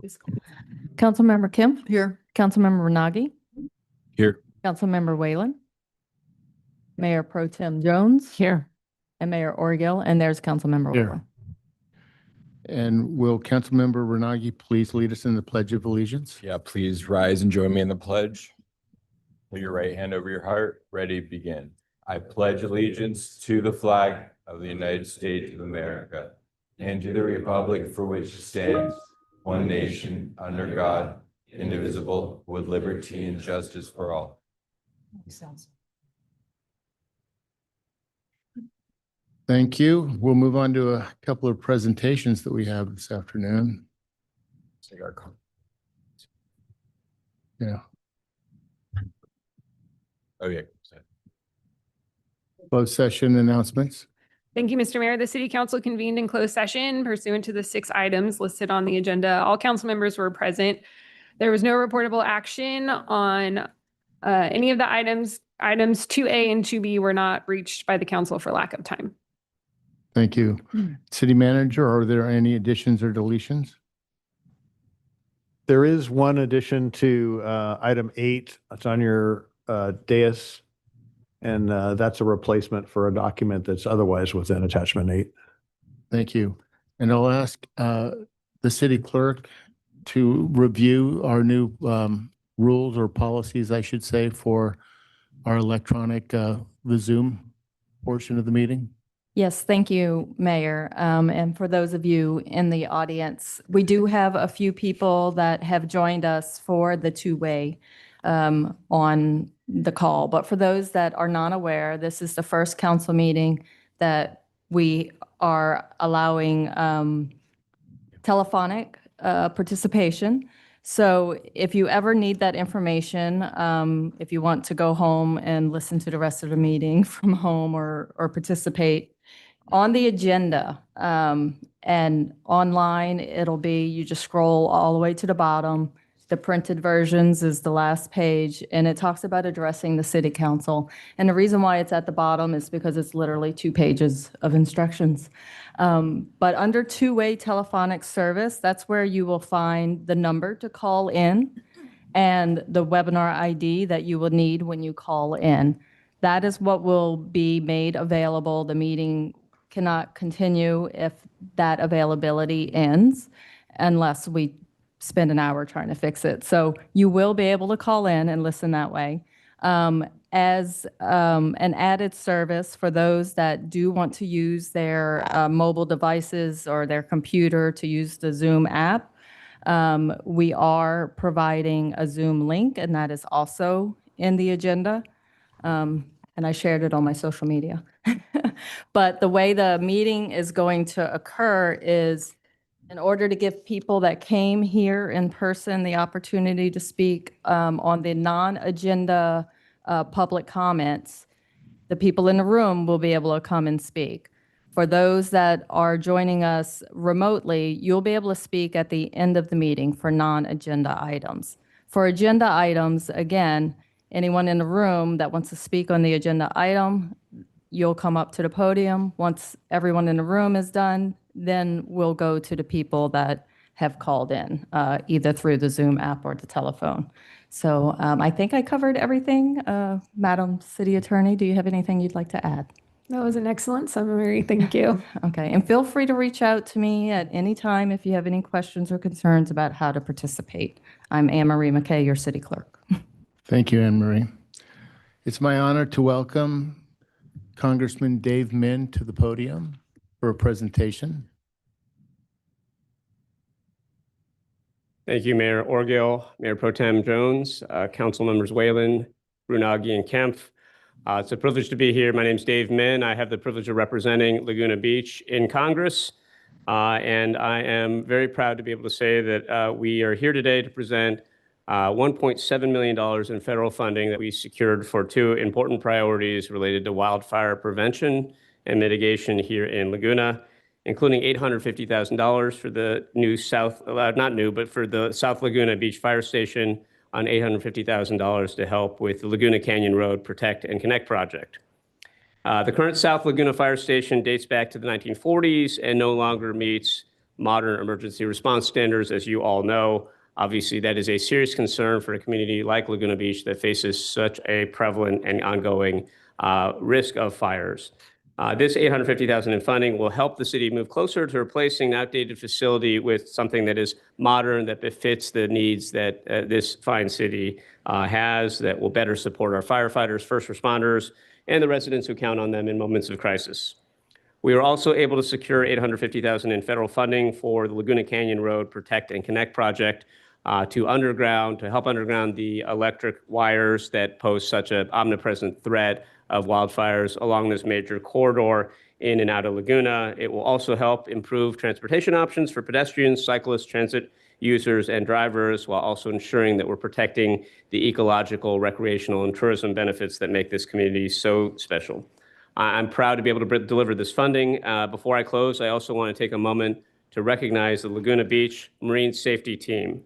Please call. Councilmember Kemp, Here. Councilmember Renagi, Here. Councilmember Whalen, Mayor Pro Tem Jones, Here. and Mayor Orgill, and there's Councilmember Here. Whalen. And will Councilmember Renagi please lead us in the Pledge of Allegiance? Yeah, please rise and join me in the pledge. Put your right hand over your heart. Ready, begin. I pledge allegiance to the flag of the United States of America and to the republic for which it stands, one nation, under God, indivisible, with liberty and justice for all. Thank you. We'll move on to a couple of presentations that we have this afternoon. Yeah. Oh, yeah. Closed session announcements. Thank you, Mr. Mayor. The City Council convened in closed session pursuant to the 6 items listed on the agenda. All council members were present. There was no reportable action on any of the items. Items 2A and 2B were not reached by the council for lack of time. Thank you. City Manager, are there any additions or deletions? There is one addition to item 8. It's on your dais. And that's a replacement for a document that's otherwise within attachment 8. Thank you. And I'll ask the city clerk to review our new rules or policies, I should say, for our electronic, the Zoom portion of the meeting. Yes, thank you, Mayor. And for those of you in the audience, we do have a few people that have joined us for the two-way on the call. But for those that are not aware, this is the first council meeting that we are allowing telephonic participation. So if you ever need that information, if you want to go home and listen to the rest of the meeting from home or participate, on the agenda and online, it'll be, you just scroll all the way to the bottom. The printed versions is the last page, and it talks about addressing the city council. And the reason why it's at the bottom is because it's literally 2 pages of instructions. But under two-way telephonic service, that's where you will find the number to call in and the webinar ID that you will need when you call in. That is what will be made available. The meeting cannot continue if that availability ends unless we spend an hour trying to fix it. So you will be able to call in and listen that way. As an added service for those that do want to use their mobile devices or their computer to use the Zoom app, we are providing a Zoom link, and that is also in the agenda. And I shared it on my social media. But the way the meeting is going to occur is, in order to give people that came here in person the opportunity to speak on the non-agenda public comments, the people in the room will be able to come and speak. For those that are joining us remotely, you'll be able to speak at the end of the meeting for non-agenda items. For agenda items, again, anyone in the room that wants to speak on the agenda item, you'll come up to the podium. Once everyone in the room is done, then we'll go to the people that have called in, either through the Zoom app or the telephone. So I think I covered everything. Madam City Attorney, do you have anything you'd like to add? That was an excellent summary. Thank you. Okay, and feel free to reach out to me at any time if you have any questions or concerns about how to participate. I'm Anne Marie McKay, your city clerk. Thank you, Anne Marie. It's my honor to welcome Congressman Dave Min to the podium for a presentation. Thank you, Mayor Orgill, Mayor Pro Tem Jones, Council Members Whalen, Brunagi, and Kemp. It's a privilege to be here. My name is Dave Min. I have the privilege of representing Laguna Beach in Congress. And I am very proud to be able to say that we are here today to present $1.7 million in federal funding that we secured for 2 important priorities related to wildfire prevention and mitigation here in Laguna, including $850,000 for the new for the South Laguna Beach Fire Station, on $850,000 to help with the Laguna Canyon Road Protect and Connect project. The current South Laguna Fire Station dates back to the 1940s and no longer meets modern emergency response standards. As you all know, obviously that is a serious concern for a community like Laguna Beach that faces such a prevalent and ongoing risk of fires. This $850,000 in funding will help the city move closer to replacing an outdated facility with something that is modern, that befits the needs that this fine city has, that will better support our firefighters, first responders, and the residents who count on them in moments of crisis. We were also able to secure $850,000 in federal funding for the Laguna Canyon Road Protect and Connect project to help underground the electric wires that pose such an omnipresent threat of wildfires along this major corridor in and out of Laguna. It will also help improve transportation options for pedestrians, cyclists, transit users, and drivers, while also ensuring that we're protecting the ecological, recreational, and tourism benefits that make this community so special. I'm proud to be able to deliver this funding. Before I close, I also want to take a moment to recognize the Laguna Beach Marine Safety Team.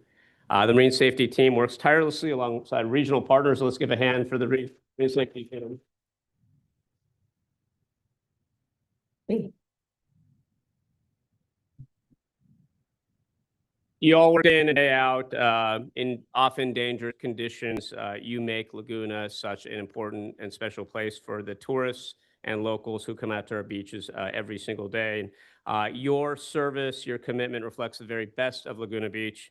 The Marine Safety Team works tirelessly alongside regional partners. Let's give a hand for the Marine Safety Team. You all work day in and day out in often dangerous conditions. You make Laguna such an important and special place for the tourists and locals who come out to our beaches every single day. Your service, your commitment reflects the very best of Laguna Beach.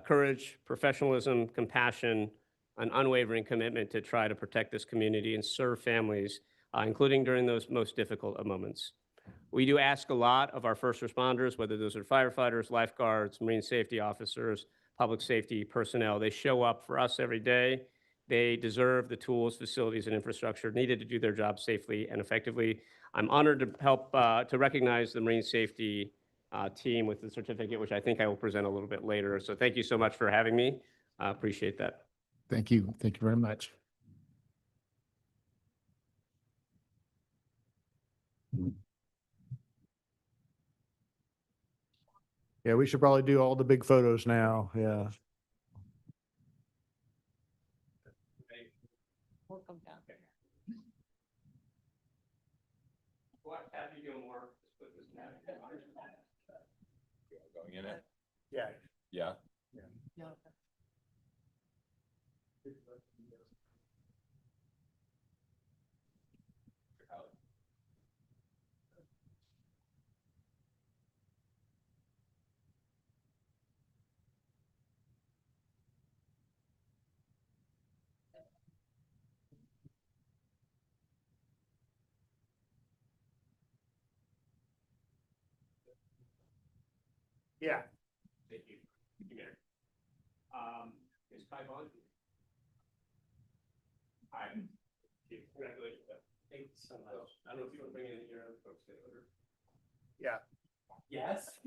Courage, professionalism, compassion, an unwavering commitment to try to protect this community and serve families, including during those most difficult of moments. We do ask a lot of our first responders, whether those are firefighters, lifeguards, marine safety officers, public safety personnel. They show up for us every day. They deserve the tools, facilities, and infrastructure needed to do their job safely and effectively. I'm honored to help to recognize the Marine Safety team with the certificate, which I think I will present a little bit later. So thank you so much for having me. I appreciate that. Thank you. Thank you very much. Yeah, we should probably do all the big photos now. Yeah. Going in it? Yeah. Yeah. Yeah. Thank you. Thank you, Mayor. Is Kai on? Hi. Congratulations. Thanks so much. I don't know if you want to bring in your other folks. Yeah. Yes.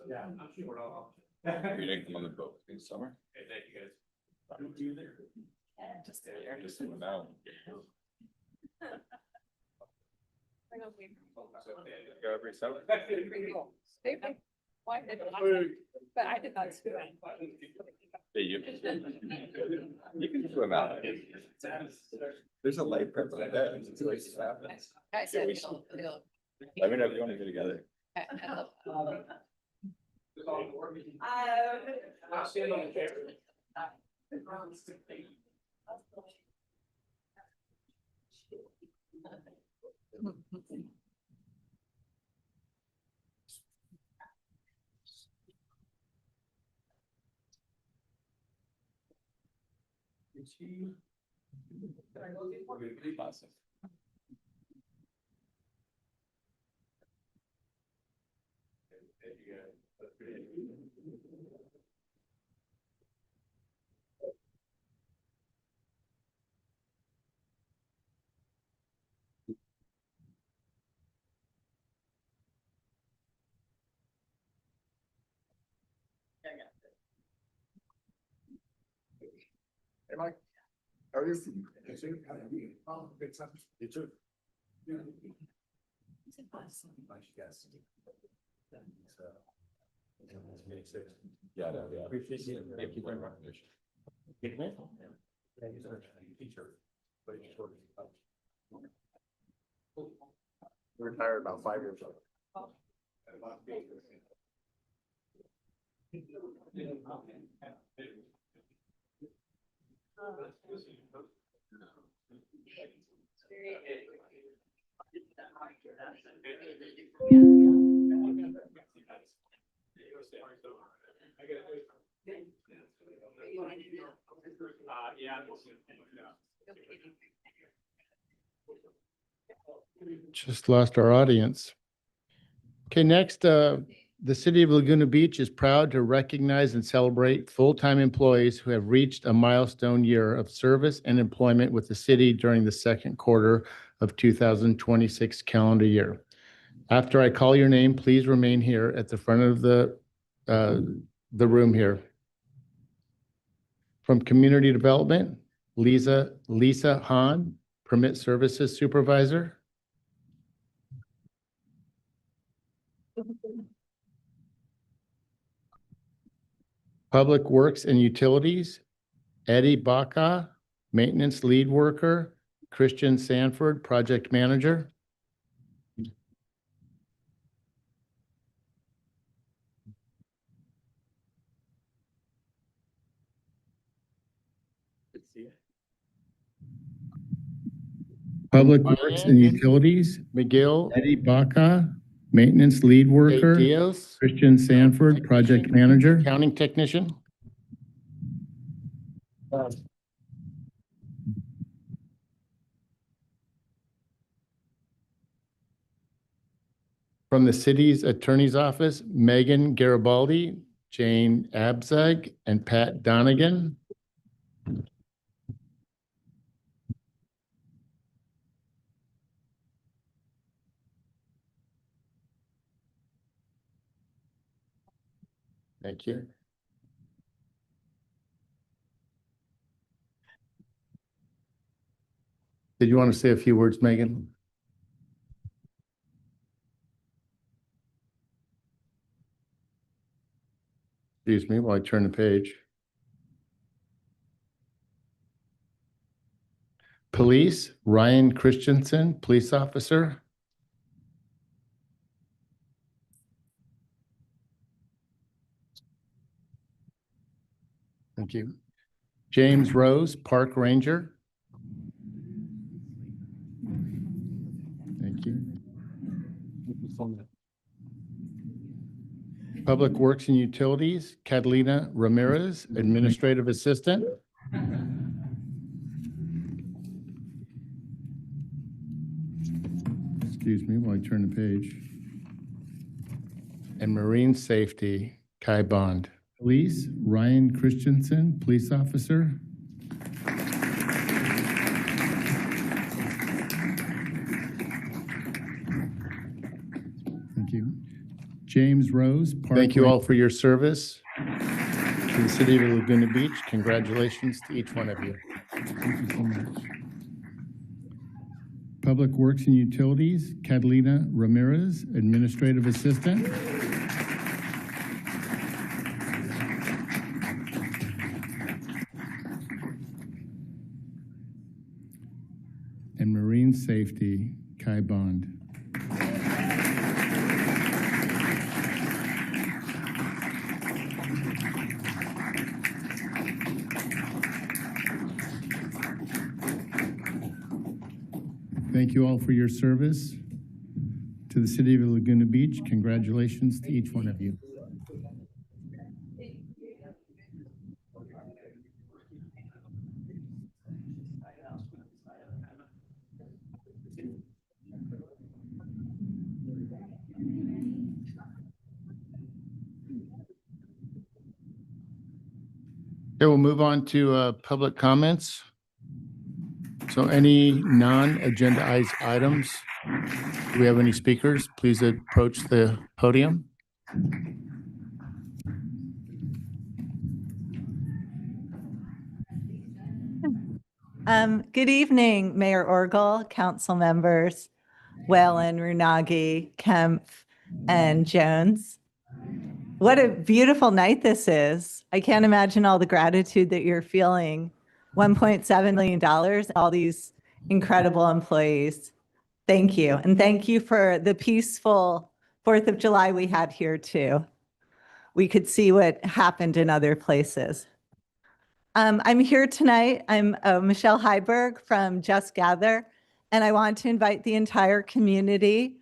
Yeah, I'm sure I'll. You didn't come on the boat this summer? Okay, thank you, guys. Just in the mountain. Go every summer? But I did not swim. Yeah, you can swim out. There's a light prevalent there. It's like happens. I said, Let me know if you want to do together. I'll stand on the chair. Awesome. Hey, Mike. How are you? You too. Good stuff. You too. Yeah, no, yeah. Appreciate it. Thank you very much. Retired about 5 years ago. Just lost our audience. Okay, next, the city of Laguna Beach is proud to recognize and celebrate full-time employees who have reached a milestone year of service and employment with the city during the second quarter of 2026 calendar year. After I call your name, please remain here at the front of the room here. From Community Development, Lisa Hahn, Permit Services Supervisor. Public Works and Utilities, Eddie Baca, Maintenance Lead Worker, Christian Sanford, Project Manager. Public Works and Utilities, Miguel Eddie Baca, Maintenance Lead Worker, Dios, Christian Sanford, Project Manager. Accounting Technician. From the city's attorney's office, Megan Garibaldi, Jane Abzug, and Pat Donegan. Thank you. Did you want to say a few words, Megan? Excuse me while I turn the page. Police, Ryan Christensen, police officer. Thank you. James Rose, park ranger. Thank you. Public Works and Utilities, Catalina Ramirez, administrative assistant. Excuse me while I turn the page. And Marine Safety, Kai Bond. Police, Ryan Christensen, police officer. Thank you. James Rose. Thank you all for your service to the city of Laguna Beach. Congratulations to each one of you. Thank you so much. Public Works and Utilities, Catalina Ramirez, administrative assistant. And Marine Safety, Kai Bond. Thank you all for your service to the city of Laguna Beach. Congratulations to each one of you. Okay, we'll move on to public comments. So any non-agendized items? Do we have any speakers? Please approach the podium. Good evening, Mayor Orgel, council members, Whalen, Runagi, Kempf, and Jones. What a beautiful night this is. I can't imagine all the gratitude that you're feeling. $1.7 million, all these incredible employees. Thank you. And thank you for the peaceful 4th of July we had here too. We could see what happened in other places. I'm here tonight. I'm Michelle Heiberg from Just Gather, and I want to invite the entire community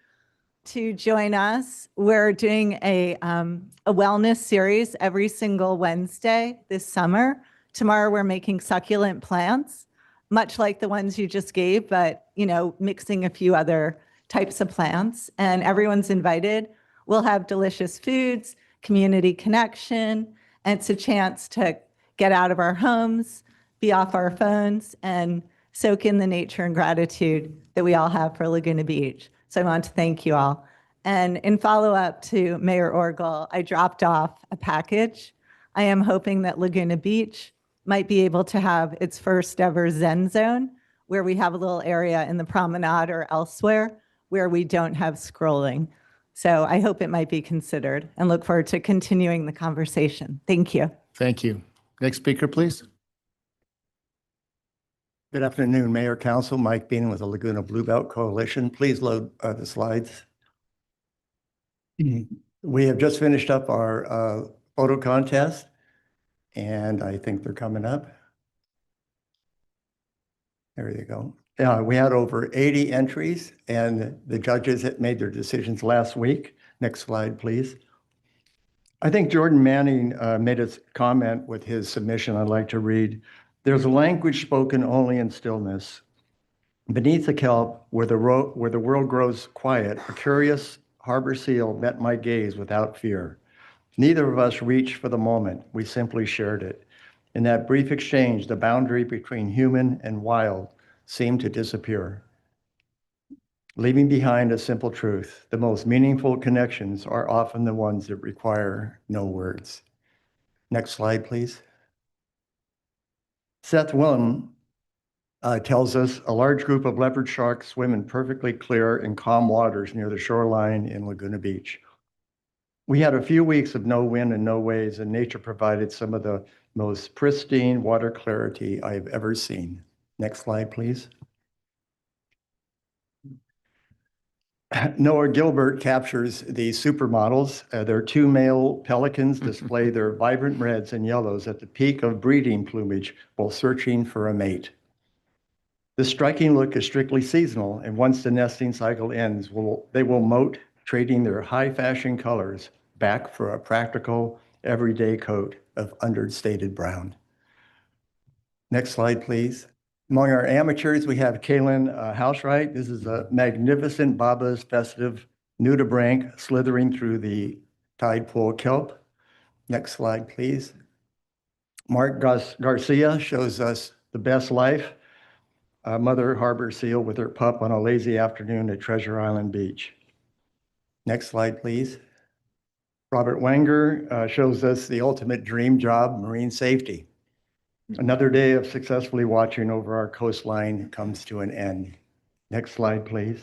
to join us. We're doing a wellness series every single Wednesday this summer. Tomorrow we're making succulent plants, much like the ones you just gave, but mixing a few other types of plants. And everyone's invited. We'll have delicious foods, community connection, and it's a chance to get out of our homes, be off our phones, and soak in the nature and gratitude that we all have for Laguna Beach. So I want to thank you all. And in follow-up to Mayor Orgel, I dropped off a package. I am hoping that Laguna Beach might be able to have its first ever Zen Zone, where we have a little area in the promenade or elsewhere where we don't have scrolling. So I hope it might be considered and look forward to continuing the conversation. Thank you. Thank you. Next speaker, please. Good afternoon, Mayor, Council. Mike Bean with the Laguna Bluebelt Coalition. Please load the slides. We have just finished up our photo contest, and I think they're coming up. There you go. Yeah, we had over 80 entries, and the judges had made their decisions last week. Next slide, please. I think Jordan Manning made a comment with his submission I'd like to read. There's a language spoken only in stillness. Beneath the kelp, where the world grows quiet, a curious harbor seal met my gaze without fear. Neither of us reached for the moment. We simply shared it. In that brief exchange, the boundary between human and wild seemed to disappear, leaving behind a simple truth. The most meaningful connections are often the ones that require no words. Next slide, please. Seth Willem tells us a large group of leopard sharks swim in perfectly clear and calm waters near the shoreline in Laguna Beach. We had a few weeks of no wind and no waves, and nature provided some of the most pristine water clarity I've ever seen. Next slide, please. Noah Gilbert captures the supermodels. Their two male pelicans display their vibrant reds and yellows at the peak of breeding plumage while searching for a mate. The striking look is strictly seasonal, and once the nesting cycle ends, they will moult, trading their high fashion colors back for a practical, everyday coat of understated brown. Next slide, please. Among our amateurs, we have Kaylin Housewright. This is a magnificent Baba's festive nudibranch slithering through the tide pool kelp. Next slide, please. Mark Garcia shows us the best life. Mother harbor seal with her pup on a lazy afternoon at Treasure Island Beach. Next slide, please. Robert Wenger shows us the ultimate dream job, marine safety. Another day of successfully watching over our coastline comes to an end. Next slide, please.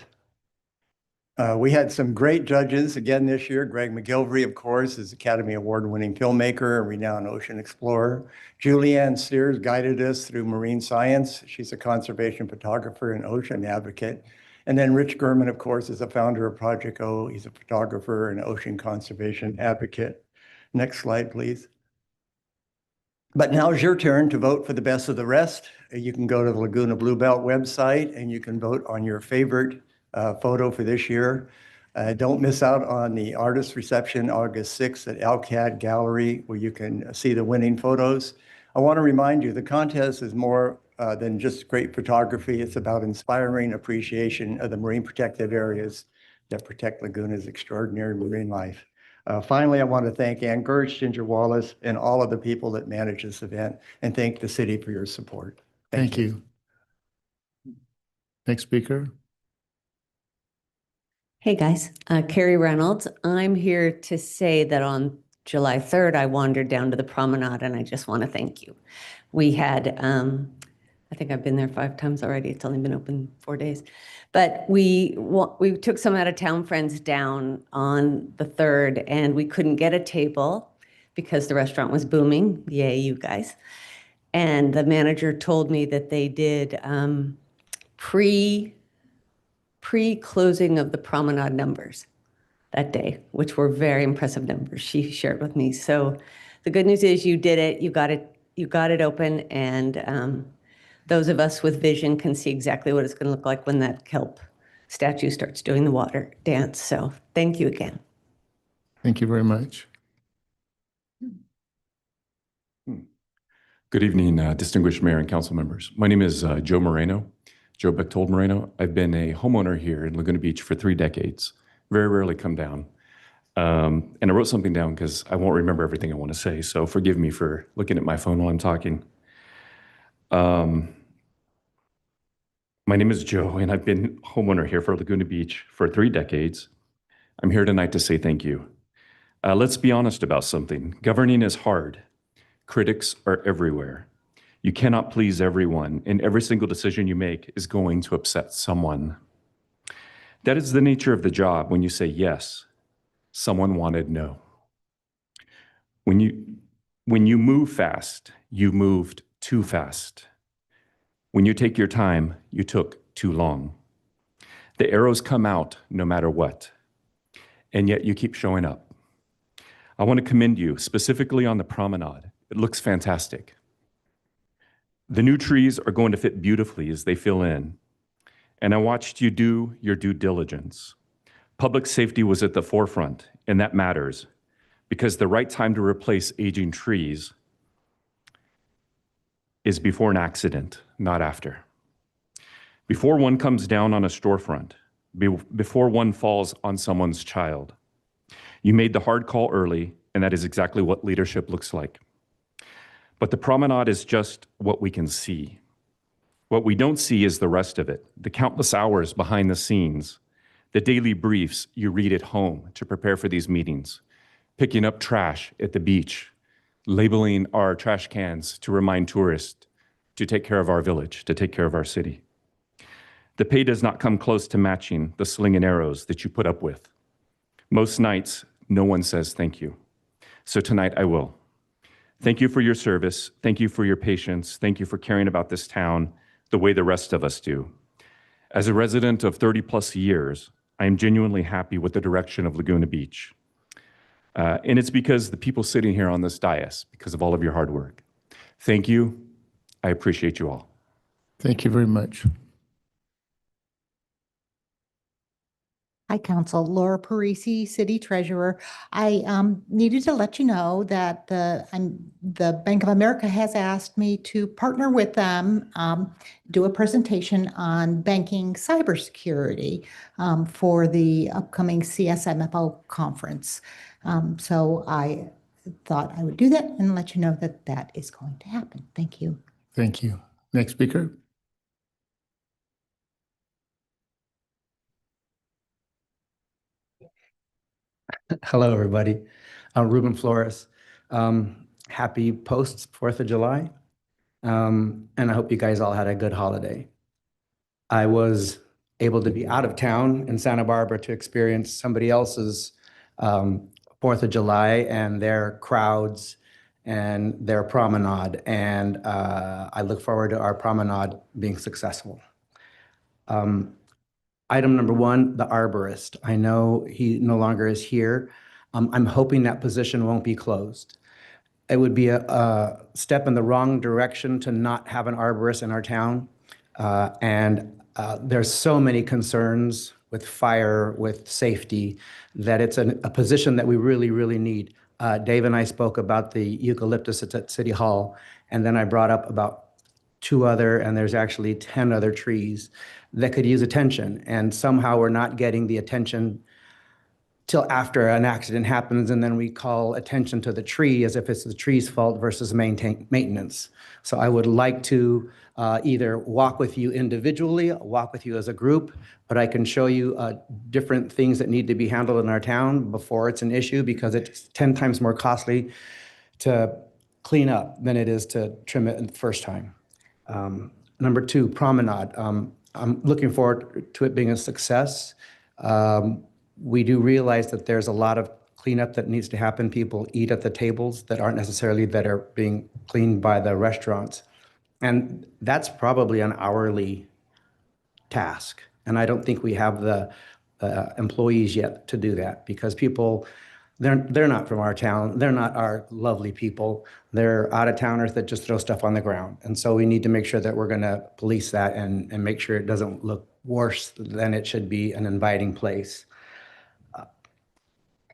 We had some great judges again this year. Greg McGilvery, of course, is Academy Award-winning filmmaker and renowned ocean explorer. Julianne Steers guided us through marine science. She's a conservation photographer and ocean advocate. And then Rich Gurman, of course, is the founder of Project O. He's a photographer and ocean conservation advocate. Next slide, please. But now is your turn to vote for the best of the rest. You can go to the Laguna Bluebelt website and you can vote on your favorite photo for this year. Don't miss out on the artist reception August 6th at Alcad Gallery, where you can see the winning photos. I want to remind you, the contest is more than just great photography. It's about inspiring appreciation of the marine protected areas that protect Laguna's extraordinary marine life. Finally, I want to thank Ann Gertz, Ginger Wallace, and all of the people that manage this event, and thank the city for your support. Thank you. Next speaker. Hey guys, Carrie Reynolds. I'm here to say that on July 3rd, I wandered down to the promenade and I just want to thank you. We had I think I've been there 5 times already. It's only been open 4 days. But we took some out-of-town friends down on the 3rd, and we couldn't get a table because the restaurant was booming. Yay, you guys. And the manager told me that they did pre-closing of the promenade numbers that day, which were very impressive numbers she shared with me. So the good news is you did it, you got it open, and those of us with vision can see exactly what it's going to look like when that kelp statue starts doing the water dance. So thank you again. Thank you very much. Good evening, distinguished mayor and council members. My name is Joe Moreno, Joe Bechtold Moreno. I've been a homeowner here in Laguna Beach for 3 decades. Very rarely come down. And I wrote something down because I won't remember everything I want to say. So forgive me for looking at my phone while I'm talking. My name is Joe, and I've been homeowner here for Laguna Beach for 3 decades. I'm here tonight to say thank you. Let's be honest about something. Governing is hard. Critics are everywhere. You cannot please everyone, and every single decision you make is going to upset someone. That is the nature of the job. When you say yes, someone wanted no. When you move fast, you moved too fast. When you take your time, you took too long. The arrows come out no matter what, and yet you keep showing up. I want to commend you specifically on the promenade. It looks fantastic. The new trees are going to fit beautifully as they fill in. And I watched you do your due diligence. Public safety was at the forefront, and that matters because the right time to replace aging trees is before an accident, not after. Before one comes down on a storefront, before one falls on someone's child. You made the hard call early, and that is exactly what leadership looks like. But the promenade is just what we can see. What we don't see is the rest of it, the countless hours behind the scenes, the daily briefs you read at home to prepare for these meetings, picking up trash at the beach, labeling our trash cans to remind tourists to take care of our village, to take care of our city. The pay does not come close to matching the sling and arrows that you put up with. Most nights, no one says thank you. So tonight I will. Thank you for your service. Thank you for your patience. Thank you for caring about this town the way the rest of us do. As a resident of 30 plus years, I am genuinely happy with the direction of Laguna Beach. And it's because the people sitting here on this dais, because of all of your hard work. Thank you. I appreciate you all. Thank you very much. Hi, Council. Laura Parisi, City Treasurer. I needed to let you know that the Bank of America has asked me to partner with them, do a presentation on banking cybersecurity for the upcoming CSMFO conference. So I thought I would do that and let you know that that is going to happen. Thank you. Thank you. Next speaker. Hello, everybody. I'm Ruben Flores. Happy post 4th of July. And I hope you guys all had a good holiday. I was able to be out of town in Santa Barbara to experience somebody else's 4th of July and their crowds and their promenade. And I look forward to our promenade being successful. Item number 1, the arborist. I know he no longer is here. I'm hoping that position won't be closed. It would be a step in the wrong direction to not have an arborist in our town. There's so many concerns with fire, with safety, that it's a position that we really, really need. Dave and I spoke about the eucalyptus at City Hall, and then I brought up about 2 other, and there's actually 10 other trees that could use attention. And somehow we're not getting the attention till after an accident happens, and then we call attention to the tree as if it's the tree's fault versus maintenance. So I would like to either walk with you individually, walk with you as a group, but I can show you different things that need to be handled in our town before it's an issue, because it's 10 times more costly to clean up than it is to trim it the first time. Number two, Promenade. I'm looking forward to it being a success. We do realize that there's a lot of cleanup that needs to happen. People eat at the tables that aren't necessarily that are being cleaned by the restaurants. And that's probably an hourly task. And I don't think we have the employees yet to do that because people, they're not from our town. They're not our lovely people. They're out-of-towners that just throw stuff on the ground. And so we need to make sure that we're going to police that and make sure it doesn't look worse than it should be, an inviting place.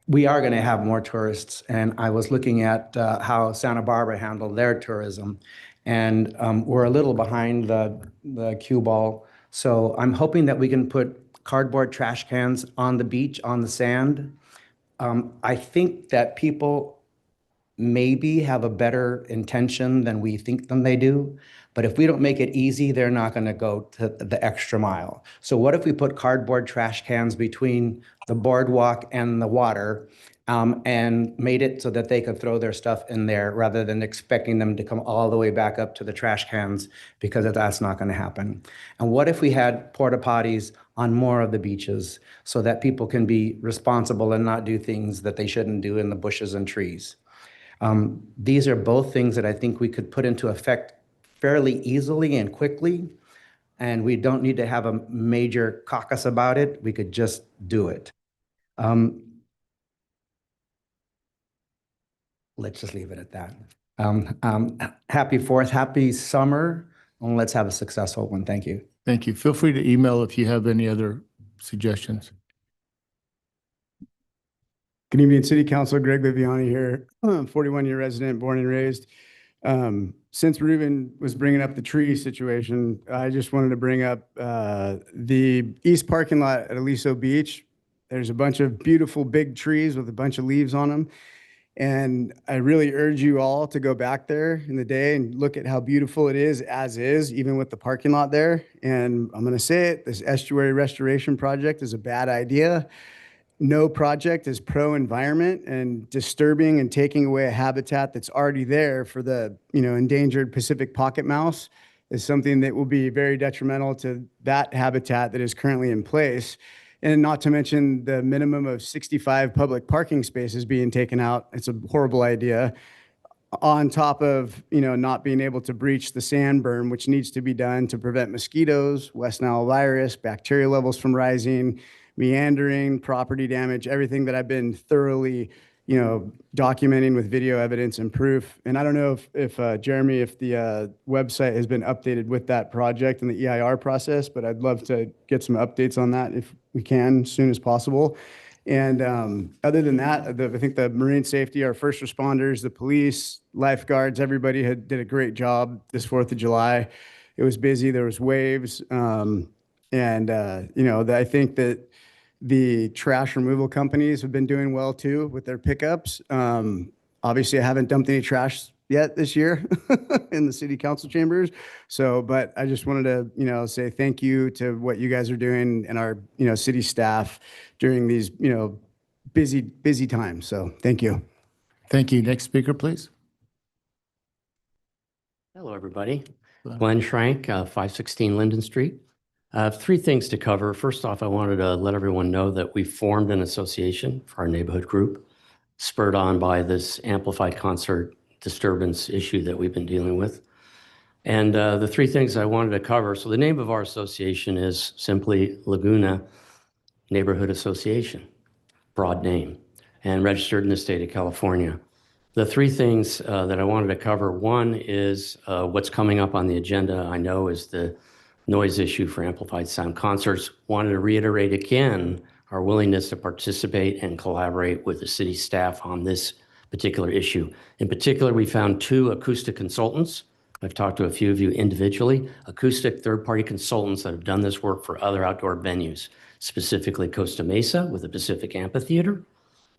We are going to have more tourists, and I was looking at how Santa Barbara handled their tourism, and we're a little behind the cue ball. So I'm hoping that we can put cardboard trash cans on the beach, on the sand. I think that people maybe have a better intention than we think than they do. But if we don't make it easy, they're not going to go to the extra mile. So what if we put cardboard trash cans between the boardwalk and the water and made it so that they could throw their stuff in there rather than expecting them to come all the way back up to the trash cans, because that's not going to happen. And what if we had porta potties on more of the beaches so that people can be responsible and not do things that they shouldn't do in the bushes and trees? These are both things that I think we could put into effect fairly easily and quickly, and we don't need to have a major caucus about it. We could just do it. Let's just leave it at that. Happy 4th, happy summer, and let's have a successful one. Thank you. Thank you. Feel free to email if you have any other suggestions. Good evening, City Council. Greg Viviani here, 41-year resident, born and raised. Since Ruben was bringing up the tree situation, I just wanted to bring up the east parking lot at Aliso Beach. There's a bunch of beautiful big trees with a bunch of leaves on them. And I really urge you all to go back there in the day and look at how beautiful it is as is, even with the parking lot there. And I'm going to say it, this estuary restoration project is a bad idea. No project is pro-environment, and disturbing and taking away a habitat that's already there for the endangered Pacific pocket mouse is something that will be very detrimental to that habitat that is currently in place. And not to mention the minimum of 65 public parking spaces being taken out. It's a horrible idea. On top of not being able to breach the sand berm, which needs to be done to prevent mosquitoes, West Nile virus, bacteria levels from rising, meandering, property damage, everything that I've been thoroughly, documenting with video evidence and proof. And I don't know if Jeremy, if the website has been updated with that project and the EIR process, but I'd love to get some updates on that if we can as soon as possible. And other than that, I think the marine safety, our first responders, the police, lifeguards, everybody did a great job this 4th of July. It was busy. There was waves. I think that the trash removal companies have been doing well too with their pickups. Obviously, I haven't dumped any trash yet this year in the city council chambers. But I just wanted to, say thank you to what you guys are doing and our, city staff during these, busy times. So thank you. Thank you. Next speaker, please. Hello, everybody. Glenn Schrank, 516 Linden Street. I have 3 things to cover. First off, I wanted to let everyone know that we formed an association for our neighborhood group, spurred on by this amplified concert disturbance issue that we've been dealing with. And the 3 things I wanted to cover. So the name of our association is simply Laguna Neighborhood Association, broad name, and registered in the state of California. The 3 things that I wanted to cover, one is what's coming up on the agenda, I know, is the noise issue for amplified sound concerts. Wanted to reiterate again our willingness to participate and collaborate with the city staff on this particular issue. In particular, we found 2 acoustic consultants. I've talked to a few of you individually, acoustic third-party consultants that have done this work for other outdoor venues, specifically Costa Mesa with the Pacific Amphitheater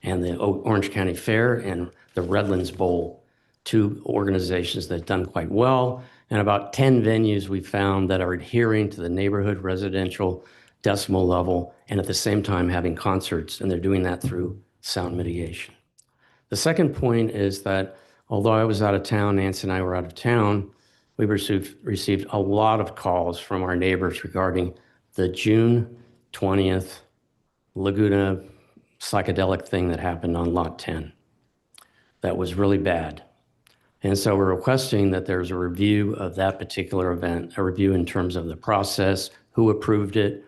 and the Orange County Fair and the Redlands Bowl, 2 organizations that have done quite well. And about 10 venues we found that are adhering to the neighborhood residential decimal level and at the same time having concerts, and they're doing that through sound mitigation. The second point is that although I was out of town, Nancy and I were out of town, we received a lot of calls from our neighbors regarding the June 20th Laguna psychedelic thing that happened on Lot 10. That was really bad. And so we're requesting that there's a review of that particular event, a review in terms of the process, who approved it,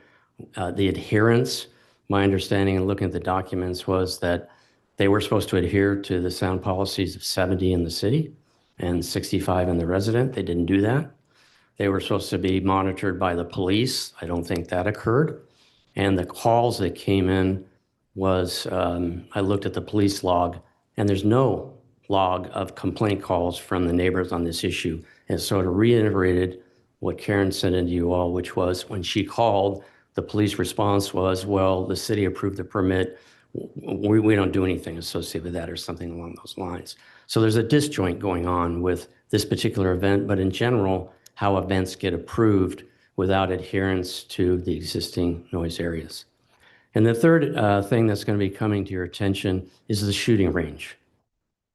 the adherence. My understanding and looking at the documents was that they were supposed to adhere to the sound policies of 70 in the city and 65 in the resident. They didn't do that. They were supposed to be monitored by the police. I don't think that occurred. And the calls that came in was, I looked at the police log, and there's no log of complaint calls from the neighbors on this issue. And so it reiterated what Karen sent into you all, which was when she called, the police response was, well, the city approved the permit. We don't do anything associated with that or something along those lines. So there's a disjoint going on with this particular event, but in general, how events get approved without adherence to the existing noise areas. And the third thing that's going to be coming to your attention is the shooting range.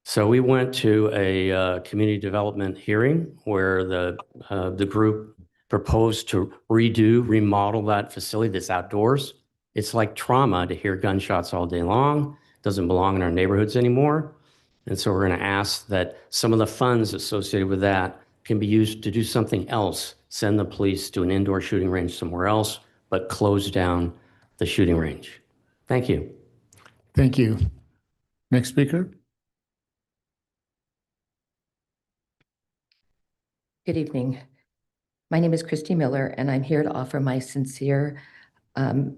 So we went to a community development hearing where the group proposed to remodel that facility that's outdoors. It's like trauma to hear gunshots all day long. It doesn't belong in our neighborhoods anymore. And so we're going to ask that some of the funds associated with that can be used to do something else, send the police to an indoor shooting range somewhere else, but close down the shooting range. Thank you. Thank you. Next speaker. Good evening. My name is Christy Miller, and I'm here to offer my sincere and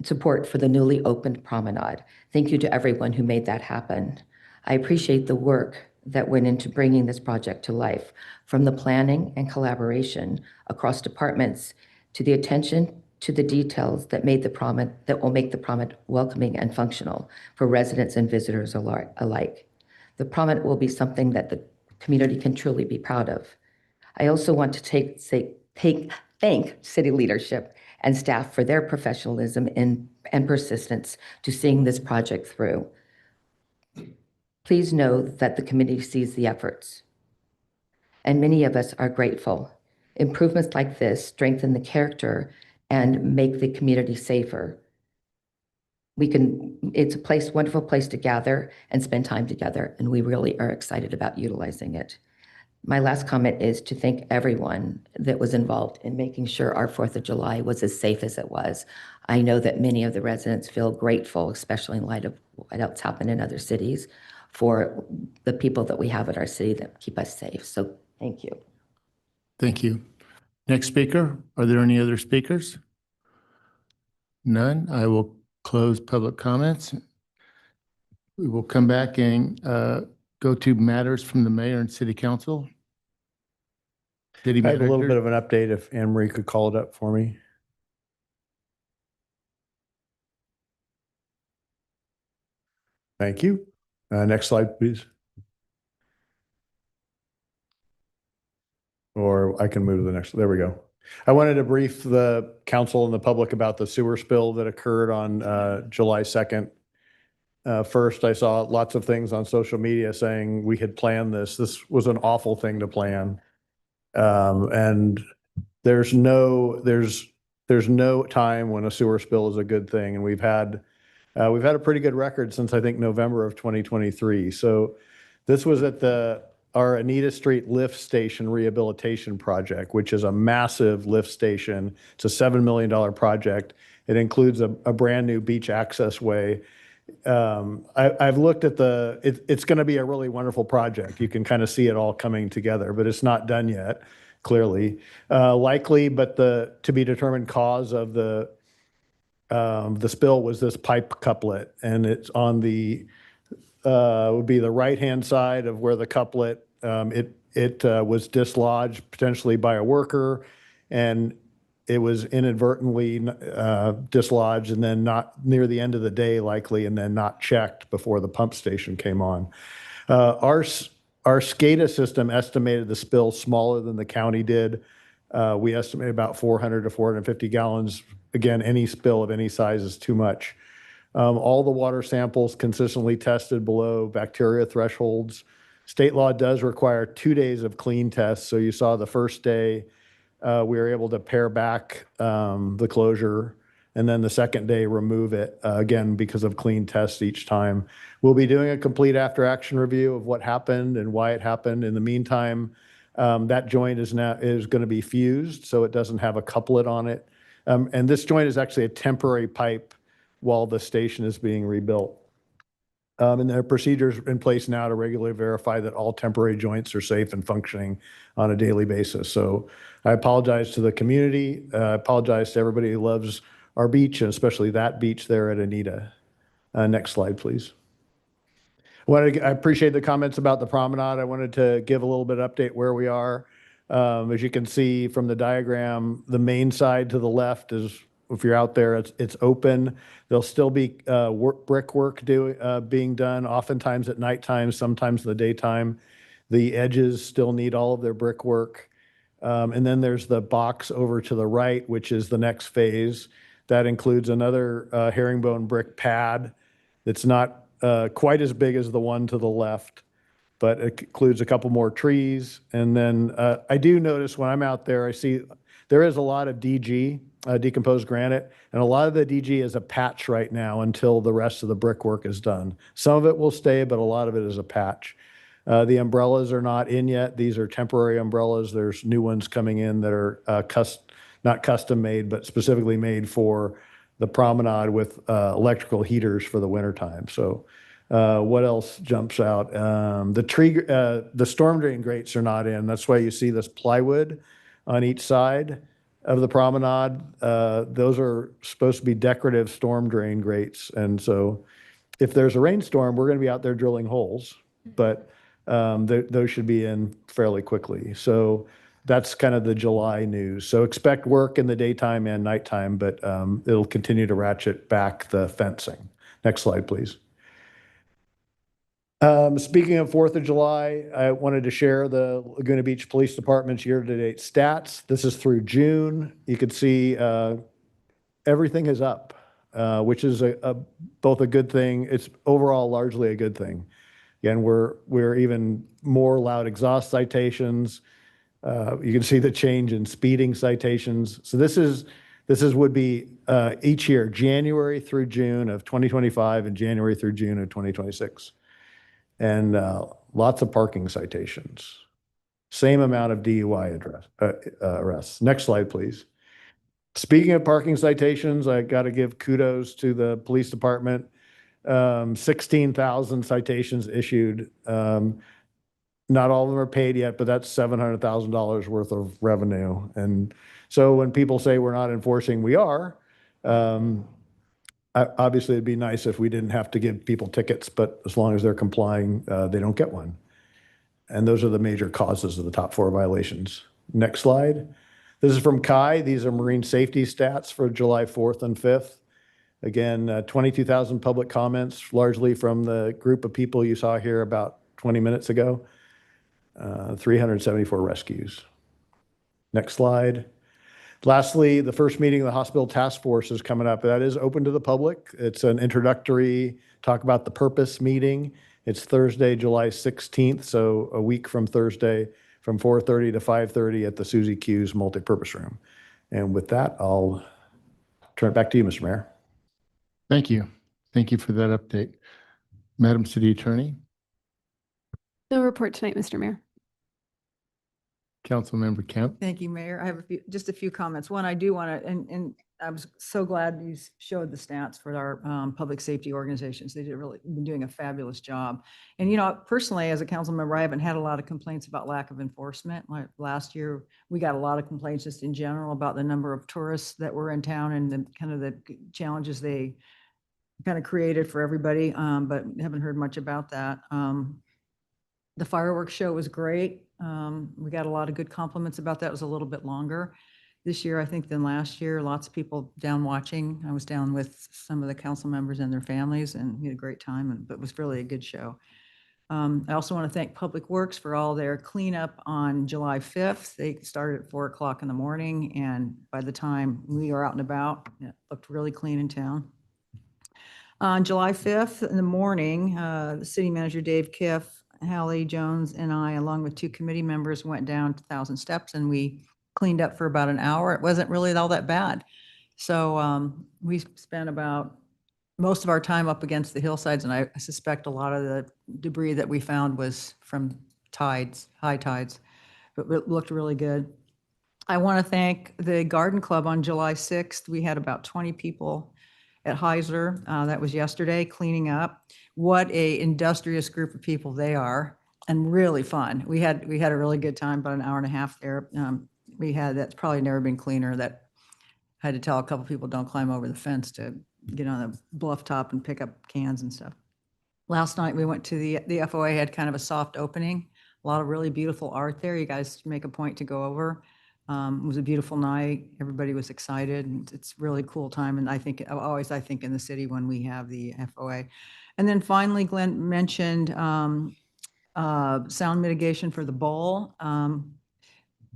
support for the newly opened promenade. Thank you to everyone who made that happen. I appreciate the work that went into bringing this project to life, from the planning and collaboration across departments to the attention to the details that will make the promenade welcoming and functional for residents and visitors alike. The promenade will be something that the community can truly be proud of. I also want to thank city leadership and staff for their professionalism and persistence to seeing this project through. Please know that the committee sees the efforts, and many of us are grateful. Improvements like this strengthen the character and make the community safer. It's a wonderful place to gather and spend time together, and we really are excited about utilizing it. My last comment is to thank everyone that was involved in making sure our 4th of July was as safe as it was. I know that many of the residents feel grateful, especially in light of what else happened in other cities, for the people that we have at our city that keep us safe. So thank you. Thank you. Next speaker. Are there any other speakers? None. I will close public comments. We will come back and go to matters from the mayor and city council. I have a little bit of an update if Anne Marie could call it up for me. Thank you. Next slide, please. Or I can move to the next. There we go. I wanted to brief the council and the public about the sewer spill that occurred on July 2nd. First, I saw lots of things on social media saying we had planned this. This was an awful thing to plan. And there's no time when a sewer spill is a good thing. And we've had a pretty good record since I think November of 2023. So this was at our Anita Street lift station rehabilitation project, which is a massive lift station. It's a $7 million project. It includes a brand new beach access way. I've looked at it's going to be a really wonderful project. You can kind of see it all coming together, but it's not done yet, clearly. Likely, but to be determined cause of the spill was this pipe couplet, and it's on would be the right-hand side of where the couplet, it was dislodged potentially by a worker, and it was inadvertently dislodged and then not near the end of the day likely, and then not checked before the pump station came on. Our SCADA system estimated the spill smaller than the county did. We estimate about 400 to 450 gallons. Again, any spill of any size is too much. All the water samples consistently tested below bacteria thresholds. State law does require 2 days of clean tests. So you saw the first day, we were able to pare back the closure, and then the second day remove it, again, because of clean tests each time. We'll be doing a complete after-action review of what happened and why it happened. In the meantime, that joint is going to be fused, so it doesn't have a couplet on it. And this joint is actually a temporary pipe while the station is being rebuilt. And there are procedures in place now to regularly verify that all temporary joints are safe and functioning on a daily basis. So I apologize to the community. I apologize to everybody who loves our beach, and especially that beach there at Anita. Next slide, please. I appreciate the comments about the promenade. I wanted to give a little bit of update where we are. As you can see from the diagram, the main side to the left is, if you're out there, it's open. There'll still be brickwork being done, oftentimes at nighttime, sometimes in the daytime. The edges still need all of their brickwork. And then there's the box over to the right, which is the next phase. That includes another herringbone brick pad that's not quite as big as the one to the left, but it includes a couple more trees. And then I do notice when I'm out there, I see there is a lot of DG, decomposed granite, and a lot of the DG is a patch right now until the rest of the brickwork is done. Some of it will stay, but a lot of it is a patch. The umbrellas are not in yet. These are temporary umbrellas. There's new ones coming in that are not custom made, but specifically made for the promenade with electrical heaters for the wintertime. So what else jumps out? The storm drain grates are not in. That's why you see this plywood on each side of the promenade. Those are supposed to be decorative storm drain grates. And so if there's a rainstorm, we're going to be out there drilling holes, but those should be in fairly quickly. So that's kind of the July news. So expect work in the daytime and nighttime, but it'll continue to ratchet back the fencing. Next slide, please. Speaking of 4th of July, I wanted to share the Laguna Beach Police Department's year-to-date stats. This is through June. You can see everything is up, which is both a good thing. It's overall largely a good thing. Again, we're even more loud exhaust citations. You can see the change in speeding citations. So this would be each year, January through June of 2025 and January through June of 2026. And lots of parking citations. Same amount of DUI arrests. Next slide, please. Speaking of parking citations, I got to give kudos to the police department. 16,000 citations issued. Not all of them are paid yet, but that's $700,000 worth of revenue. And so when people say we're not enforcing, we are. Obviously, it'd be nice if we didn't have to give people tickets, but as long as they're complying, they don't get one. And those are the major causes of the top 4 violations. Next slide. This is from Kai. These are marine safety stats for July 4th and 5th. Again, 22,000 public comments, largely from the group of people you saw here about 20 minutes ago. 374 rescues. Next slide. Lastly, the first meeting of the hospital task force is coming up. That is open to the public. It's an introductory talk about the purpose meeting. It's Thursday, July 16th, so a week from Thursday, from 4:30 to 5:30 at the Susie Q's multipurpose room. And with that, I'll turn it back to you, Mr. Mayor. Thank you. Thank you for that update. Madam City Attorney, No report tonight, Mr. Mayor. Councilmember Kemp. Thank you, Mayor. I have just a few comments. One, I do want to, and I was so glad you showed the stats for our public safety organizations. They been doing a fabulous job. And, personally, as a council member, I haven't had a lot of complaints about lack of enforcement. Like last year, we got a lot of complaints just in general about the number of tourists that were in town and the challenges they kind of created for everybody, but haven't heard much about that. The fireworks show was great. We got a lot of good compliments about that. It was a little bit longer this year, I think, than last year. Lots of people down watching. I was down with some of the council members and their families, and we had a great time, but it was really a good show. I also want to thank Public Works for all their cleanup on July 5th. They started at 4 o'clock in the morning, and by the time we were out and about, it looked really clean in town. On July 5th in the morning, the city manager, Dave Kiff, Hallie Jones and I, along with 2 committee members, went down 1,000 steps and we cleaned up for about an hour. It wasn't really all that bad. So we spent about most of our time up against the hillsides, and I suspect a lot of the debris that we found was from tides, high tides, but it looked really good. I want to thank the Garden Club on July 6th. We had about 20 people at Heiser. That was yesterday, cleaning up. What a industrious group of people they are, and really fun. We had a really good time, about an hour and a half there. That's probably never been cleaner. That had to tell a couple people, don't climb over the fence to get on the bluff top and pick up cans and stuff. Last night we went to the FOA, had kind of a soft opening, a lot of really beautiful art there. You guys make a point to go over. It was a beautiful night. Everybody was excited, and it's really cool time. And I think in the city when we have the FOA. And then finally, Glenn mentioned sound mitigation for the bowl.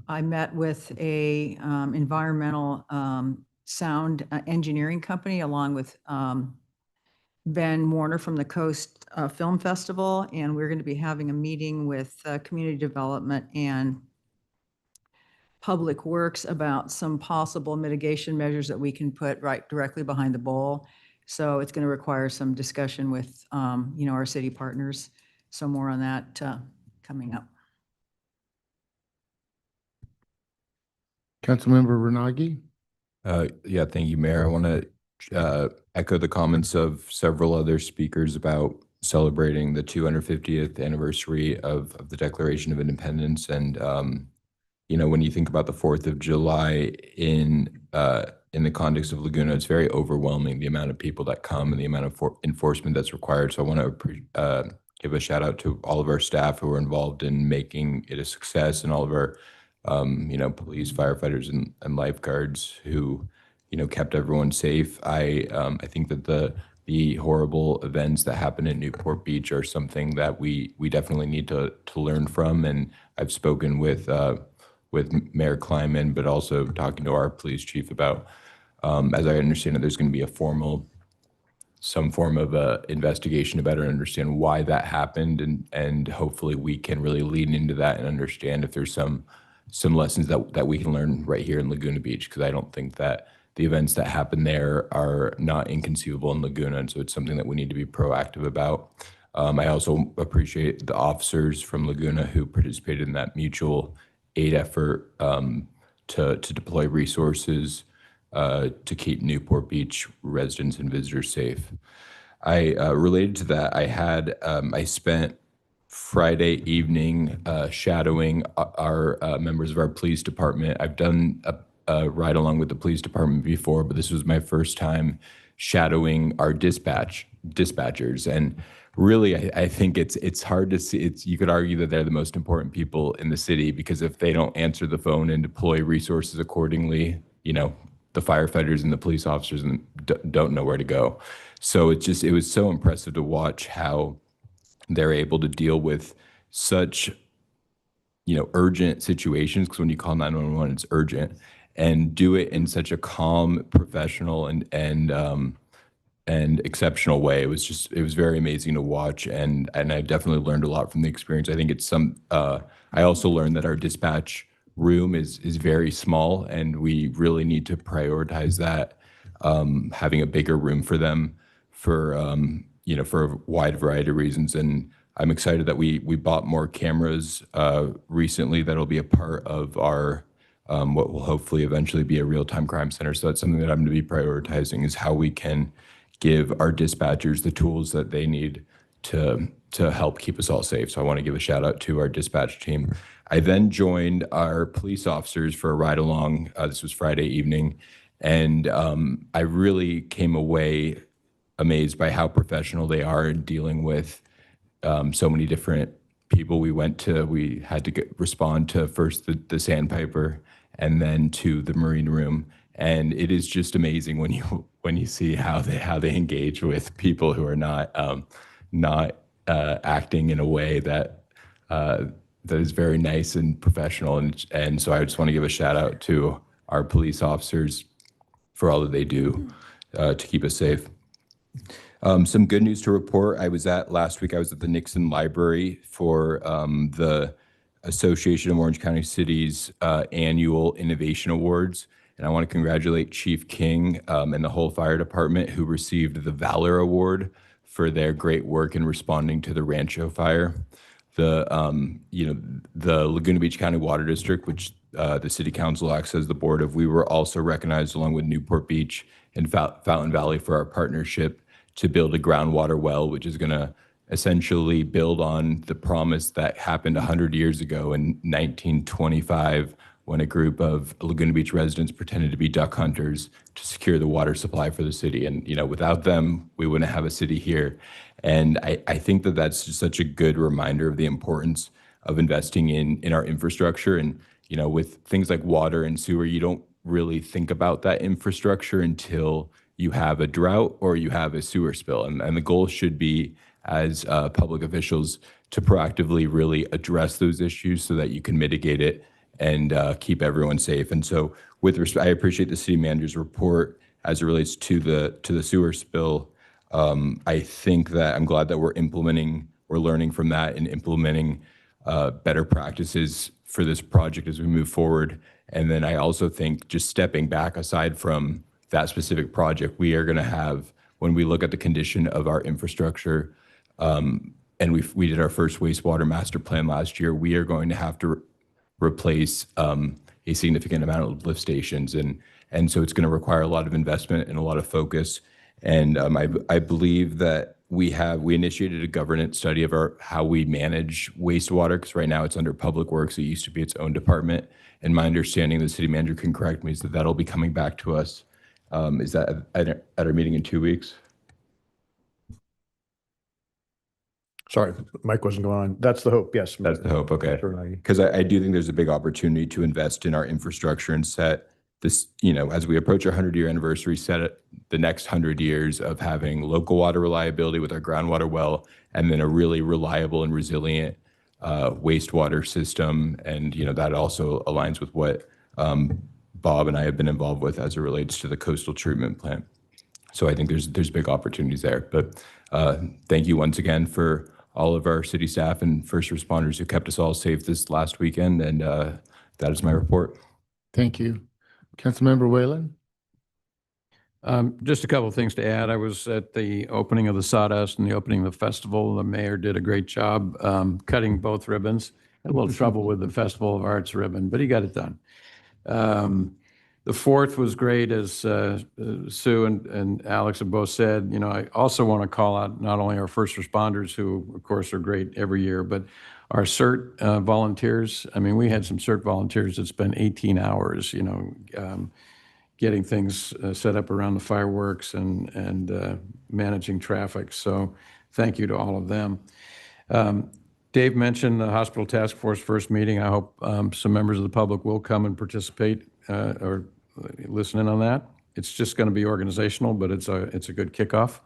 I met with a environmental sound engineering company along with Ben Warner from the Coast Film Festival, and we're going to be having a meeting with community development and Public Works about some possible mitigation measures that we can put right directly behind the bowl. So it's going to require some discussion with our city partners. So more on that coming up. Councilmember Renagi? Yeah, thank you, Mayor. I want to echo the comments of several other speakers about celebrating the 250th anniversary of the Declaration of Independence. And, when you think about the 4th of July in the context of Laguna, it's very overwhelming, the amount of people that come and the amount of enforcement that's required. So I want to give a shout out to all of our staff who are involved in making it a success, and all of our police, firefighters, and lifeguards who, kept everyone safe. I think that the horrible events that happened in Newport Beach are something that we definitely need to learn from. And I've spoken with Mayor Kleiman, but also talking to our police chief about, as I understand it, there's going to be some form of investigation to better understand why that happened, and hopefully we can really lean into that and understand if there's some lessons that we can learn right here in Laguna Beach, because I don't think that the events that happen there are not inconceivable in Laguna, and so it's something that we need to be proactive about. I also appreciate the officers from Laguna who participated in that mutual aid effort to deploy resources to keep Newport Beach residents and visitors safe. Related to that, I spent Friday evening shadowing our members of our police department. I've done a ride along with the police department before, but this was my first time shadowing our dispatchers. And really, I think it's hard to see. You could argue that they're the most important people in the city, because if they don't answer the phone and deploy resources accordingly, the firefighters and the police officers don't know where to go. So it was so impressive to watch how they're able to deal with such, urgent situations, because when you call 911, it's urgent, and do it in such a calm, professional, and exceptional way. It was very amazing to watch, and I definitely learned a lot from the experience. I think I also learned that our dispatch room is very small, and we really need to prioritize that, having a bigger room for them for a wide variety of reasons. And I'm excited that we bought more cameras recently that'll be a part of our what will hopefully eventually be a real-time crime center. So that's something that I'm going to be prioritizing, is how we can give our dispatchers the tools that they need to help keep us all safe. So I want to give a shout out to our dispatch team. I then joined our police officers for a ride along. This was Friday evening, and I really came away amazed by how professional they are in dealing with so many different people. We had to respond to first the Sandpiper and then to the Marine Room. And it is just amazing when you see how they engage with people who are not acting in a way that is very nice and professional. And so I just want to give a shout out to our police officers for all that they do to keep us safe. Some good news to report. Last week, I was at the Nixon Library for the Association of Orange County Cities Annual Innovation Awards. And I want to congratulate Chief King and the whole fire department who received the Valor Award for their great work in responding to the Rancho fire. The Laguna Beach County Water District, which the City Council acts as the board of, we were also recognized along with Newport Beach and Fountain Valley for our partnership to build a groundwater well, which is going to essentially build on the promise that happened 100 years ago in 1925 when a group of Laguna Beach residents pretended to be duck hunters to secure the water supply for the city. And, without them, we wouldn't have a city here. And I think that that's just such a good reminder of the importance of investing in our infrastructure. And, with things like water and sewer, you don't really think about that infrastructure until you have a drought or you have a sewer spill. And the goal should be, as public officials, to proactively really address those issues so that you can mitigate it and keep everyone safe. And so I appreciate the city manager's report as it relates to the sewer spill. I think that I'm glad that we're learning from that and implementing better practices for this project as we move forward. And then I also think, just stepping back aside from that specific project, we are going to have, when we look at the condition of our infrastructure, and we did our first wastewater master plan last year, we are going to have to replace a significant amount of lift stations. And so it's going to require a lot of investment and a lot of focus. And I believe that we initiated a governance study of how we manage wastewater, because right now it's under Public Works. It used to be its own department. And my understanding, the city manager can correct me, is that that'll be coming back to us. Is that at our meeting in 2 weeks? Sorry, mic wasn't going on. That's the hope, yes. That's the hope, okay. Because I do think there's a big opportunity to invest in our infrastructure and set this, as we approach our 100-year anniversary, set the next 100 years of having local water reliability with our groundwater well, and then a really reliable and resilient wastewater system. And, that also aligns with what Bob and I have been involved with as it relates to the coastal treatment plant. So I think there's big opportunities there. But thank you once again for all of our city staff and first responders who kept us all safe this last weekend. And that is my report. Thank you. Councilmember Whalen? Just a couple of things to add. I was at the opening of the Sawdust and the opening of the festival. The mayor did a great job cutting both ribbons. Had a little trouble with the Festival of Arts ribbon, but he got it done. The 4th was great, as Sue and Alex have both said. I also want to call out not only our first responders, who of course are great every year, but our CERT volunteers. I mean, we had some CERT volunteers that spent 18 hours, getting things set up around the fireworks and managing traffic. So thank you to all of them. Dave mentioned the hospital task force first meeting. I hope some members of the public will come and participate or listen in on that. It's just going to be organizational, but it's a good kickoff.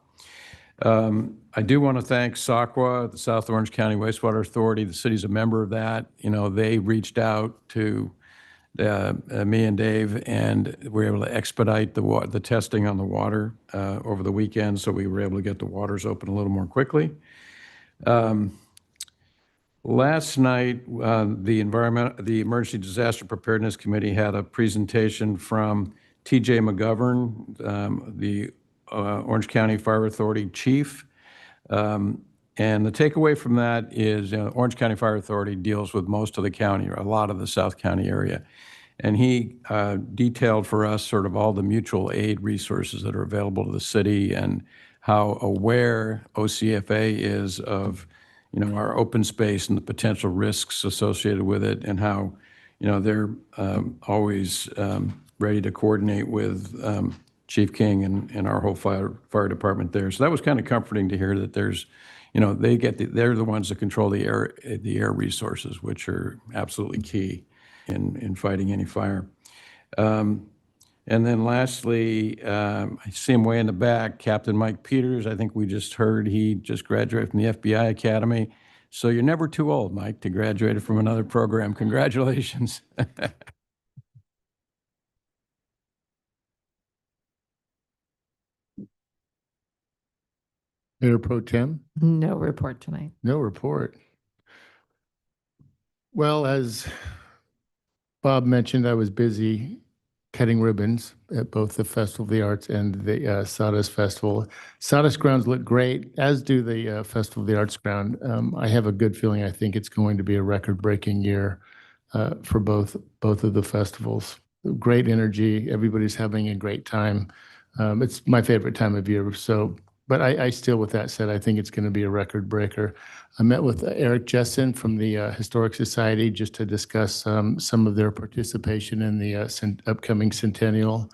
I do want to thank SACWA, the South Orange County Wastewater Authority. The city's a member of that. They reached out to me and Dave, and we were able to expedite the testing on the water over the weekend, so we were able to get the waters open a little more quickly. Last night, the Emergency Disaster Preparedness Committee had a presentation from TJ McGovern, the Orange County Fire Authority chief. And the takeaway from that is Orange County Fire Authority deals with most of the county, or a lot of the South County area. And he detailed for us sort of all the mutual aid resources that are available to the city and how aware OCFA is of our open space and the potential risks associated with it, and how, they're always ready to coordinate with Chief King and our whole fire department there. So that was kind of comforting to hear that there's, they're the ones that control the air resources, which are absolutely key in fighting any fire. And then lastly, I see him way in the back, Captain Mike Peters. I think we just heard he just graduated from the FBI Academy. So you're never too old, Mike, to graduate from another program. Congratulations. Mayor Pro Tem? No report tonight. No report. Well, as Bob mentioned, I was busy cutting ribbons at both the Festival of the Arts and the Sawdust Festival. Sawdust grounds look great, as do the Festival of the Arts ground. I have a good feeling. I think it's going to be a record-breaking year for both of the festivals. Great energy. Everybody's having a great time. It's my favorite time of year. So, but I still, with that said, I think it's going to be a record breaker. I met with Eric Jessen from the Historic Society just to discuss some of their participation in the upcoming centennial.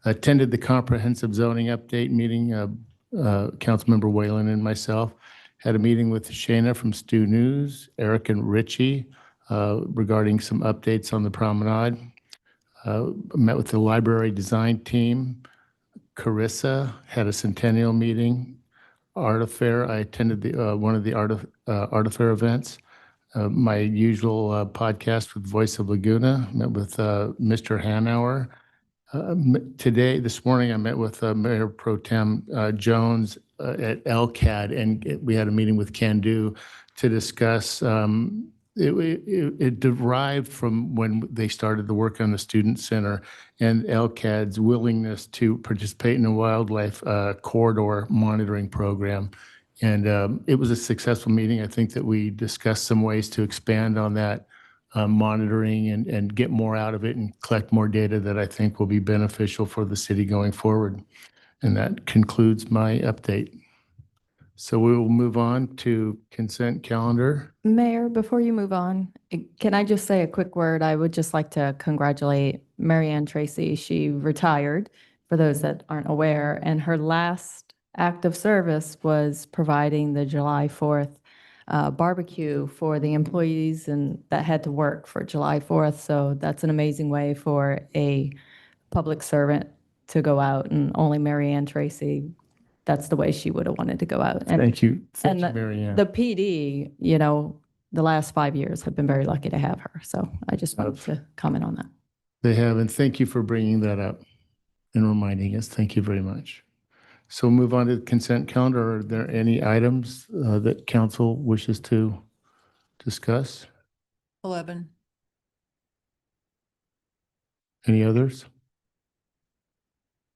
Attended the comprehensive zoning update meeting. Councilmember Whalen and myself had a meeting with Shana from Stu News, Eric and Richie regarding some updates on the promenade. Met with the library design team. Carissa had a centennial meeting. Art Affair, I attended the one of the Art Affair events. My usual podcast with Voice of Laguna, met with Mr. Hanauer. This morning, I met with Mayor Pro Tem Jones at LCAD, and we had a meeting with Can-Do to discuss it derived from when they started the work on the Student Center and LCAD's willingness to participate in a wildlife corridor monitoring program. And it was a successful meeting. I think that we discussed some ways to expand on that monitoring and get more out of it and collect more data that I think will be beneficial for the city going forward. And that concludes my update. So we will move on to consent calendar. Mayor, before you move on, can I just say a quick word? I would just like to congratulate Marianne Tracy. She retired, for those that aren't aware, and her last act of service was providing the July 4th barbecue for the employees and that had to work for July 4th. So that's an amazing way for a public servant to go out, and only Marianne Tracy, that's the way she would have wanted to go out. And Thank you. Thank and you, the- Marianne. The PD, the last 5 years have been very lucky to have her. So I just wanted to comment on that. They have, and thank you for bringing that up and reminding us. Thank you very much. So we'll move on to the consent calendar. Are there any items that council wishes to discuss? 11. Any others?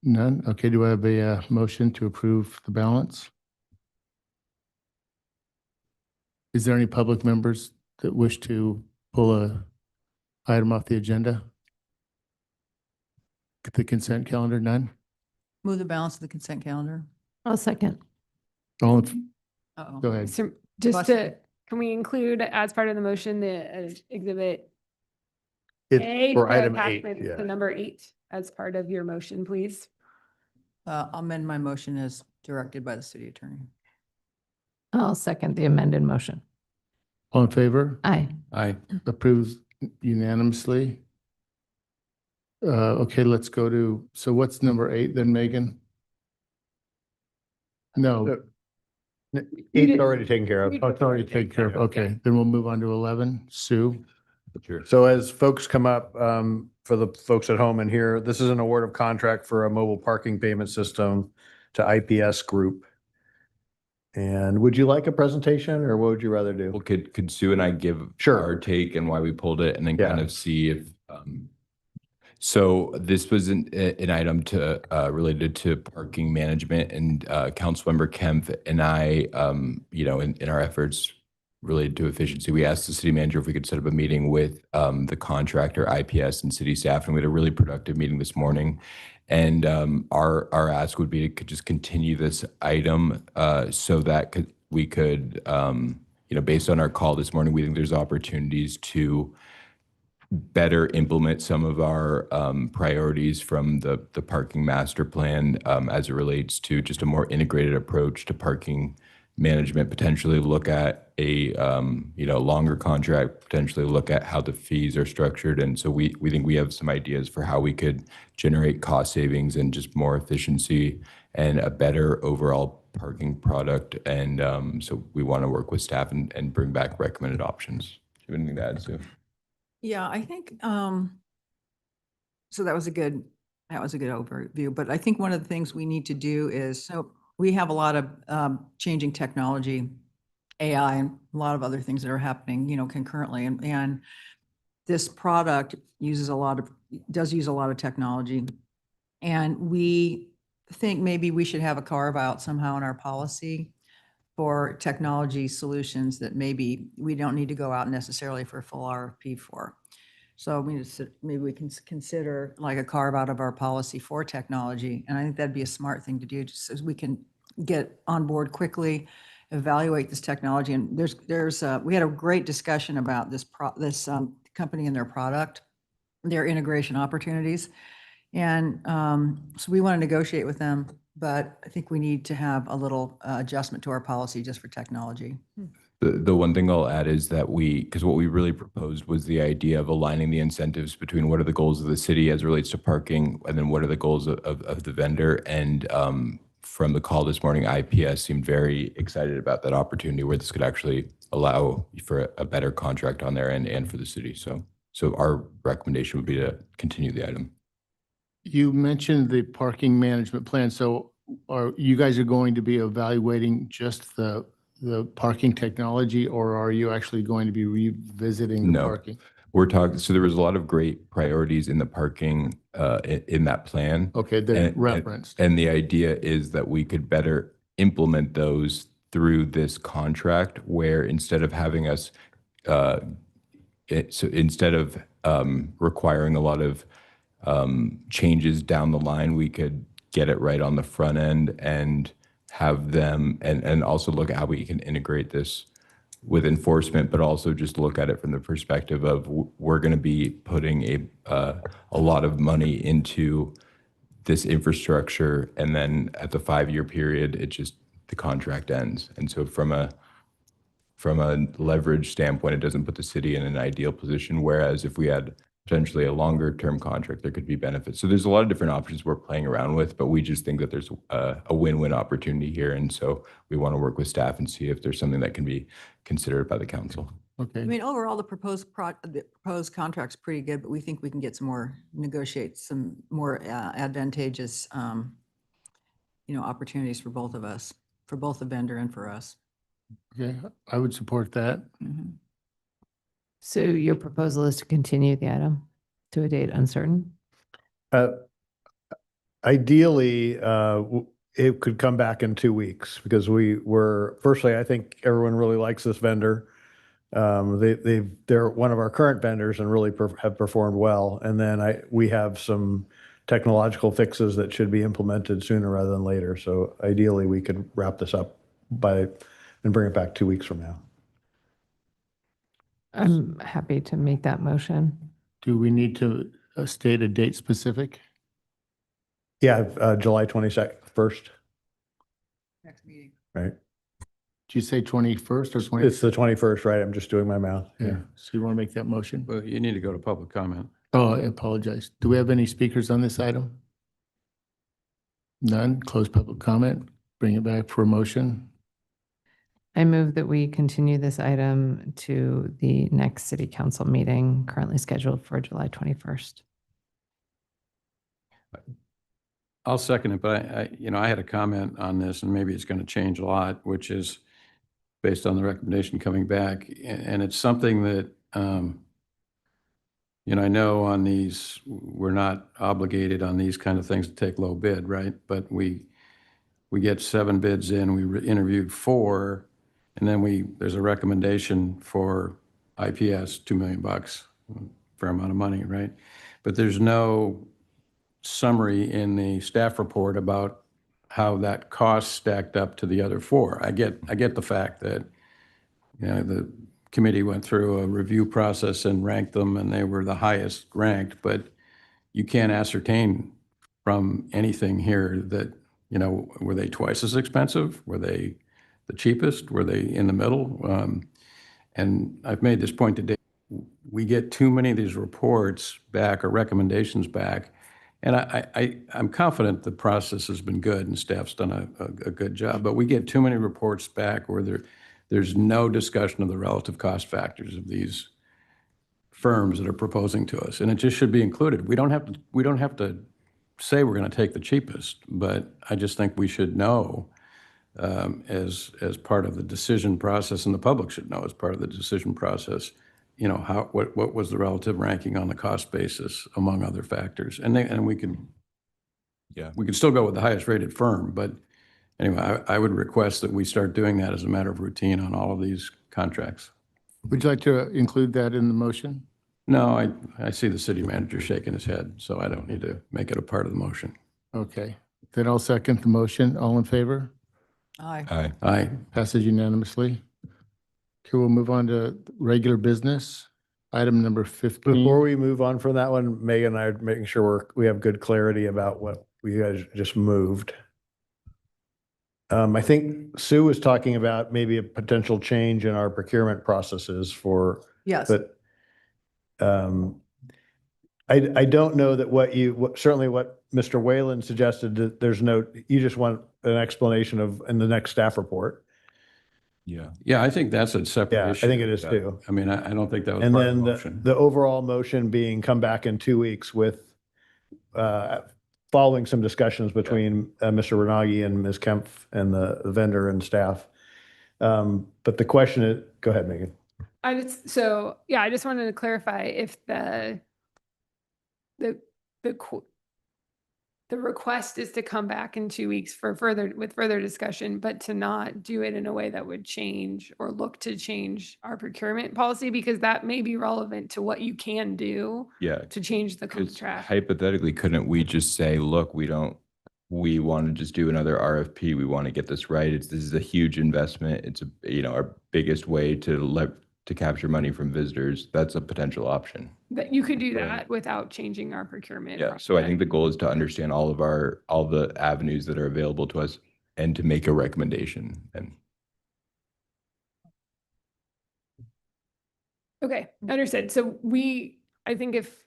None? Okay, do I have a motion to approve the balance? Is there any public members that wish to pull a item off the agenda? The consent calendar, none? Move the balance of the consent calendar. I'll second. All, in- Uh-oh. go ahead. So just Question. can we include as part of the motion, the exhibit It's A for the item 8, attachment, yeah. the number 8 as part of your motion, please? I'll amend my motion as directed by the city attorney. I'll second the amended motion. All in favor? Aye. Aye. Approved unanimously. Okay, let's go to, so what's number 8 then, Megan? No, Eight's already taken care of. oh, it's already taken care of. Okay, then we'll move on to 11. Sue? Sure. So as folks come up, for the folks at home and here, this is an award of contract for a mobile parking payment system to IPS Group. And would you like a presentation or what would you rather do? Well, could Sue and I give Sure. our take and why we pulled it, and then Yeah. kind of see if, so this was an item to, related to parking management, and Councilmember Kempf and I, in our efforts related to efficiency, we asked the city manager if we could set up a meeting with the contractor, IPS, and city staff, and we had a really productive meeting this morning. And our ask would be to just continue this item so that we could, based on our call this morning, we think there's opportunities to better implement some of our priorities from the parking master plan as it relates to just a more integrated approach to parking management, potentially look at a longer contract, potentially look at how the fees are structured. And so we think we have some ideas for how we could generate cost savings and just more efficiency and a better overall parking product. And so we want to work with staff and bring back recommended options. Do you have anything to add, Sue? Yeah, I think, so that was a good overview, but I think one of the things we need to do is, so we have a lot of changing technology, AI, and a lot of other things that are happening, concurrently. And this product does use a lot of technology. And we think maybe we should have a carve out somehow in our policy for technology solutions that maybe we don't need to go out necessarily for a full RFP for. So maybe we can consider like a carve out of our policy for technology. And I think that'd be a smart thing to do, just as we can get on board quickly, evaluate this technology. And we had a great discussion about this company and their product, their integration opportunities. And so we want to negotiate with them, but I think we need to have a little adjustment to our policy just for technology. The one thing I'll add is that because what we really proposed was the idea of aligning the incentives between what are the goals of the city as it relates to parking, and then what are the goals of the vendor. And from the call this morning, IPS seemed very excited about that opportunity where this could actually allow for a better contract on their end and for the city. So our recommendation would be to continue the item. You mentioned the parking management plan. So you guys are going to be evaluating just the parking technology, or are you actually going to be revisiting the parking? We're talking, so there was a lot of great priorities in the parking in that plan. Okay, they're referenced. And the idea is that we could better implement those through this contract, where instead of having us, instead of requiring a lot of changes down the line, we could get it right on the front end and have them, and also look at how we can integrate this with enforcement, but also just look at it from the perspective of we're going to be putting a lot of money into this infrastructure, and then at the 5-year period, the contract ends. And so from a leverage standpoint, it doesn't put the city in an ideal position. Whereas if we had potentially a longer term contract, there could be benefits. So there's a lot of different options we're playing around with, but we just think that there's a win-win opportunity here. And so we want to work with staff and see if there's something that can be considered by the council. Okay. I mean, overall, the proposed contract's pretty good, but we think we can negotiate some more advantageous, opportunities for both of us, for both the vendor and for us. Okay, I would support that. Mhm. So your proposal is to continue the item to a date uncertain? Ideally, it could come back in 2 weeks, because firstly, I think everyone really likes this vendor. They're one of our current vendors and really have performed well. And then we have some technological fixes that should be implemented sooner rather than later. So ideally, we could wrap this up and bring it back 2 weeks from now. I'm happy to make that motion. Do we need to state a date specific? Yeah, July 21st, Next meeting. right? Did you say 21st or 20? It's the 21st, right? I'm just doing my math. Yeah, so you want to make that motion? Well, you need to go to public comment. Oh, I apologize. Do we have any speakers on this item? None. Close public comment. Bring it back for a motion. I move that we continue this item to the next city council meeting currently scheduled for July 21st. I'll second it, but I had a comment on this, and maybe it's going to change a lot, which is based on the recommendation coming back. And it's something that, I know on these, we're not obligated on these kind of things to take low bid, right? But we get 7 bids in, we interviewed 4, and then there's a recommendation for IPS, $2 million, fair amount of money, right? But there's no summary in the staff report about how that cost stacked up to the other 4. I get the fact that, the committee went through a review process and ranked them, and they were the highest ranked, but you can't ascertain from anything here that, were they twice as expensive? Were they the cheapest? Were they in the middle? And I've made this point today. We get too many of these reports back or recommendations back. And I'm confident the process has been good and staff's done a good job, but we get too many reports back where there's no discussion of the relative cost factors of these firms that are proposing to us. And it just should be included. We don't have to say we're going to take the cheapest, but I just think we should know as part of the decision process, and the public should know as part of the decision process, you know, what was the relative ranking on the cost basis among other factors? And we can still go with the highest rated firm, but anyway, I would request that we start doing that as a matter of routine on all of these contracts. Would you like to include that in the motion? No, I see the city manager shaking his head, so I don't need to make it a part of the motion. Okay, then I'll second the motion. All in favor? Aye. Aye. Aye. Passes unanimously. Okay, we'll move on to regular business. Item number 15. Before we move on from that one, Megan and I are making sure we have good clarity about what we guys just moved. I think Sue was talking about maybe a potential change in our procurement processes for. Yes. But I don't know that certainly what Mr. Whalen suggested, that you just want an explanation in the next staff report. Yeah, I think that's a separate Yeah, I issue. think it is too. I mean, I don't think that was And part of the then motion. the overall motion being come back in 2 weeks with, following some discussions between Mr. Renagi and Ms. Kempf and the vendor and staff. But the question is, go ahead, Megan. I just wanted to clarify if the request is to come back in 2 weeks for further discussion, but to not do it in a way that would change or look to change our procurement policy, because that may be relevant to what you can do Yeah. to change the 'Cause contract. hypothetically, couldn't we just say, look, we want to just do another RFP. We want to get this right. This is a huge investment. It's our biggest way to capture money from visitors. That's a potential option. That you could do that without changing our procurement. Yeah. So I think the goal is to understand all the avenues that are available to us and to make a recommendation. And Okay, understood. So I think if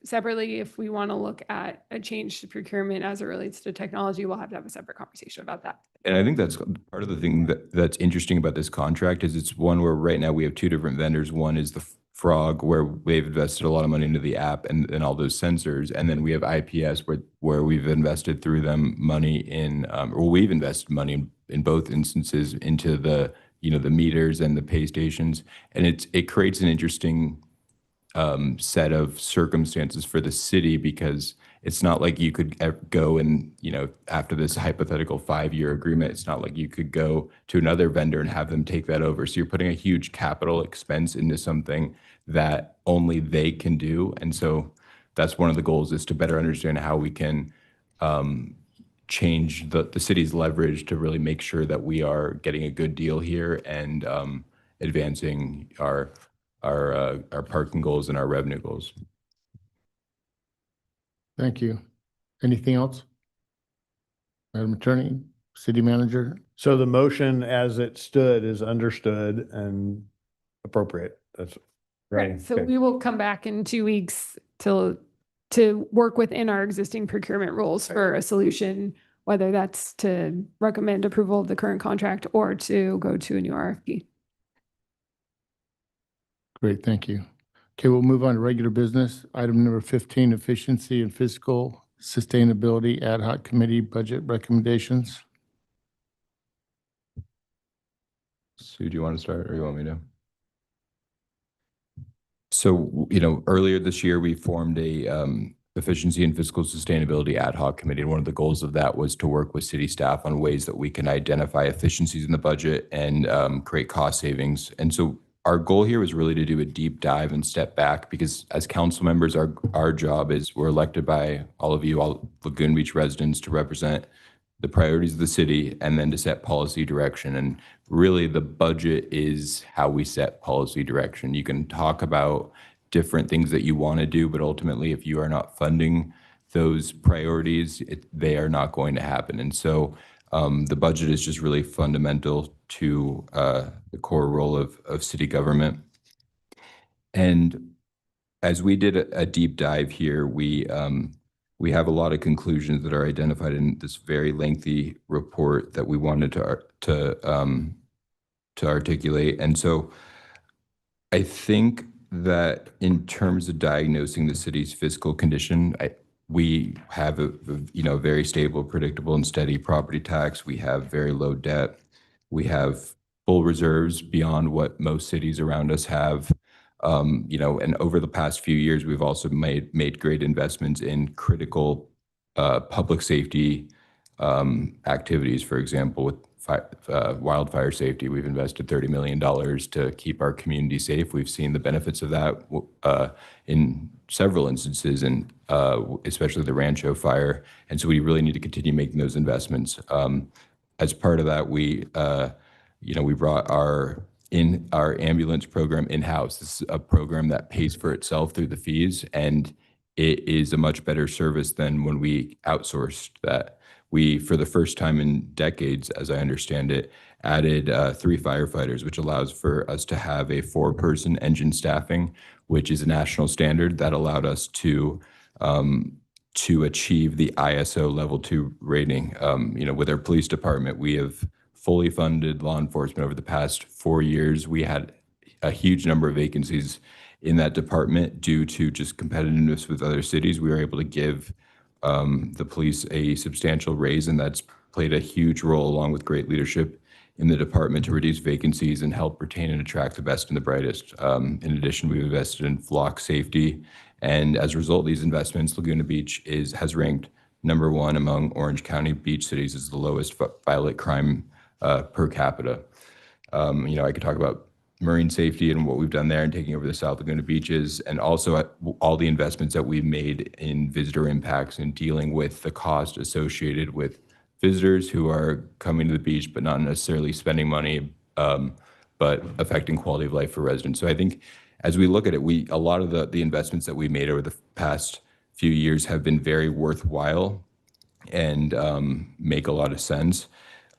we want to look at a change to procurement as it relates to technology, we'll have to have a separate conversation about that. And I think that's part of the thing that's interesting about this contract is it's one where right now we have two different vendors. One is the Frog, where they've invested a lot of money into the app and all those sensors. And then we have IPS where we've invested through them money we've invested money in both instances into the meters and the pay stations. And it creates an interesting set of circumstances for the city, because it's not like you could go and, after this hypothetical 5-year agreement, it's not like you could go to another vendor and have them take that over. So you're putting a huge capital expense into something that only they can do. And so that's one of the goals, is to better understand how we can change the city's leverage to really make sure that we are getting a good deal here and advancing our parking goals and our revenue goals. Thank you. Anything else? Madam Attorney, City Manager? So the motion as it stood is understood and appropriate. That's right. Right. So Okay. we will come back in 2 weeks to work within our existing procurement rules for a solution, whether that's to recommend approval of the current contract or to go to a new RFP. Great, thank you. Okay, we'll move on to regular business. Item number 15, Efficiency and Fiscal Sustainability Ad Hoc Committee Budget Recommendations. Sue, do you want to start or you want me to? So, earlier this year, we formed a Efficiency and Fiscal Sustainability Ad Hoc Committee. And one of the goals of that was to work with city staff on ways that we can identify efficiencies in the budget and create cost savings. And so our goal here was really to do a deep dive and step back, because as council members, our job is we're elected by all of you, all Lagoon Beach residents, to represent the priorities of the city and then to set policy direction. And really the budget is how we set policy direction. You can talk about different things that you want to do, but ultimately if you are not funding those priorities, they are not going to happen. And so the budget is just really fundamental to the core role of city government. And as we did a deep dive here, we have a lot of conclusions that are identified in this very lengthy report that we wanted to articulate. And so I think that in terms of diagnosing the city's fiscal condition, we have a very stable, predictable, and steady property tax. We have very low debt. We have full reserves beyond what most cities around us have. And over the past few years, we've also made great investments in critical public safety activities. For example, with wildfire safety, we've invested $30 million to keep our community safe. We've seen the benefits of that in several instances, and especially the Rancho fire. And so we really need to continue making those investments. As part of that, we brought our ambulance program in-house. This is a program that pays for itself through the fees, and it is a much better service than when we outsourced that. We, for the first time in decades, as I understand it, added 3 firefighters, which allows for us to have a 4-person engine staffing, which is a national standard that allowed us to achieve the ISO level 2 rating. With our police department, we have fully funded law enforcement over the past 4 years. We had a huge number of vacancies in that department due to just competitiveness with other cities. We were able to give the police a substantial raise, and that's played a huge role, along with great leadership in the department, to reduce vacancies and help retain and attract the best and the brightest. In addition, we've invested in flock safety, and as a result of these investments, Laguna Beach has ranked #1 among Orange County beach cities as the lowest violent crime per capita. I could talk about marine safety and what we've done there and taking over the South Laguna beaches, and also all the investments that we've made in visitor impacts and dealing with the cost associated with visitors who are coming to the beach but not necessarily spending money, but affecting quality of life for residents. So I think as we look at it, a lot of the investments that we made over the past few years have been very worthwhile and make a lot of sense.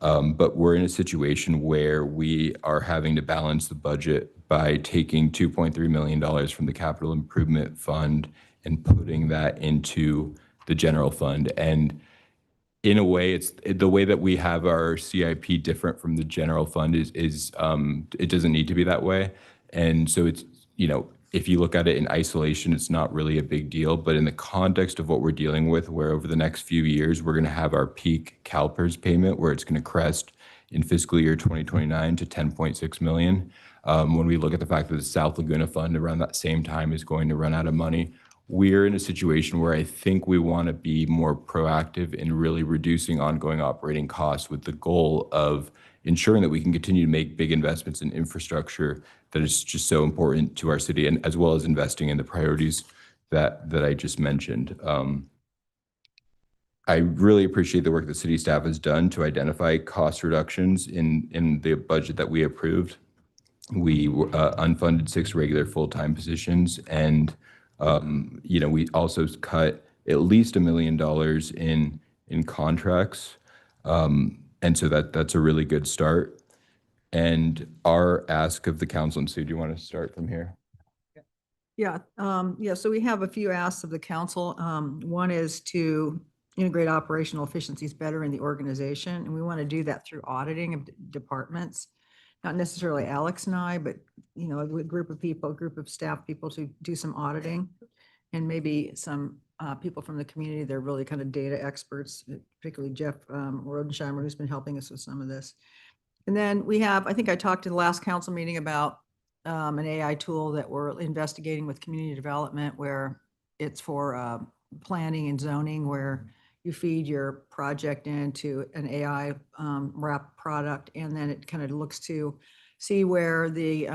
But we're in a situation where we are having to balance the budget by taking $2.3 million from the Capital Improvement Fund and putting that into the general fund. And in a way, it's the way that we have our CIP different from the general fund is it doesn't need to be that way. And so it's, if you look at it in isolation, it's not really a big deal. But in the context of what we're dealing with, where over the next few years, we're going to have our peak CalPERS payment, where it's going to crest in fiscal year 2029 to $10.6 million. When we look at the fact that the South Laguna Fund around that same time is going to run out of money, we're in a situation where I think we want to be more proactive in really reducing ongoing operating costs, with the goal of ensuring that we can continue to make big investments in infrastructure that is just so important to our city, and as well as investing in the priorities that I just mentioned. I really appreciate the work the city staff has done to identify cost reductions in the budget that we approved. We unfunded 6 regular full-time positions, and we also cut at least $1 million in contracts. And so that's a really good start. And our ask of the council, and Sue, do you want to start from here? Yeah, so we have a few asks of the council. One is to integrate operational efficiencies better in the organization, and we want to do that through auditing of departments. Not necessarily Alex and I, but a group of people, a group of staff people to do some auditing, and maybe some people from the community. They're really kind of data experts, particularly Jeff Rodensheimer, who's been helping us with some of this. And then we have, I think I talked to the last council meeting about an AI tool that we're investigating with community development, where it's for planning and zoning, where you feed your project into an AI wrap product, and then it kind of looks to see where the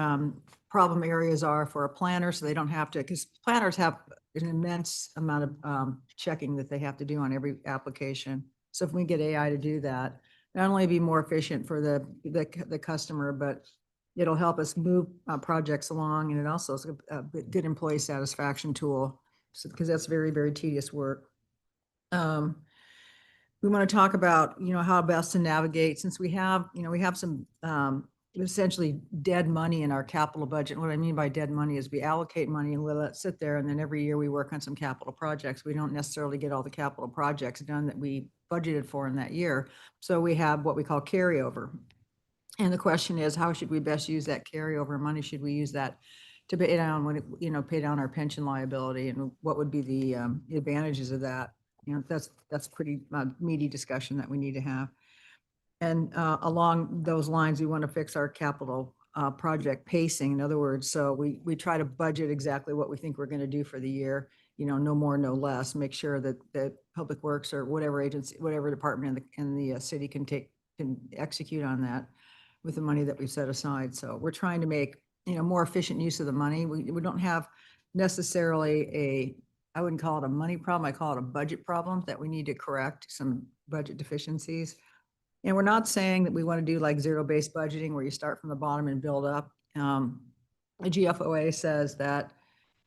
problem areas are for a planner, so they don't have to, because planners have an immense amount of checking that they have to do on every application. So if we get AI to do that, not only be more efficient for the customer, but it'll help us move projects along, and it also is a good employee satisfaction tool, because that's very, very tedious work. We want to talk about, how best to navigate, since we have some essentially dead money in our capital budget. What I mean by dead money is we allocate money and let it sit there, and then every year we work on some capital projects. We don't necessarily get all the capital projects done that we budgeted for in that year. So we have what we call carryover. And the question is, how should we best use that carryover money? Should we use that to pay down pay down our pension liability, and what would be the advantages of that? That's pretty meaty discussion that we need to have. And along those lines, we want to fix our capital project pacing. In other words, so we try to budget exactly what we think we're going to do for the year, you know, no more, no less. Make sure that Public Works or whatever agency, whatever department in the city can execute on that with the money that we've set aside. So we're trying to make, you know, more efficient use of the money. We don't have necessarily I wouldn't call it a money problem. I call it a budget problem that we need to correct some budget deficiencies. And we're not saying that we want to do like zero-based budgeting where you start from the bottom and build up. The GFOA says that,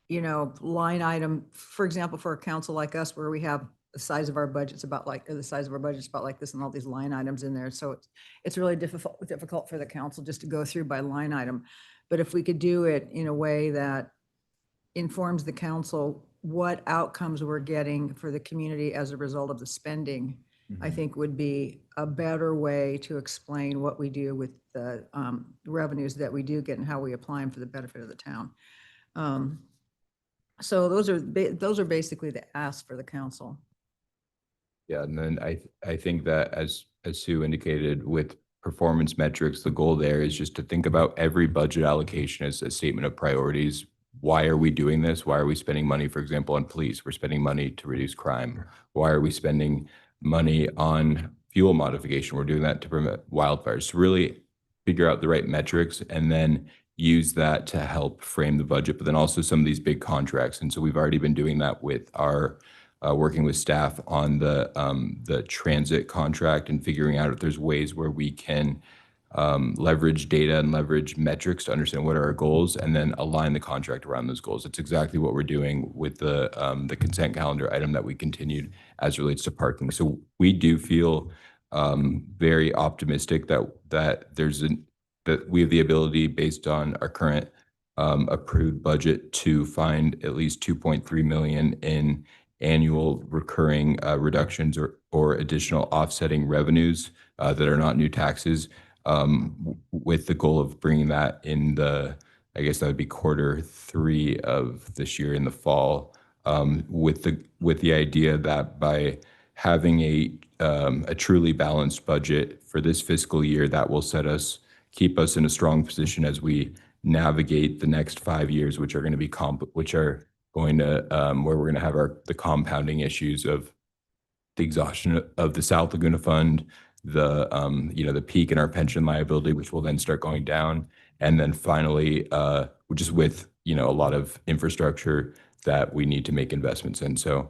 you know, line item, for example, for a council like us, where we have the size of our budget's about like, the size of our budget's about like this and all these line items in there. So it's really difficult for the council just to go through by line item. But if we could do it in a way that informs the council what outcomes we're getting for the community as a result of the spending, I think would be a better way to explain what we do with the revenues that we do get and how we apply them for the benefit of the town. So those are basically the asks for the council. Yeah, and then I think that as Sue indicated with performance metrics, the goal there is just to think about every budget allocation as a statement of priorities. Why are we doing this? Why are we spending money, for example, on police? We're spending money to reduce crime. Why are we spending money on fuel modification? We're doing that to prevent wildfires. So really figure out the right metrics and then use that to help frame the budget, but then also some of these big contracts. And so we've already been doing that with our working with staff on the transit contract and figuring out if there's ways where we can leverage data and leverage metrics to understand what are our goals and then align the contract around those goals. It's exactly what we're doing with the consent calendar item that we continued as relates to parking. So we do feel very optimistic that that we have the ability based on our current approved budget to find at least 2.3 million in annual recurring reductions or additional offsetting revenues that are not new taxes, with the goal of bringing that in I guess that would be Q3 of this year in the fall, with the idea that by having a truly balanced budget for this fiscal year, that will keep us in a strong position as we navigate the next 5 years, which are going to be where we're going to have the compounding issues of the exhaustion of the South Laguna Fund, the peak in our pension liability, which will then start going down, and then finally, just with a lot of infrastructure that we need to make investments in. So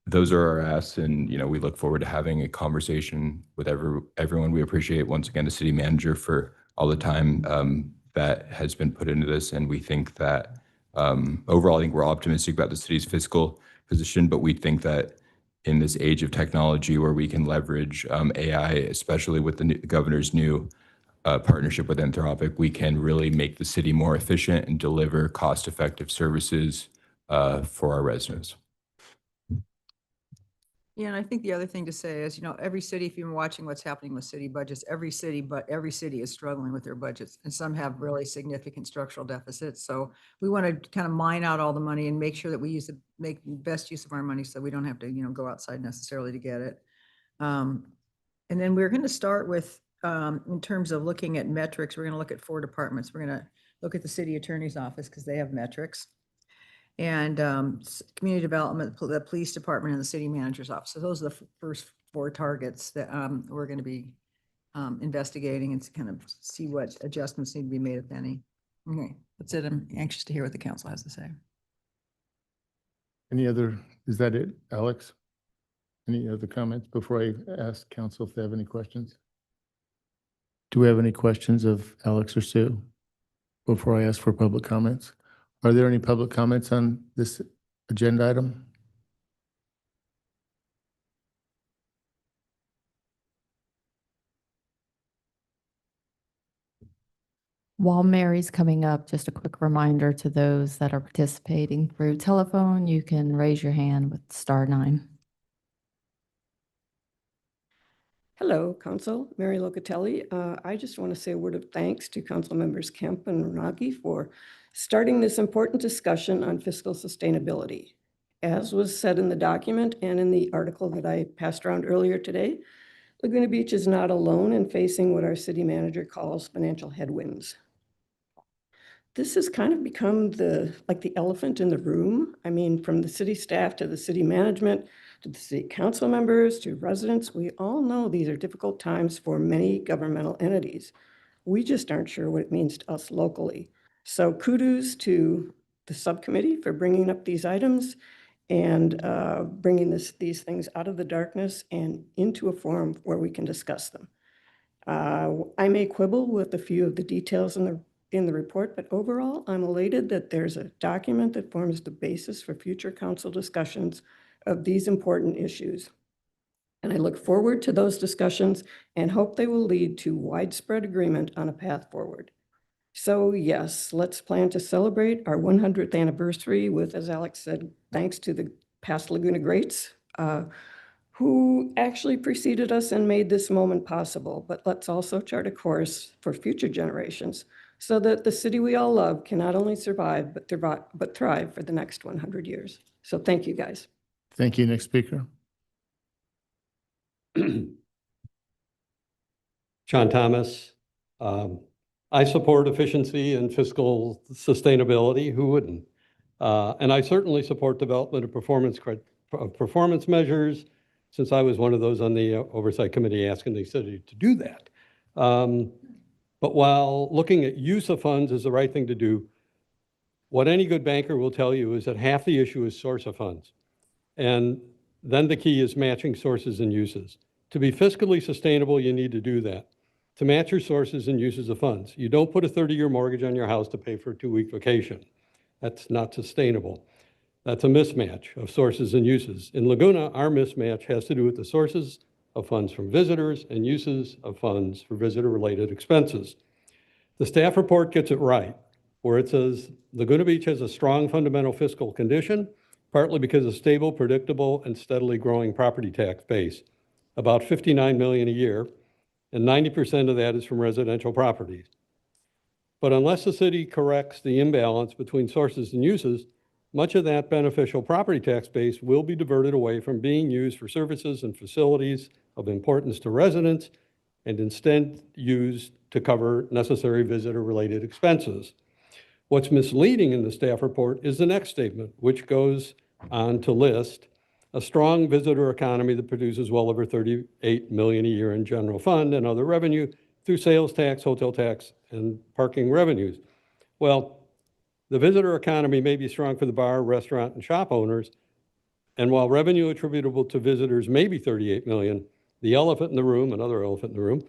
those are our asks, and we look forward to having a conversation with everyone. We appreciate once again the city manager for all the time that has been put into this, and we think that overall, I think we're optimistic about the city's fiscal position, but we think that in this age of technology where we can leverage AI, especially with the governor's new partnership with Anthropic, we can really make the city more efficient and deliver cost-effective services for our residents. Yeah, and I think the other thing to say is, every city, if you've been watching what's happening with city budgets, every city is struggling with their budgets, and some have really significant structural deficits. So we want to kind of mine out all the money and make sure that we make the best use of our money so we don't have to, go outside necessarily to get it. And then we're going to start with, in terms of looking at metrics, we're going to look at 4 departments. We're going to look at the city attorney's office because they have metrics. And community development, the police department, and the city manager's office. So those are the first 4 targets that we're going to be investigating and to kind of see what adjustments need to be made, if any. Okay, that's it. I'm anxious to hear what the council has to say. Is that it, Alex? Any other comments before I ask council if they have any questions? Do we have any questions of Alex or Sue before I ask for public comments? Are there any public comments on this agenda item? While Mary's coming up, just a quick reminder to those that are participating through telephone, you can raise your hand with *9. Hello, Council. Mary Locatelli. I just want to say a word of thanks to Council Members Kemp and Ranagi for starting this important discussion on fiscal sustainability. As was said in the document and in the article that I passed around earlier today, Laguna Beach is not alone in facing what our city manager calls financial headwinds. This has kind of become like the elephant in the room. I mean, from the city staff to the city management, to the city council members, to residents, we all know these are difficult times for many governmental entities. We just aren't sure what it means to us locally. So kudos to the subcommittee for bringing up these items and bringing these things out of the darkness and into a forum where we can discuss them. I may quibble with a few of the details in the report, but overall, I'm elated that there's a document that forms the basis for future council discussions of these important issues. And I look forward to those discussions and hope they will lead to widespread agreement on a path forward. So yes, let's plan to celebrate our 100th anniversary with, as Alex said, thanks to the past Laguna greats who actually preceded us and made this moment possible. But let's also chart a course for future generations so that the city we all love can not only survive, but thrive for the next 100 years. So thank you, guys. Thank you. Next speaker. John Thomas. I support efficiency and fiscal sustainability. Who wouldn't? And I certainly support development of performance measures, since I was one of those on the Oversight Committee asking the city to do that. But while looking at use of funds is the right thing to do, what any good banker will tell you is that half the issue is source of funds. And then the key is matching sources and uses. To be fiscally sustainable, you need to do that. To match your sources and uses of funds. You don't put a 30-year mortgage on your house to pay for a 2-week vacation. That's not sustainable. That's a mismatch of sources and uses. In Laguna, our mismatch has to do with the sources of funds from visitors and uses of funds for visitor-related expenses. The staff report gets it right, where it says Laguna Beach has a strong fundamental fiscal condition, partly because of stable, predictable, and steadily growing property tax base, about $59 million a year, and 90% of that is from residential properties. But unless the city corrects the imbalance between sources and uses, much of that beneficial property tax base will be diverted away from being used for services and facilities of importance to residents and instead used to cover necessary visitor-related expenses. What's misleading in the staff report is the next statement, which goes on to list a strong visitor economy that produces well over $38 million a year in general fund and other revenue through sales tax, hotel tax, and parking revenues. Well, the visitor economy may be strong for the bar, restaurant, and shop owners, and while revenue attributable to visitors may be $38 million, the elephant in the room, another elephant in the room,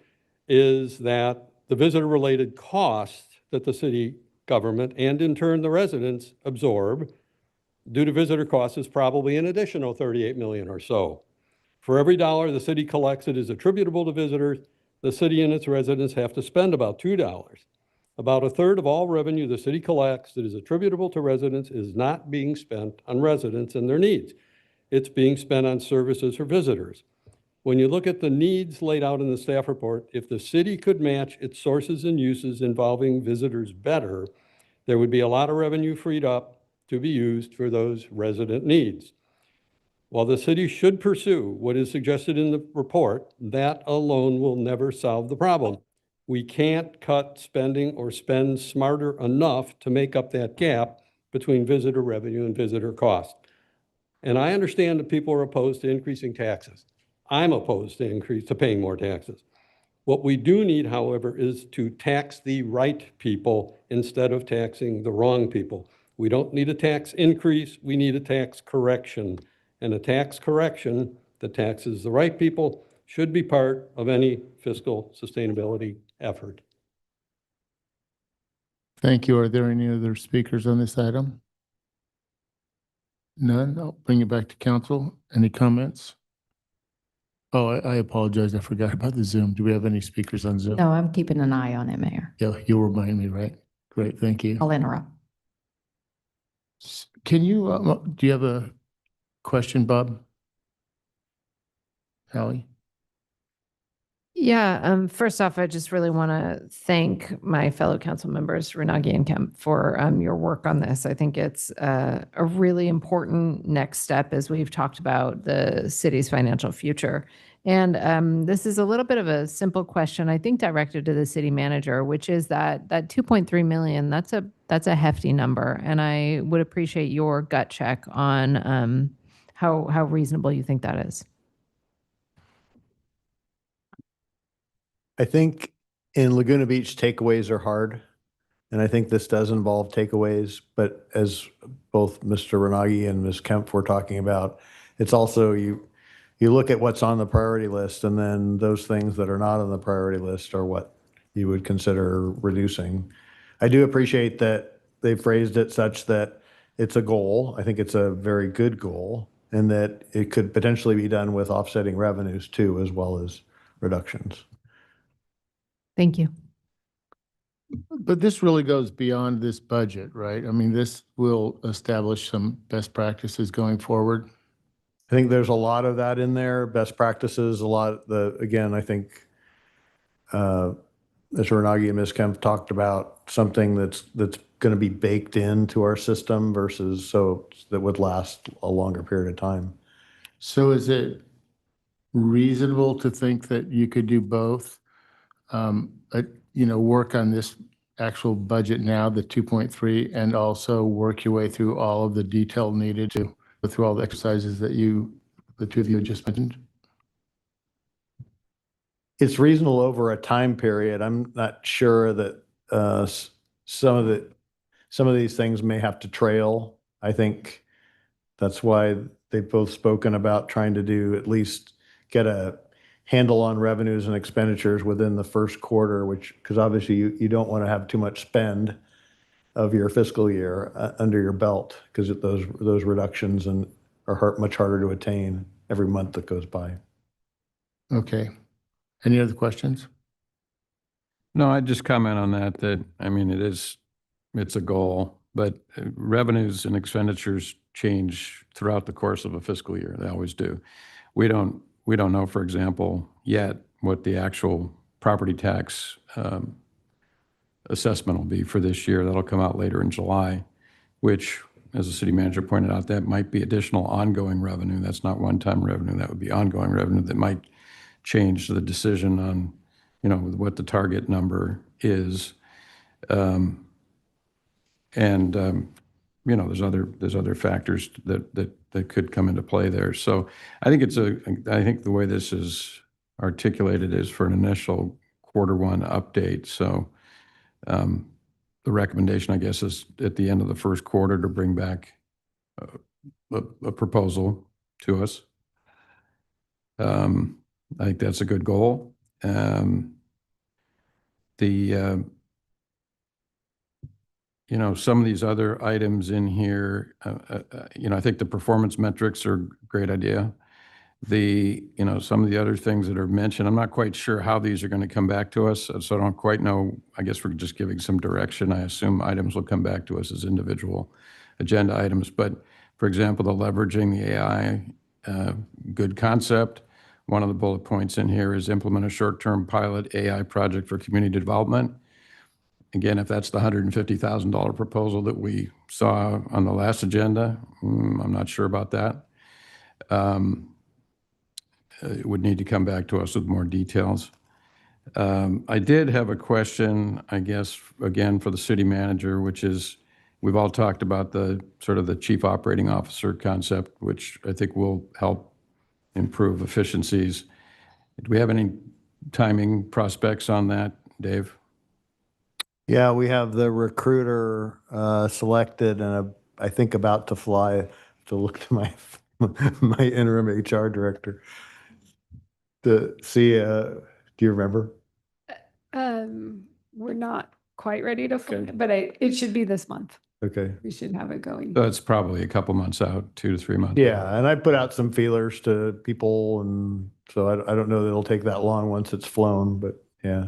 is that the visitor-related costs that the city government and in turn the residents absorb due to visitor costs is probably an additional $38 million or so. For every dollar the city collects that is attributable to visitors, the city and its residents have to spend about $2. About a third of all revenue the city collects that is attributable to residents is not being spent on residents and their needs. It's being spent on services for visitors. When you look at the needs laid out in the staff report, if the city could match its sources and uses involving visitors better, there would be a lot of revenue freed up to be used for those resident needs. While the city should pursue what is suggested in the report, that alone will never solve the problem. We can't cut spending or spend smarter enough to make up that gap between visitor revenue and visitor cost. And I understand that people are opposed to increasing taxes. I'm opposed to paying more taxes. What we do need, however, is to tax the right people instead of taxing the wrong people. We don't need a tax increase, we need a tax correction. And a tax correction that taxes the right people should be part of any fiscal sustainability effort. Thank you. Are there any other speakers on this item? None. I'll bring it back to council. Any comments? Oh, I apologize. I forgot about the Zoom. Do we have any speakers on Zoom? No, I'm keeping an eye on it, Mayor. Yeah, you'll remind me, right? Great, thank you. I'll interrupt. Can you, do you have a question, Bob? Hallie? Yeah, first off, I just really want to thank my fellow council members, Renagi and Kemp, for your work on this. I think it's a really important next step as we've talked about the city's financial future. And this is a little bit of a simple question, I think, directed to the city manager, which is that 2.3 million, that's a hefty number. And I would appreciate your gut check on how reasonable you think that is. I think in Laguna Beach, takeaways are hard. And I think this does involve takeaways, but as both Mr. Renagi and Ms. Kemp were talking about, it's also you look at what's on the priority list, and then those things that are not on the priority list are what you would consider reducing. I do appreciate that they phrased it such that it's a goal. I think it's a very good goal, and that it could potentially be done with offsetting revenues too, as well as reductions. Thank you. But this really goes beyond this budget, right? I mean, this will establish some best practices going forward. I think there's a lot of that in there, best practices, again, I think Mr. Renagi and Ms. Kemp talked about something that's going to be baked into our system versus so that would last a longer period of time. So is it reasonable to think that you could do both? Work on this actual budget now, the 2.3, and also work your way through all of the detail needed to go through all the exercises that the two of you just mentioned? It's reasonable over a time period. I'm not sure that some of these things may have to trail. I think that's why they've both spoken about trying to do at least get a handle on revenues and expenditures within the first quarter, because obviously you don't want to have too much spend of your fiscal year under your belt, because those reductions are much harder to attain every month that goes by. Okay. Any other questions? No, I'd just comment on that, I mean, it's a goal, but revenues and expenditures change throughout the course of a fiscal year. They always do. We don't know, for example, yet what the actual property tax assessment will be for this year. That'll come out later in July, which, as the city manager pointed out, that might be additional ongoing revenue. That's not one-time revenue. That would be ongoing revenue that might change the decision on, what the target number is. There's other factors that could come into play there. So I think the way this is articulated is for an initial Q1 update. So the recommendation, I guess, is at the end of the first quarter to bring back a proposal to us. I think that's a good goal. Some of these other items in here, I think the performance metrics are a great idea. Some of the other things that are mentioned, I'm not quite sure how these are going to come back to us, so I don't quite know. I guess we're just giving some direction. I assume items will come back to us as individual agenda items. But for example, the leveraging the AI, good concept. One of the bullet points in here is implement a short-term pilot AI project for community development. Again, if that's the $150,000 proposal that we saw on the last agenda, I'm not sure about that. It would need to come back to us with more details. I did have a question, I guess, again, for the city manager, which is, we've all talked about the sort of the chief operating officer concept, which I think will help improve efficiencies. Do we have any timing prospects on that, Dave? Yeah, we have the recruiter selected, and I think about to fly to look to my interim HR director to see. Do you remember? We're not quite ready to fly, but it should be this month. Okay. We should have it going. So it's probably a couple months out, 2 to 3 months. Yeah, and I put out some feelers to people, and so I don't know that it'll take that long once it's flown, but yeah.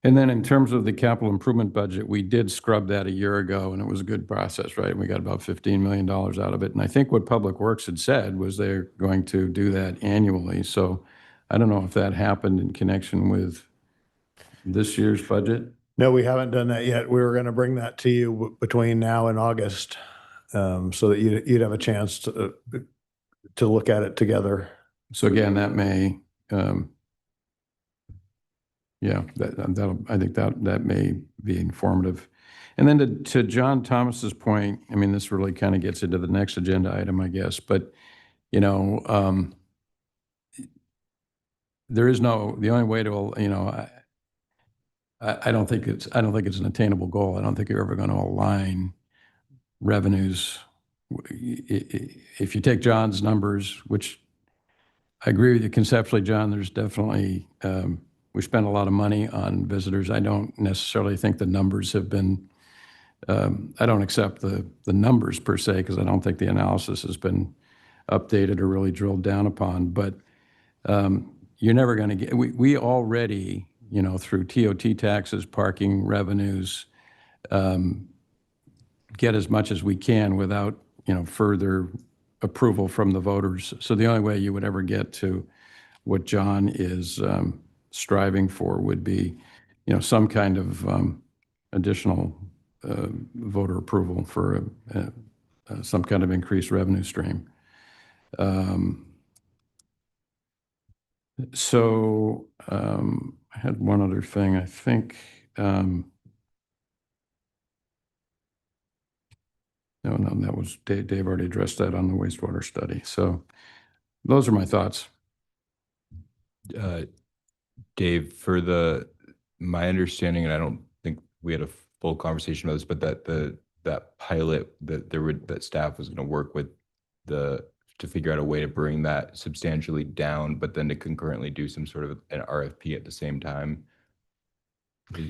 And then in terms of the capital improvement budget, we did scrub that a year ago, and it was a good process, right? We got about $15 million out of it. And I think what Public Works had said was they're going to do that annually. So I don't know if that happened in connection with this year's budget. No, we haven't done that yet. We were going to bring that to you between now and August, so that you'd have a chance to look at it together. So again, that may, yeah, I think that may be informative. And then to John Thomas's point, I mean, this really kind of gets into the next agenda item, I guess, but, you know, there is no, the only way to, you know, I don't think it's an attainable goal. I don't think you're ever going to align revenues. If you take John's numbers, which I agree with you conceptually, John, there's definitely, we spend a lot of money on visitors. I don't necessarily think the numbers have been, I don't accept the numbers per se, because I don't think the analysis has been updated or really drilled down upon. But you're never going to get, we already, you know, through TOT taxes, parking revenues, get as much as we can without, you know, further approval from the voters. So the only way you would ever get to what John is striving for would be, you know, some kind of additional voter approval for some kind of increased revenue stream. So I had one other thing, I think. No, that was, Dave already addressed that on the wastewater study. So those are my thoughts. Dave, my understanding, and I don't think we had a full conversation about this, but that pilot that staff was going to work with to figure out a way to bring that substantially down, but then to concurrently do some sort of an RFP at the same time.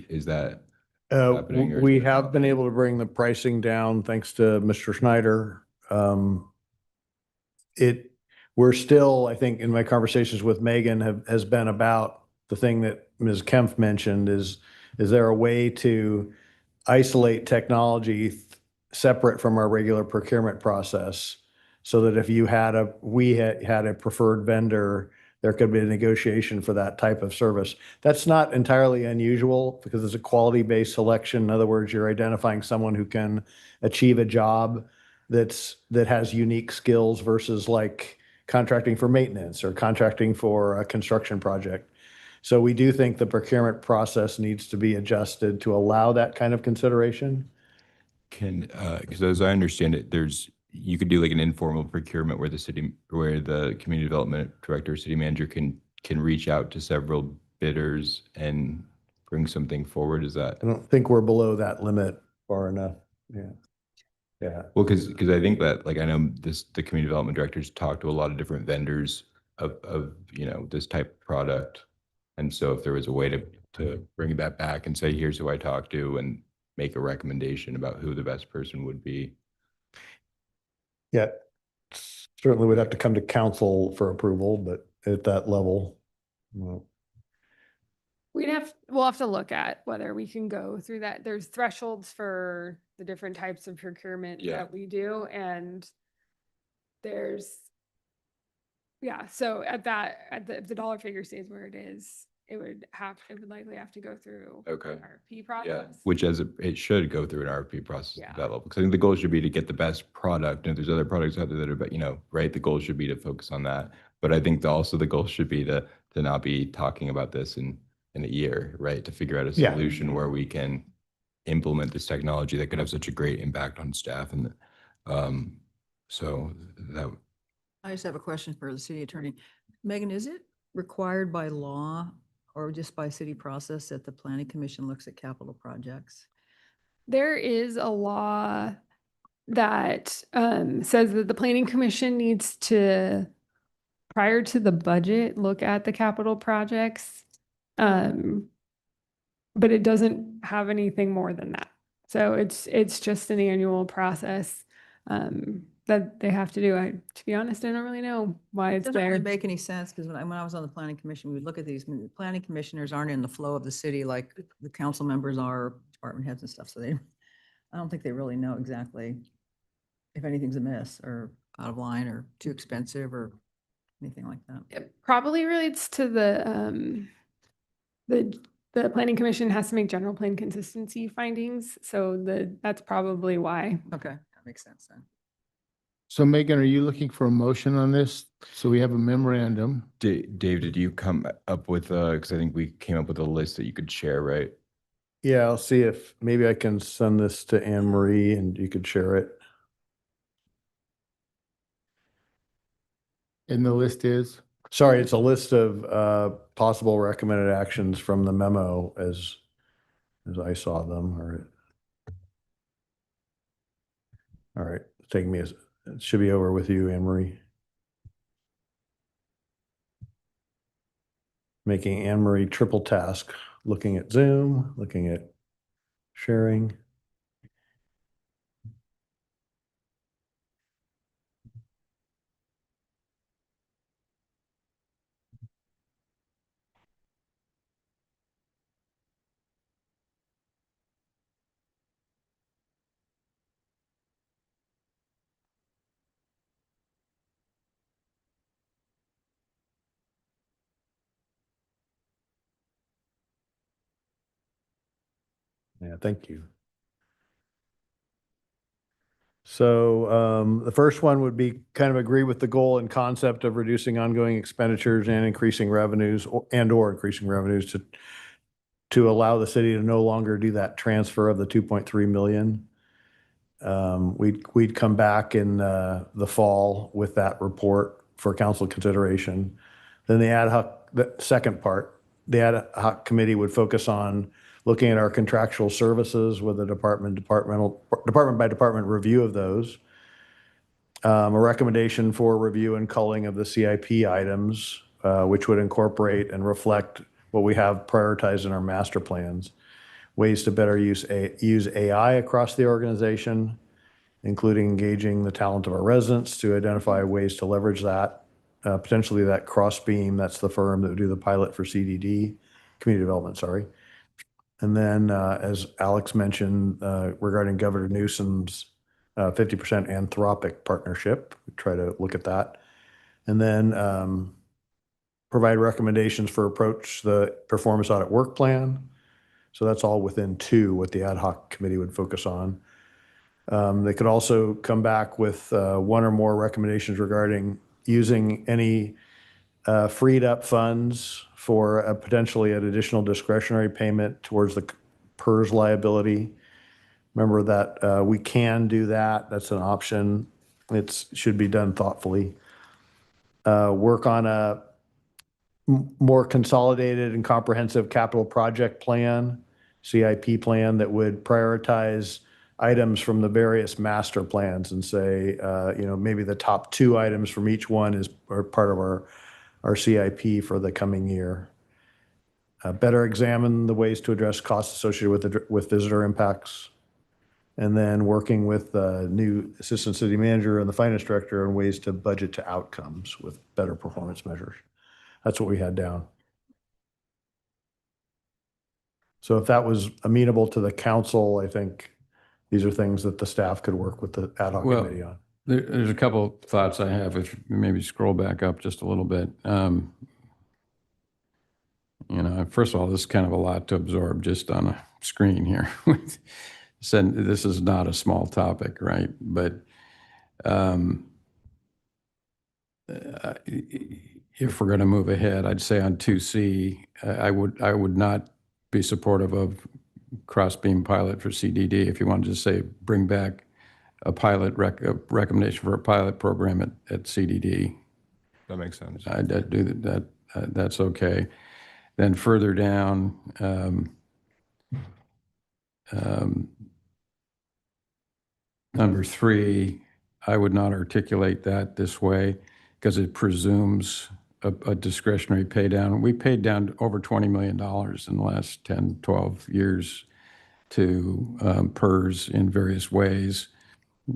Is that happening? Or We have been able to bring the pricing down thanks to Mr. Schneider. We're still, I think, in my conversations with Megan has been about the thing that Ms. Kempf mentioned is there a way to isolate technology separate from our regular procurement process, so that if we had a preferred vendor, there could be a negotiation for that type of service. That's not entirely unusual because it's a quality-based selection. In other words, you're identifying someone who can achieve a job that has unique skills versus like contracting for maintenance or contracting for a construction project. So we do think the procurement process needs to be adjusted to allow that kind of consideration. Because as I understand it, you could do like an informal procurement where the community development director, city manager can reach out to several bidders and bring something forward. Is that? I don't think we're below that limit far enough. Yeah. Yeah. Well, because I think that, like, I know the community development directors talk to a lot of different vendors of you know, this type of product. And so if there was a way to bring that back and say, here's who I talked to, and make a recommendation about who the best person would be. Yeah, certainly would have to come to council for approval, but at that level. Well, We'll have to look at whether we can go through that. There's thresholds for the different types of procurement that we do, and so if the dollar figure stays where it is, it would likely have to go through an RFP process. Yeah, which it should go through an RFP process at that level. Because I think the goal should be to get the best product. And if there's other products out there that are, you know, right, the goal should be to focus on that. But I think also the goal should be to not be talking about this in a year, right? To figure out a solution where we can implement this technology that could have such a great impact on staff. And so that. I just have a question for the city attorney. Megan, is it required by law or just by city process that the planning commission looks at capital projects? There is a law that says that the planning commission needs to, prior to the budget, look at the capital projects. But it doesn't have anything more than that. So it's just an annual process that they have to do. To be honest, I don't really know why it's It doesn't there. really make any sense, because when I was on the planning commission, we'd look at these, planning commissioners aren't in the flow of the city like the council members are, department heads and stuff. So I don't think they really know exactly if anything's amiss or out of line or too expensive or anything like that? It probably relates to the planning commission has to make general plan consistency findings. So that's probably why. Okay, that makes sense then. So Megan, are you looking for a motion on this? So we have a memorandum. Dave, did you come up with, because I think we came up with a list that you could share, right? Yeah, I'll see if maybe I can send this to Anne Marie and you could share it. And the list is? Sorry, it's a list of possible recommended actions from the memo as I saw them. All right, it's taking me, it should be over with you, Anne Marie. Making Anne Marie triple task, looking at Zoom, looking at sharing. Yeah, thank you. So the first one would be kind of agree with the goal and concept of reducing ongoing expenditures and increasing revenues or increasing revenues to allow the city to no longer do that transfer of the 2.3 million. We'd come back in the fall with that report for council consideration. Then the second part, the ad hoc committee would focus on looking at our contractual services with a department by department review of those. A recommendation for review and culling of the CIP items, which would incorporate and reflect what we have prioritized in our master plans. Ways to better use AI across the organization, including engaging the talent of our residents to identify ways to leverage that. Potentially that Crossbeam, that's the firm that would do the pilot for CDD, community development, sorry. And then, as Alex mentioned, regarding Governor Newsom's 50% Anthropic partnership, we try to look at that. And then provide recommendations for approach the performance audit work plan. So that's all within what the ad hoc committee would focus on. They could also come back with one or more recommendations regarding using any freed up funds for potentially an additional discretionary payment towards the PERS liability. Remember that we can do that. That's an option. It should be done thoughtfully. Work on a more consolidated and comprehensive capital project plan, CIP plan that would prioritize items from the various master plans and say, maybe the top 2 items from each one are part of our CIP for the coming year. Better examine the ways to address costs associated with visitor impacts. And then working with the new assistant city manager and the finance director on ways to budget to outcomes with better performance measures. That's what we had down. So if that was amenable to the council, I think these are things that the staff could work with the ad hoc committee on. There's a couple thoughts I have. If you maybe scroll back up just a little bit. First of all, this is kind of a lot to absorb just on a screen here. So this is not a small topic, right? But if we're going to move ahead, I'd say on 2C, I would not be supportive of Crossbeam pilot for CDD. If you want to just say bring back a pilot recommendation for a pilot program at CDD. That makes sense. I'd do that. That's okay. Then further down, number 3, I would not articulate that this way because it presumes a discretionary pay down. We paid down over $20 million in the last 10, 12 years to PERS in various ways.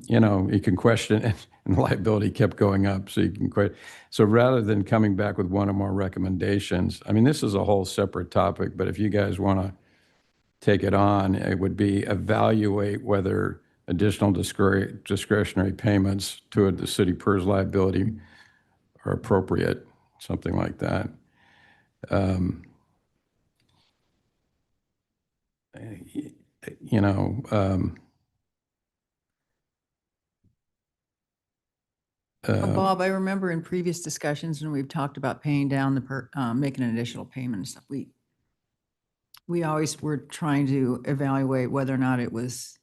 You can question it, and the liability kept going up, so you can question. So rather than coming back with one or more recommendations, I mean, this is a whole separate topic, but if you guys want to take it on, it would be evaluate whether additional discretionary payments to the city PERS liability are appropriate, something like that. You know, Bob, I remember in previous discussions when we've talked about paying down making an additional payment and stuff, we always were trying to evaluate whether or not it was,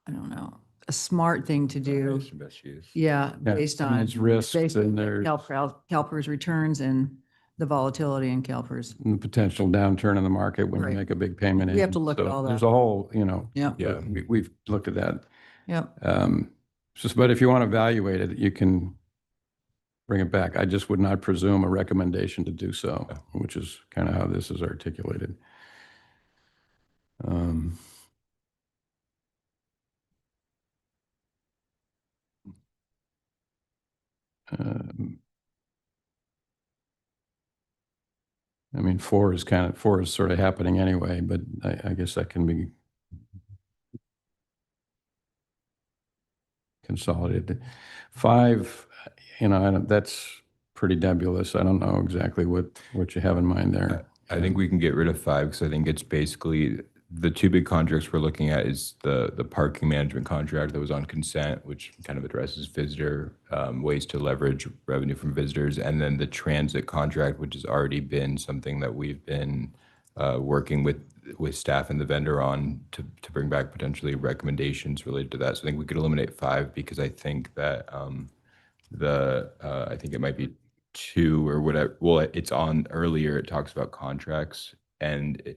I don't know, a smart thing to do. Best use. Yeah, Yeah, based I mean, on. it's risks based and on there's- CalPERS returns and the volatility in CalPERS. the potential downturn in the market when Right. you make a big payment. We have in. to look at So all that. There's a whole, you know. Yeah. Yeah. We've looked at that. Yep. But if you want to evaluate it, you can bring it back. I just would not presume a recommendation to do so, which is kind of how this is articulated. I mean, four is sort of happening anyway, but I guess that can be consolidated. 5, you know, that's pretty nebulous. I don't know exactly what you have in mind there. I think we can get rid of 5 because I think it's basically the two big contracts we're looking at is the parking management contract that was on consent, which kind of addresses visitor ways to leverage revenue from visitors, and then the transit contract, which has already been something that we've been working with staff and the vendor on to bring back potentially recommendations related to that. So I think we could eliminate 5 because I think that I think it might be 2 or whatever. Well, it's on earlier. It talks about contracts and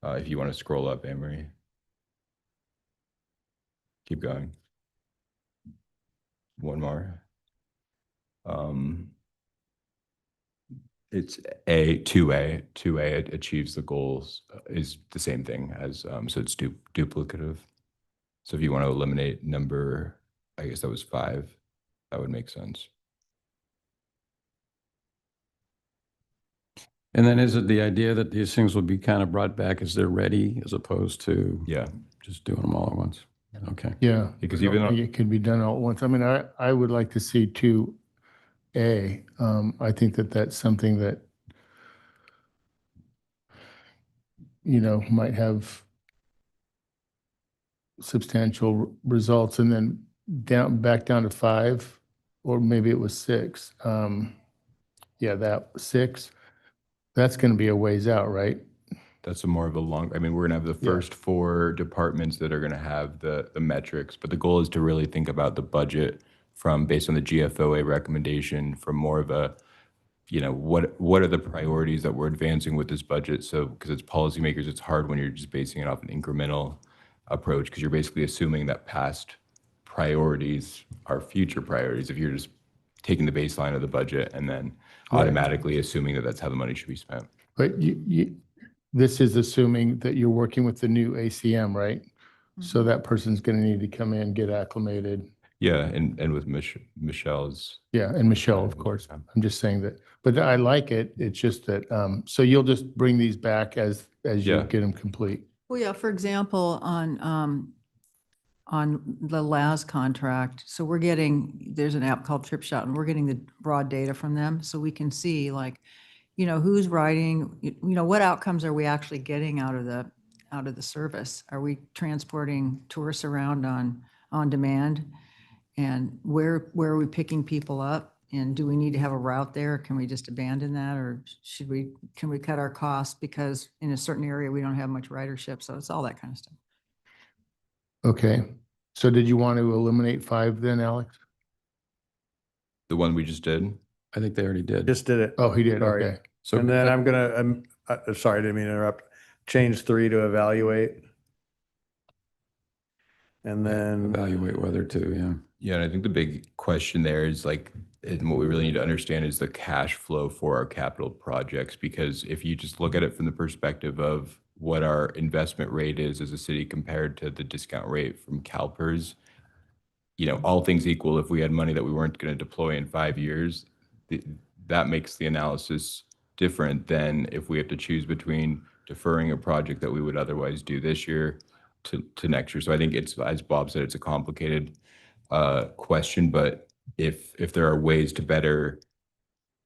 if you want to scroll up, Anne-Marie. Keep going. One more. It's 2A. 2A achieves the goals is the same thing as, so it's duplicative. So if you want to eliminate number, I guess that was 5, that would make sense. And then is it the idea that these things will be kind of brought back as they're ready as opposed to just doing them all at once? Okay. Yeah. Because I don't even think it can be done all at once. I mean, I would like to see 2A. I think that's something that, you know, might have substantial results, and then back down to 5, or maybe it was 6. Yeah, that 6. That's going to be a ways out, right? That's more of a long, I mean, we're going to have the first 4 departments that are going to have the metrics, but the goal is to really think about the budget based on the GFOA recommendation from more of a, you know, what are the priorities that we're advancing with this budget? So, because it's policymakers, it's hard when you're just basing it off an incremental approach, because you're basically assuming that past priorities are future priorities if you're just taking the baseline of the budget and then automatically assuming that that's how the money should be spent. But this is assuming that you're working with the new ACM, right? So that person's going to need to come in, get acclimated. Yeah, and with Michelle's. Yeah, and Michelle, of course. I'm just saying that, but I like it. It's just that, so you'll just bring these back as you get them complete. Well, yeah, for example, on the LAS contract, so there's an app called TripShot, and we're getting the raw data from them, so we can see, like, you know, who's riding, you know, what outcomes are we actually getting out of the service? Are we transporting tourists around on demand? And where are we picking people up? And do we need to have a route there? Can we just abandon that, or can we cut our costs because in a certain area we don't have much ridership? So it's all that kind of stuff. Okay. So did you want to eliminate 5 then, Alex? The one we just did? I think they already did. Just did it. Oh, he did. Sorry. Okay. So, and then I'm going to, sorry, didn't mean to interrupt. Change 3 to evaluate. And then evaluate whether to, yeah. Yeah, and I think the big question there is like, and what we really need to understand is the cash flow for our capital projects, because if you just look at it from the perspective of what our investment rate is as a city compared to the discount rate from CalPERS, you know, all things equal, if we had money that we weren't going to deploy in 5 years, that makes the analysis different than if we have to choose between deferring a project that we would otherwise do this year to next year. So I think it's, as Bob said, it's a complicated question, but if there are ways to better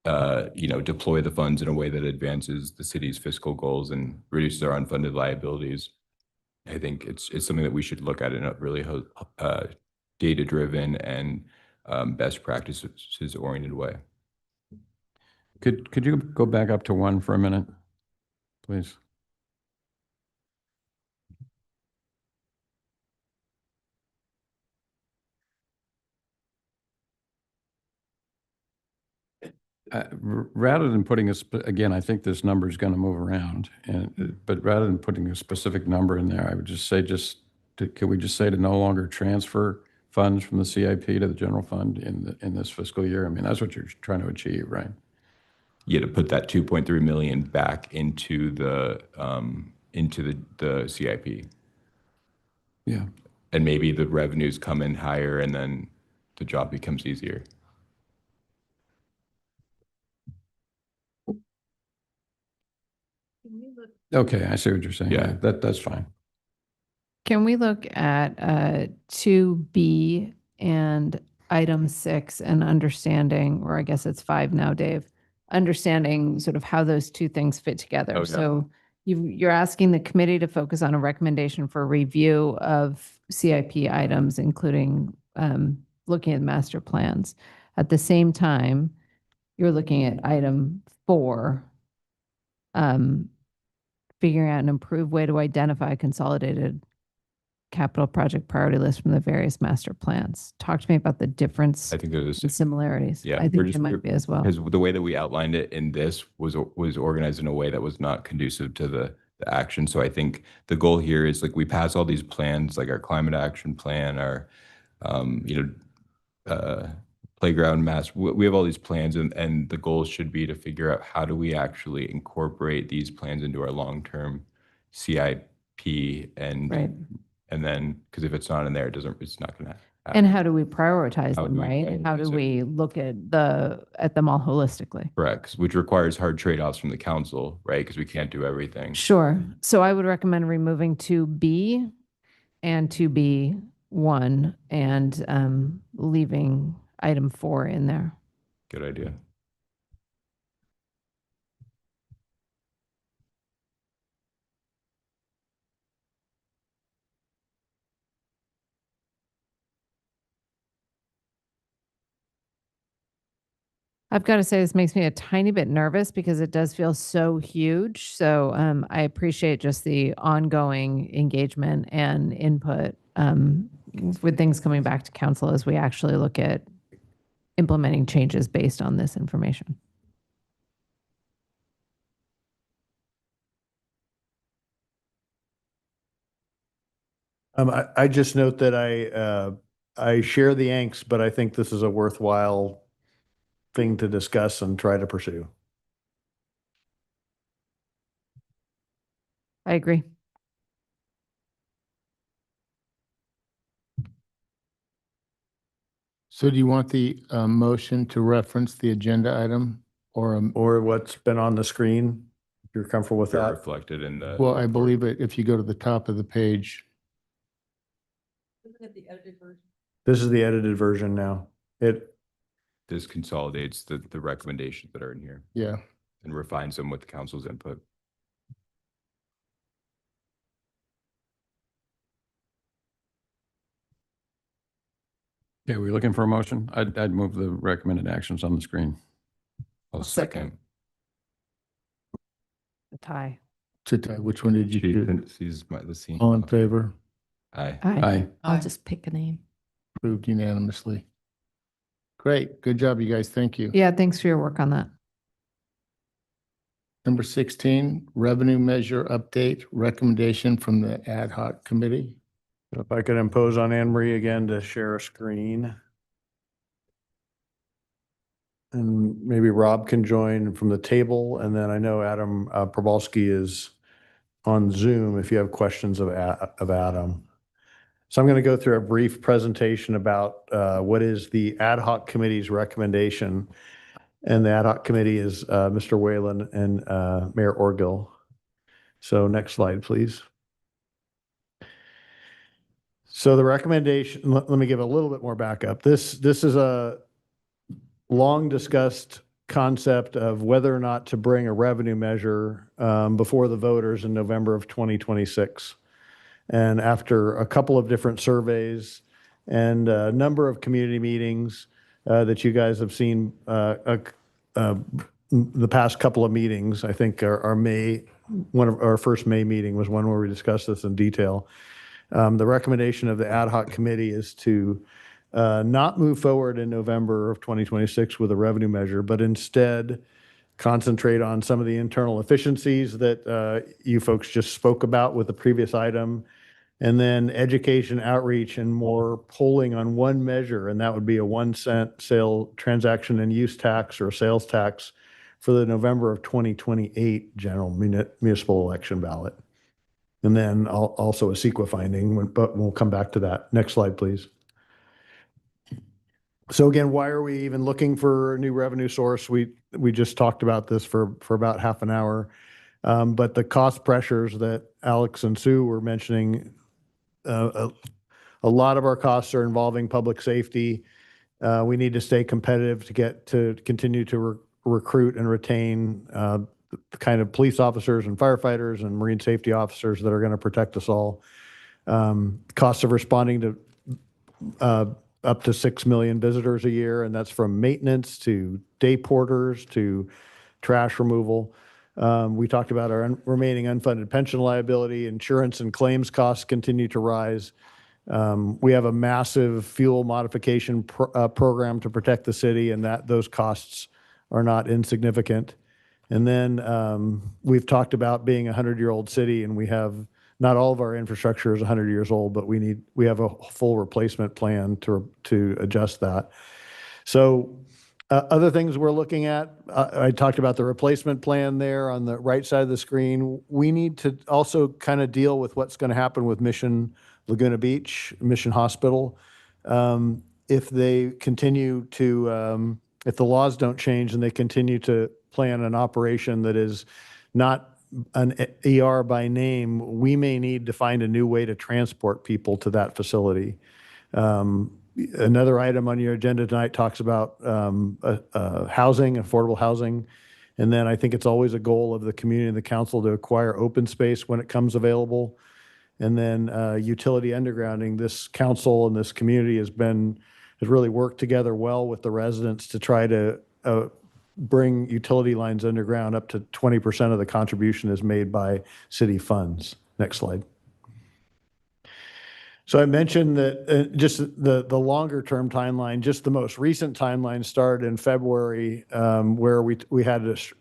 deploy the funds in a way that advances the city's fiscal goals and reduces our unfunded liabilities. I think it's something that we should look at in a really data-driven and best practices oriented way. Could you go back up to 1 for a minute, please? Rather than putting again, I think this number is going to move around, but rather than putting a specific number in there, I would just say could we just say to no longer transfer funds from the CIP to the general fund in this fiscal year? I mean, that's what you're trying to achieve, right? Yeah, to put that 2.3 million back into the CIP. Yeah. And maybe the revenues come in higher and then the job becomes easier. Okay, I see what you're saying. Yeah. That's fine. Can we look at 2B and item 6 and understanding, or I guess it's 5 now, Dave, understanding sort of how those two things fit together. Oh, yeah. So you're asking the committee to focus on a recommendation for review of CIP items, including looking at master plans. At the same time, you're looking at item 4, figuring out an improved way to identify a consolidated capital project priority list from the various master plans. Talk to me about the difference I think there's and similarities. Yeah, I think there might be as well. Because the way that we outlined it in this was organized in a way that was not conducive to the action. So I think the goal here is like we pass all these plans, like our climate action plan, our playground mass. We have all these plans, and the goal should be to figure out how do we actually incorporate these plans into our long-term CIP and Right. And then, because if it's not in there, it's not going to happen. And how do we prioritize How them, do we right? And how do prioritize it? we look at them all holistically? Correct, which requires hard trade-offs from the council, right? Because we can't do everything. Sure. So I would recommend removing 2B and 2B1 and leaving item 4 in there. Good idea. I've got to say, this makes me a tiny bit nervous because it does feel so huge. So I appreciate just the ongoing engagement and input with things coming back to council as we actually look at implementing changes based on this information. I just note that I share the angst, but I think this is a worthwhile thing to discuss and try to pursue. I agree. So do you want the motion to reference the agenda item or what's been on the screen? If you're comfortable with They're that. reflected in the. Well, I believe it, if you go to the top of the page. This is the edited version now. This consolidates the recommendations that are in here Yeah. and refines them with the council's input. Okay, we're looking for a motion. I'd move the recommended actions on the screen. I'll second. A tie. Which one did you do? The scene. All in favor? Aye. Aye. I'll just pick a name. Approved unanimously. Great. Good job, you guys. Thank you. Yeah, thanks for your work on that. Number 16, revenue measure update, recommendation from the ad hoc committee. If I could impose on Anne Marie again to share a screen. And maybe Rob can join from the table. And then I know Adam Probalski is on Zoom if you have questions of Adam. So I'm going to go through a brief presentation about what is the ad hoc committee's recommendation. And the ad hoc committee is Mr. Whalen and Mayor Orgill. So next slide, please. So the recommendation, let me give a little bit more backup. This is a long discussed concept of whether or not to bring a revenue measure before the voters in November of 2026. And after a couple of different surveys and a number of community meetings that you guys have seen, the past couple of meetings, I think one of our first May meeting was one where we discussed this in detail. The recommendation of the ad hoc committee is to not move forward in November of 2026 with a revenue measure, but instead concentrate on some of the internal efficiencies that you folks just spoke about with the previous item, and then education, outreach, and more polling on one measure, and that would be a 1-cent sale transaction and use tax or sales tax for the November of 2028 general municipal election ballot. And then also a CEQA finding, but we'll come back to that. Next slide, please. So again, why are we even looking for a new revenue source? We just talked about this for about half an hour. But the cost pressures that Alex and Sue were mentioning, a lot of our costs are involving public safety. We need to stay competitive to continue to recruit and retain the kind of police officers and firefighters and marine safety officers that are going to protect us all. Costs of responding to up to 6 million visitors a year, and that's from maintenance to day porters to trash removal. We talked about our remaining unfunded pension liability. Insurance and claims costs continue to rise. We have a massive fuel modification program to protect the city, and those costs are not insignificant. And then we've talked about being a 100-year-old city, and we have not all of our infrastructure is 100 years old, but we have a full replacement plan to adjust that. So other things we're looking at, I talked about the replacement plan there on the right side of the screen. We need to also kind of deal with what's going to happen with Mission Laguna Beach, Mission Hospital. If they continue to, if the laws don't change and they continue to plan an operation that is not an ER by name, we may need to find a new way to transport people to that facility. Another item on your agenda tonight talks about housing, affordable housing. And then I think it's always a goal of the community and the council to acquire open space when it comes available. And then utility undergrounding. This council and this community has really worked together well with the residents to try to bring utility lines underground. Up to 20% of the contribution is made by city funds. Next slide. So I mentioned that just the longer term timeline, just the most recent timeline started in February, where we had it's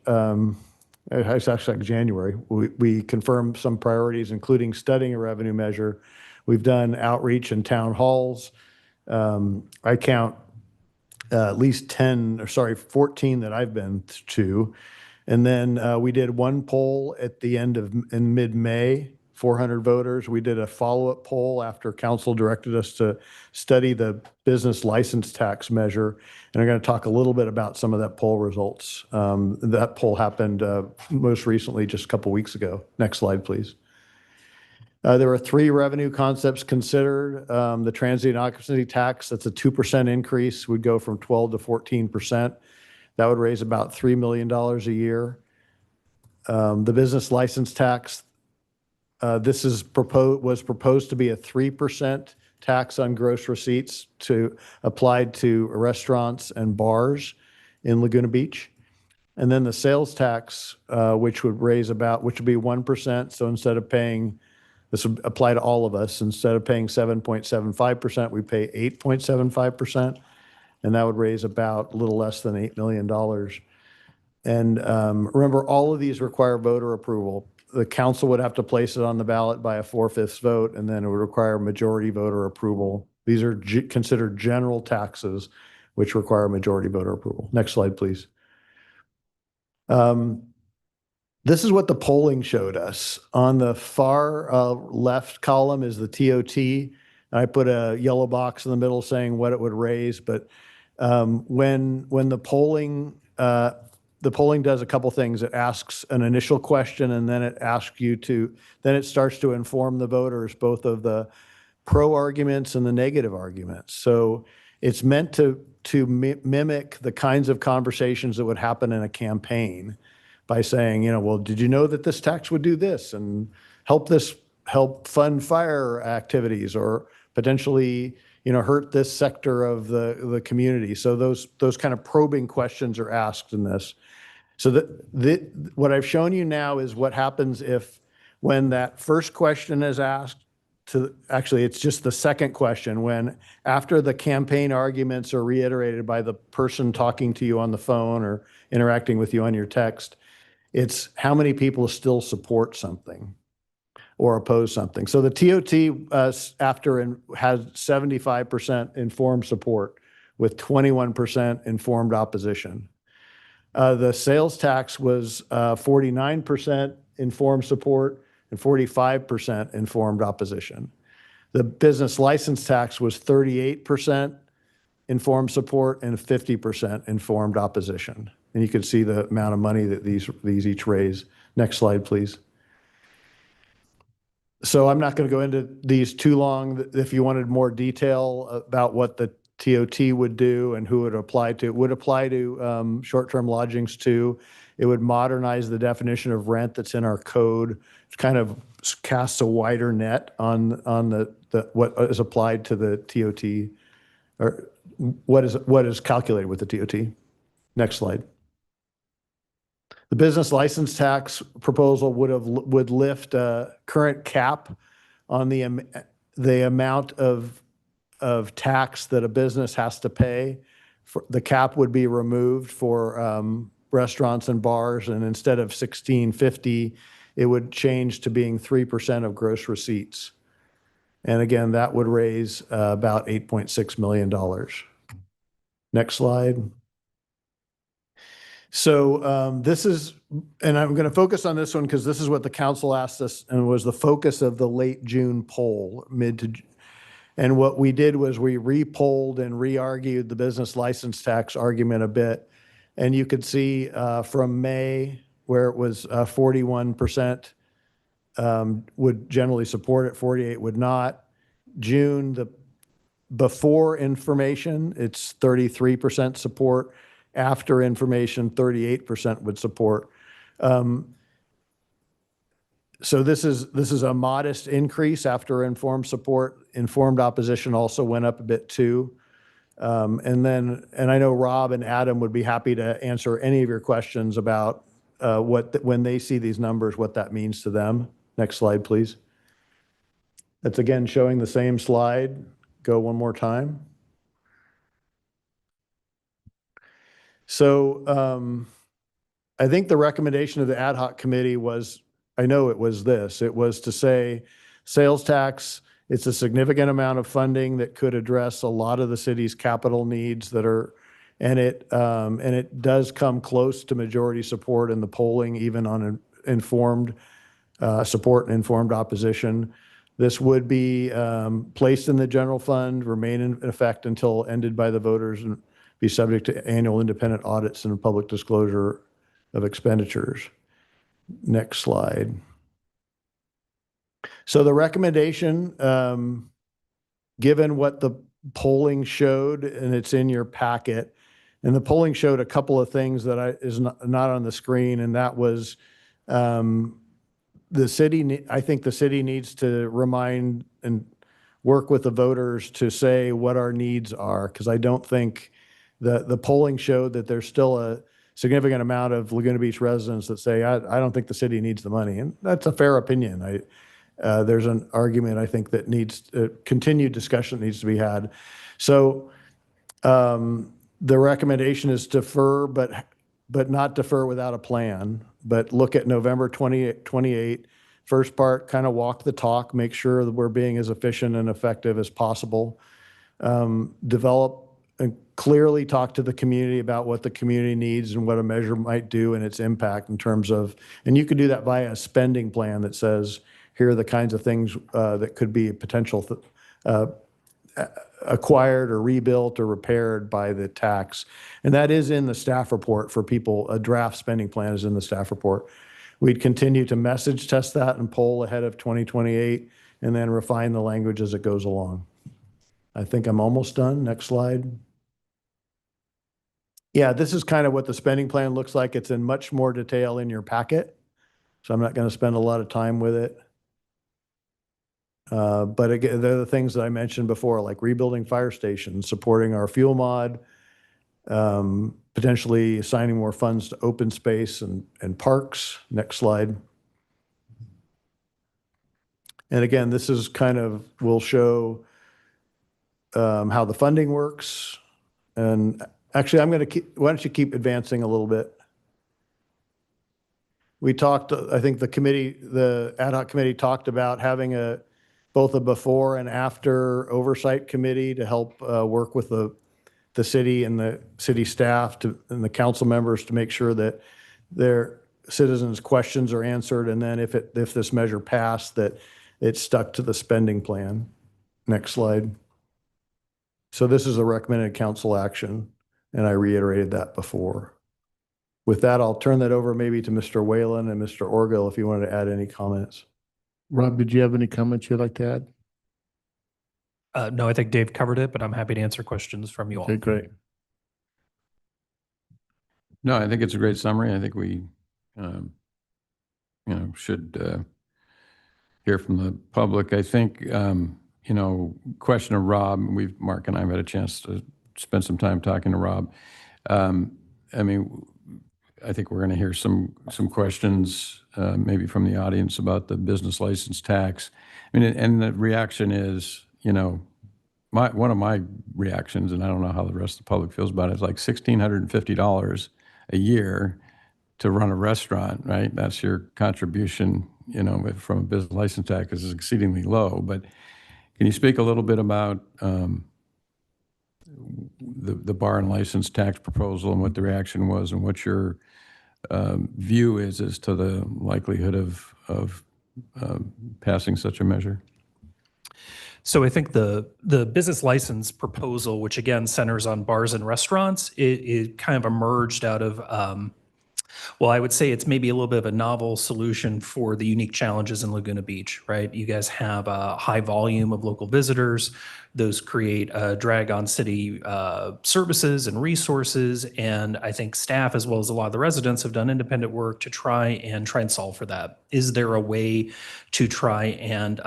actually like January. We confirmed some priorities, including studying a revenue measure. We've done outreach in town halls. I count at least 14 that I've been to. And then we did one poll in mid-May, 400 voters. We did a follow-up poll after council directed us to study the business license tax measure. And I'm going to talk a little bit about some of that poll results. That poll happened most recently, just a couple weeks ago. Next slide, please. There were 3 revenue concepts considered. The transient occupancy tax, that's a 2% increase, would go from 12 to 14%. That would raise about $3 million a year. The business license tax, this was proposed to be a 3% tax on gross receipts applied to restaurants and bars in Laguna Beach. And then the sales tax, which would be 1%. So instead of paying, this would apply to all of us. Instead of paying 7.75%, we pay 8.75%, and that would raise about a little less than $8 million. And remember, all of these require voter approval. The council would have to place it on the ballot by a 4/5 vote, and then it would require majority voter approval. These are considered general taxes, which require majority voter approval. Next slide, please. This is what the polling showed us. On the far left column is the TOT. I put a yellow box in the middle saying what it would raise. But when the polling does a couple things. It asks an initial question, and then it starts to inform the voters both of the pro arguments and the negative arguments. So It's meant to mimic the kinds of conversations that would happen in a campaign by saying, well, did you know that this tax would do this and help fund fire activities or potentially, hurt this sector of the community. So those kind of probing questions are asked in this. So what I've shown you now is what happens when that first question is asked. Actually, it's just the second question, when after the campaign arguments are reiterated by the person talking to you on the phone or interacting with you on your text, it's how many people still support something or oppose something. So the TOT after has 75% informed support with 21% informed opposition. The sales tax was 49% informed support and 45% informed opposition. The business license tax was 38% informed support and 50% informed opposition. And you can see the amount of money that these each raise. Next slide, please. So I'm not going to go into these too long. If you wanted more detail about what the TOT would do and who it would apply to, it would apply to short-term lodgings too. It would modernize the definition of rent that's in our code. It kind of casts a wider net on what is applied to the TOT, or what is calculated with the TOT. Next slide. The business license tax proposal would lift a current cap on the amount of tax that a business has to pay. The cap would be removed for restaurants and bars, and instead of $16.50, it would change to being 3% of gross receipts. And again, that would raise about $8.6 million. Next slide. So this is, and I'm going to focus on this one because this is what the council asked us and was the focus of the late June poll, and what we did was we re-polled and re-argued the business license tax argument a bit. And you could see from May, where it was 41% would generally support it, 48 would not. June, before information, it's 33% support. After information, 38% would support. So this is a modest increase after informed support. Informed opposition also went up a bit too. And I know Rob and Adam would be happy to answer any of your questions about when they see these numbers, what that means to them. Next slide, please. That's again showing the same slide. Go one more time. So I think the recommendation of the ad hoc committee was, I know it was this, it was to say sales tax, it's a significant amount of funding that could address a lot of the city's capital needs that are, and it does come close to majority support in the polling, even on informed support and informed opposition. This would be placed in the general fund, remain in effect until ended by the voters, and be subject to annual independent audits and public disclosure of expenditures. Next slide. So the recommendation, given what the polling showed, and it's in your packet, and the polling showed a couple of things that is not on the screen, and that was the city. I think the city needs to remind and work with the voters to say what our needs are, because I don't think the polling showed that there's still a significant amount of Laguna Beach residents that say, I don't think the city needs the money. And that's a fair opinion. There's an argument, I think, that needs continued discussion needs to be had. So the recommendation is defer, but not defer without a plan, but look at November 28. First part, kind of walk the talk, make sure that we're being as efficient and effective as possible. Develop and clearly talk to the community about what the community needs and what a measure might do and its impact in terms of, and you could do that via a spending plan that says, here are the kinds of things that could be potential acquired or rebuilt or repaired by the tax. And that is in the staff report for people. A draft spending plan is in the staff report. We'd continue to message test that and poll ahead of 2028 and then refine the language as it goes along. I think I'm almost done. Next slide. Yeah, this is kind of what the spending plan looks like. It's in much more detail in your packet. So I'm not going to spend a lot of time with it. But again, they're the things that I mentioned before, like rebuilding fire stations, supporting our fuel mod, potentially assigning more funds to open space and parks. Next slide. And again, this is kind of, will show how the funding works. And actually, I'm going to keep, why don't you keep advancing a little bit? We talked, I think the committee, the ad hoc committee talked about having both a before and after oversight committee to help work with the city and the city staff and the council members to make sure that their citizens' questions are answered. And then if this measure passed, that it's stuck to the spending plan. Next slide. So this is a recommended council action, and I reiterated that before. With that, I'll turn that over maybe to Mr. Whalen and Mr. Orgill if you wanted to add any comments. Rob, did you have any comments you'd like to add? No, I think Dave covered it, but I'm happy to answer questions from you all. Okay, great. No, I think it's a great summary. I think we, should hear from the public. I think, question of Rob, Mark and I have had a chance to spend some time talking to Rob. I think we're going to hear some questions, maybe from the audience about the business license tax. And the reaction is, one of my reactions, and I don't know how the rest of the public feels about it, is like $1,650 a year to run a restaurant, right? That's your contribution, from a business license tax is exceedingly low. But can you speak a little bit about the bar and license tax proposal and what the reaction was and what your view is as to the likelihood of passing such a measure? So I think the business license proposal, which again centers on bars and restaurants, it kind of emerged out of, I would say it's maybe a little bit of a novel solution for the unique challenges in Laguna Beach, right? You guys have a high volume of local visitors. Those create a drag on city services and resources. And I think staff, as well as a lot of the residents, have done independent work to try and solve for that. Is there a way to try and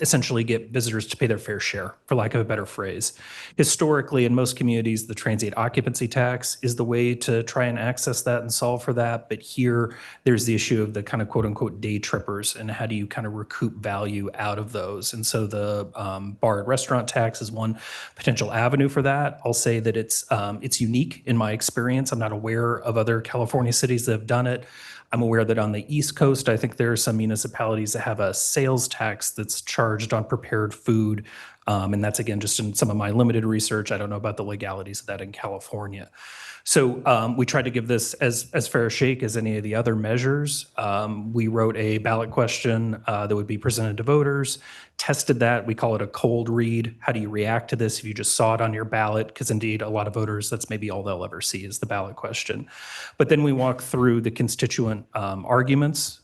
essentially get visitors to pay their fair share, for lack of a better phrase? Historically, in most communities, the transient occupancy tax is the way to try and access that and solve for that. But here, there's the issue of the kind of quote unquote day trippers and how do you kind of recoup value out of those? And so the bar and restaurant tax is one potential avenue for that. I'll say that it's unique in my experience. I'm not aware of other California cities that have done it. I'm aware that on the East Coast, I think there are some municipalities that have a sales tax that's charged on prepared food. And that's, again, just in some of my limited research. I don't know about the legalities of that in California. So we tried to give this as fair a shake as any of the other measures. We wrote a ballot question that would be presented to voters, tested that. We call it a cold read. How do you react to this if you just saw it on your ballot? Because indeed, a lot of voters, that's maybe all they'll ever see is the ballot question. But then we walk through the constituent arguments,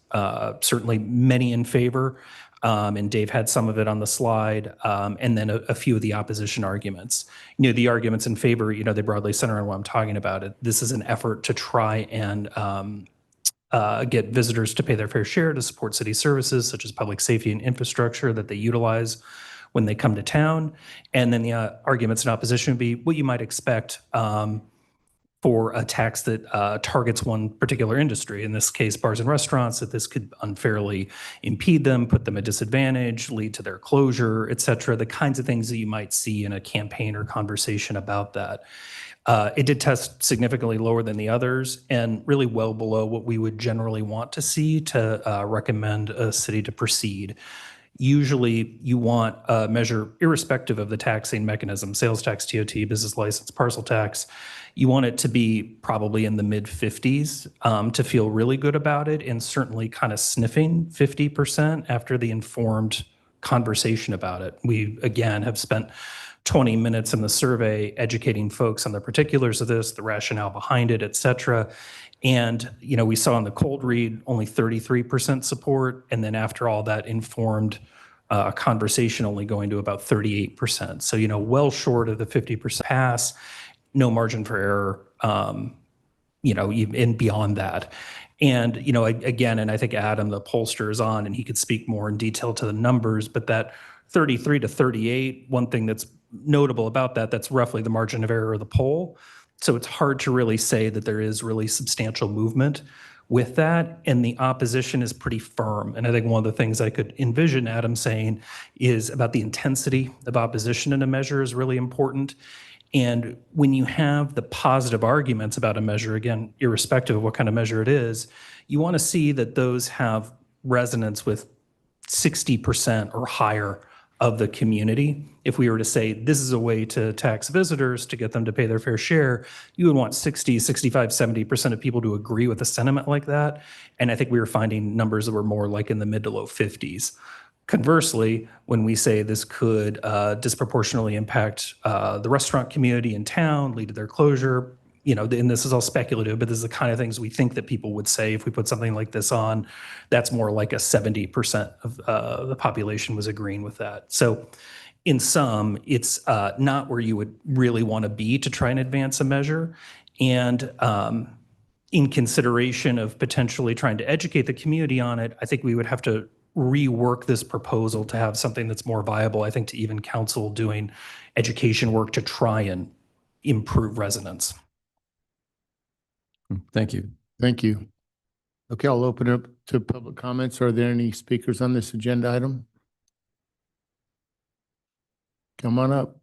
certainly many in favor. And Dave had some of it on the slide, and then a few of the opposition arguments. The arguments in favor, they broadly center on what I'm talking about. This is an effort to try and get visitors to pay their fair share to support city services such as public safety and infrastructure that they utilize when they come to town. And then the arguments in opposition would be what you might expect for a tax that targets one particular industry, in this case, bars and restaurants, that this could unfairly impede them, put them at disadvantage, lead to their closure, et cetera, the kinds of things that you might see in a campaign or conversation about that. It did test significantly lower than the others and really well below what we would generally want to see to recommend a city to proceed. Usually you want a measure irrespective of the taxing mechanism, sales tax, TOT, business license, parcel tax. You want it to be probably in the mid 50s to feel really good about it, and certainly kind of sniffing 50% after the informed conversation about it. We, again, have spent 20 minutes in the survey educating folks on the particulars of this, the rationale behind it, et cetera. And, we saw in the cold read only 33% support. And then after all that informed conversation only going to about 38%. So, well short of the 50% pass, no margin for error, and beyond that. And, again, and I think Adam, the pollster, is on, and he could speak more in detail to the numbers, but that 33 to 38, one thing that's notable about that, that's roughly the margin of error of the poll. So it's hard to really say that there is really substantial movement with that, and the opposition is pretty firm. And I think one of the things I could envision Adam saying is about the intensity of opposition in a measure is really important. And when you have the positive arguments about a measure, again, irrespective of what kind of measure it is, you want to see that those have resonance with 60% or higher of the community. If we were to say this is a way to tax visitors to get them to pay their fair share, you would want 60, 65, 70% of people to agree with a sentiment like that. And I think we were finding numbers that were more like in the mid to low 50s. Conversely, when we say this could disproportionately impact the restaurant community in town, lead to their closure, and this is all speculative, but this is the kind of things we think that people would say if we put something like this on. That's more like a 70% of the population was agreeing with that. So in sum, it's not where you would really want to be to try and advance a measure. And in consideration of potentially trying to educate the community on it, I think we would have to rework this proposal to have something that's more viable, I think, to even council doing education work to try and improve resonance. Thank you. Thank you. Okay, I'll open it up to public comments. Are there any speakers on this agenda item? Come on up.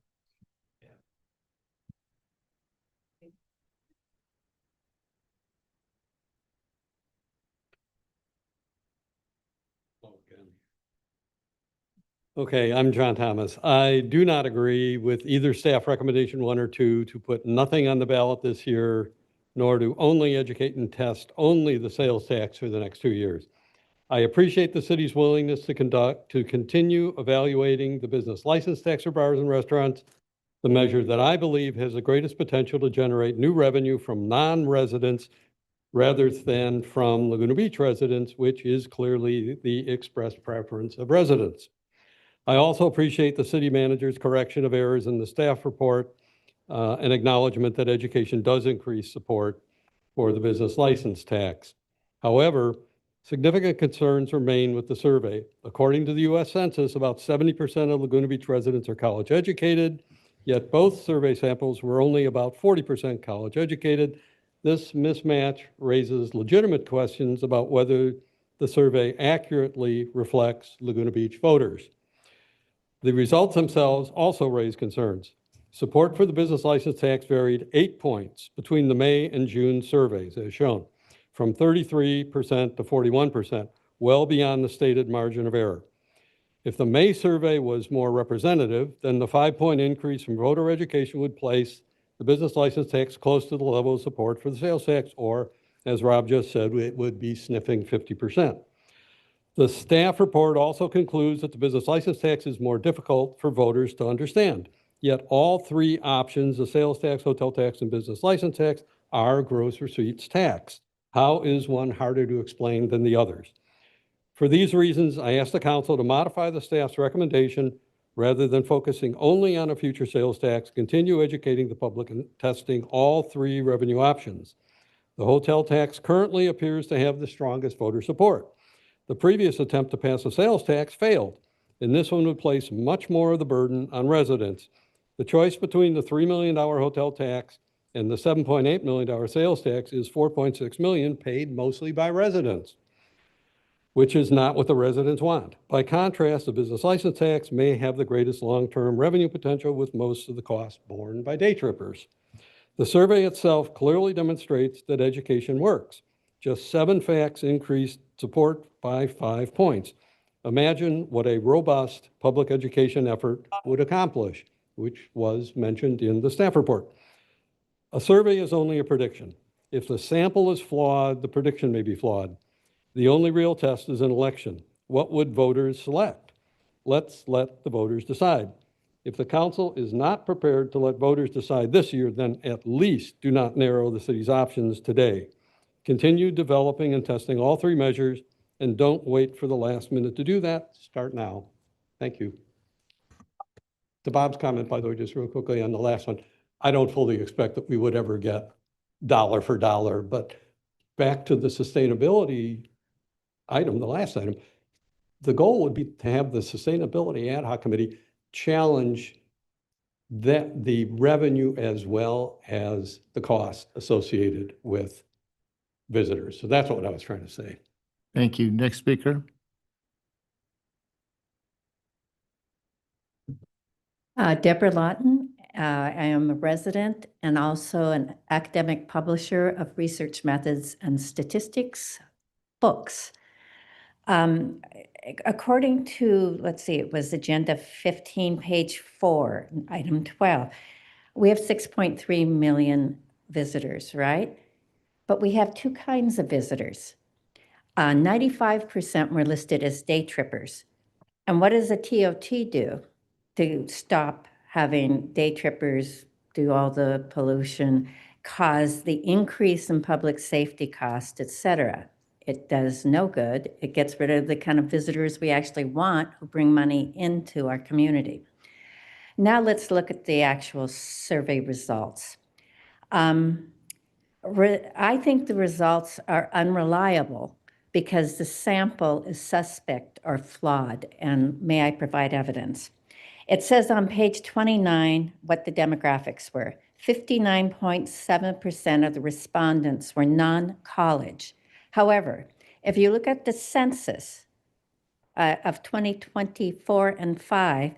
Okay, I'm John Thomas. I do not agree with either staff recommendation 1 or 2 to put nothing on the ballot this year, nor to only educate and test only the sales tax for the next 2 years. I appreciate the city's willingness to continue evaluating the business license tax for bars and restaurants, the measure that I believe has the greatest potential to generate new revenue from non-residents rather than from Laguna Beach residents, which is clearly the expressed preference of residents. I also appreciate the city manager's correction of errors in the staff report and acknowledgement that education does increase support for the business license tax. However, significant concerns remain with the survey. According to the U.S. Census, about 70% of Laguna Beach residents are college educated, yet both survey samples were only about 40% college educated. This mismatch raises legitimate questions about whether the survey accurately reflects Laguna Beach voters. The results themselves also raise concerns. Support for the business license tax varied 8 points between the May and June surveys, as shown, from 33% to 41%, well beyond the stated margin of error. If the May survey was more representative, then the 5-point increase from voter education would place the business license tax close to the level of support for the sales tax, or, as Rob just said, it would be sniffing 50%. The staff report also concludes that the business license tax is more difficult for voters to understand. Yet all 3 options, the sales tax, hotel tax, and business license tax, are gross receipts tax. How is one harder to explain than the others? For these reasons, I ask the council to modify the staff's recommendation rather than focusing only on a future sales tax, continue educating the public and testing all 3 revenue options. The hotel tax currently appears to have the strongest voter support. The previous attempt to pass a sales tax failed, and this one would place much more of the burden on residents. The choice between the $3 million hotel tax and the $7.8 million sales tax is $4.6 million paid mostly by residents, which is not what the residents want. By contrast, the business license tax may have the greatest long-term revenue potential, with most of the cost borne by day trippers. The survey itself clearly demonstrates that education works. Just 7 facts increased support by 5 points. Imagine what a robust public education effort would accomplish, which was mentioned in the staff report. A survey is only a prediction. If the sample is flawed, the prediction may be flawed. The only real test is an election. What would voters select? Let's let the voters decide. If the council is not prepared to let voters decide this year, then at least do not narrow the city's options today. Continue developing and testing all 3 measures, and don't wait for the last minute to do that. Start now. Thank you. To Bob's comment, by the way, just real quickly on the last one, I don't fully expect that we would ever get dollar for dollar, but back to the sustainability item, the last item, the goal would be to have the Sustainability Ad Hoc Committee challenge that the revenue as well as the cost associated with visitors. So that's what I was trying to say. Thank you. Next speaker. Deborah Lawton. I am a resident and also an academic publisher of research methods and statistics books. According to, let's see, it was Agenda 15, page 4, item 12, we have 6.3 million visitors, right? But we have two kinds of visitors. 95% were listed as day trippers. And what does a TOT do to stop having day trippers do all the pollution, cause the increase in public safety costs, et cetera? It does no good. It gets rid of the kind of visitors we actually want who bring money into our community. Now let's look at the actual survey results. I think the results are unreliable because the sample is suspect or flawed, and may I provide evidence? It says on page 29 what the demographics were. 59.7% of the respondents were non-college. However, if you look at the census of 2024 and 5,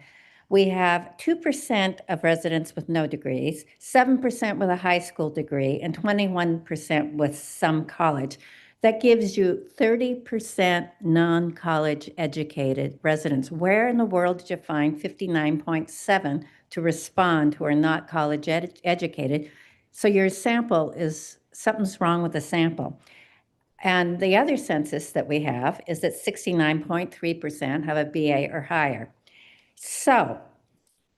we have 2% of residents with no degrees, 7% with a high school degree, and 21% with some college. That gives you 30% non-college educated residents. Where in the world did you find 59.7 to respond who are not college educated? So your sample is, something's wrong with the sample. And the other census that we have is that 69.3% have a BA or higher. So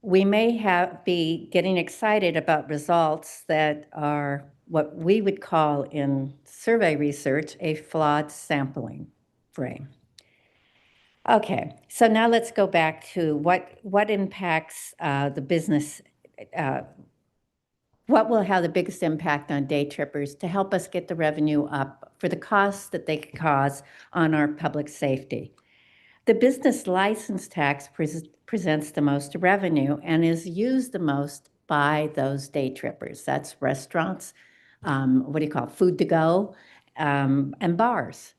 we may be getting excited about results that are what we would call in survey research a flawed sampling frame. Okay, so now let's go back to what impacts the business, what will have the biggest impact on day trippers to help us get the revenue up for the costs that they could cause on our public safety. The business license tax presents the most revenue and is used the most by those day trippers. That's restaurants, food to go, and bars.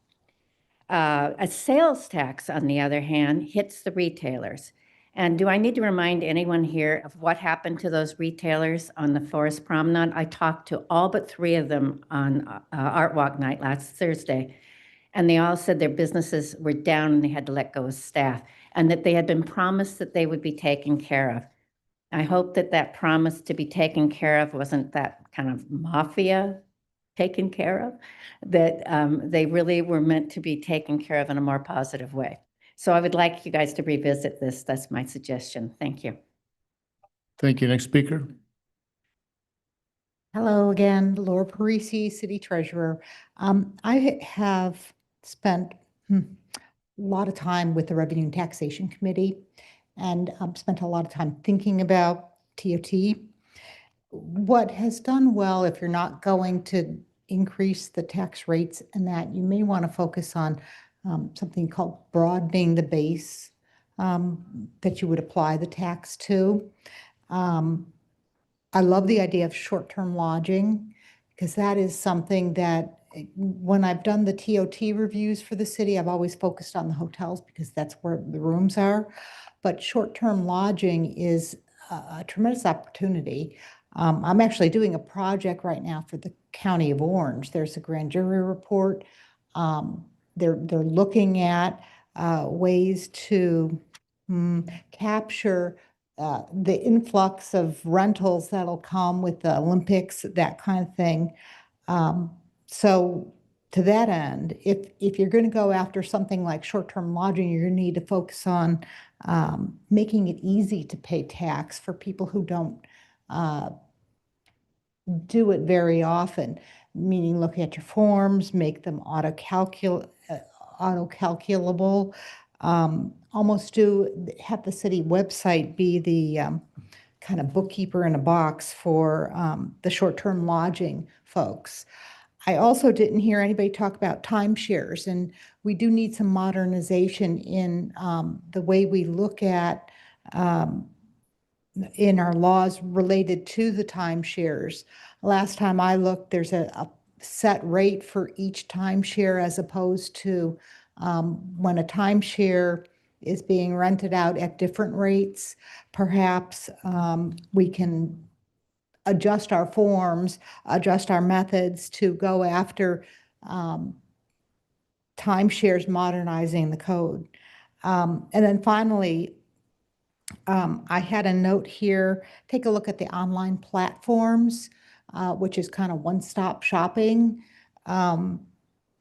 A sales tax, on the other hand, hits the retailers. And do I need to remind anyone here of what happened to those retailers on the Forest Promenade? I talked to all but 3 of them on Art Walk night last Thursday, and they all said their businesses were down and they had to let go of staff, and that they had been promised that they would be taken care of. I hope that that promise to be taken care of wasn't that kind of mafia taken care of, that they really were meant to be taken care of in a more positive way. So I would like you guys to revisit this. That's my suggestion. Thank you. Thank you. Next speaker. Hello again, Laura Parisi, City Treasurer. I have spent a lot of time with the Revenue and Taxation Committee and spent a lot of time thinking about TOT. What has done well, if you're not going to increase the tax rates and that, you may want to focus on something called broadening the base that you would apply the tax to. I love the idea of short-term lodging because that is something that when I've done the TOT reviews for the city, I've always focused on the hotels because that's where the rooms are. But short-term lodging is a tremendous opportunity. I'm actually doing a project right now for the County of Orange. There's a grand jury report. They're looking at ways to capture the influx of rentals that'll come with the Olympics, that kind of thing. So to that end, if you're going to go after something like short-term lodging, you're going to need to focus on making it easy to pay tax for people who don't do it very often, meaning look at your forms, make them auto-calculable. almost do have the city website be the kind of bookkeeper in a box for the short-term lodging folks. I also didn't hear anybody talk about timeshares, and we do need some modernization in the way we look at in our laws related to the timeshares. Last time I looked, there's a set rate for each timeshare as opposed to when a timeshare is being rented out at different rates. Perhaps we can adjust our forms, adjust our methods to go after timeshares modernizing the code. And then finally, I had a note here, take a look at the online platforms, which is kind of one-stop shopping.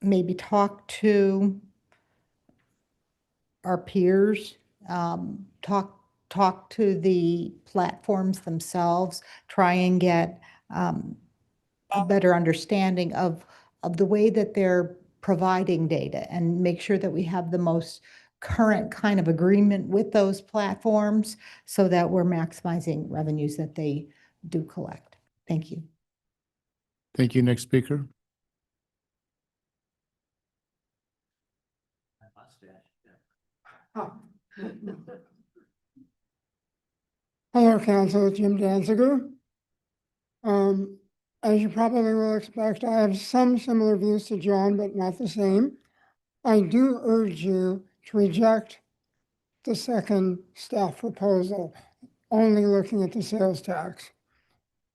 Maybe talk to our peers, talk to the platforms themselves, try and get a better understanding of the way that they're providing data, and make sure that we have the most current kind of agreement with those platforms so that we're maximizing revenues that they do collect. Thank you. Thank you. Next speaker. Hello, Council. Jim Danziger. As you probably will expect, I have some similar views to John, but not the same. I do urge you to reject the second staff proposal, only looking at the sales tax.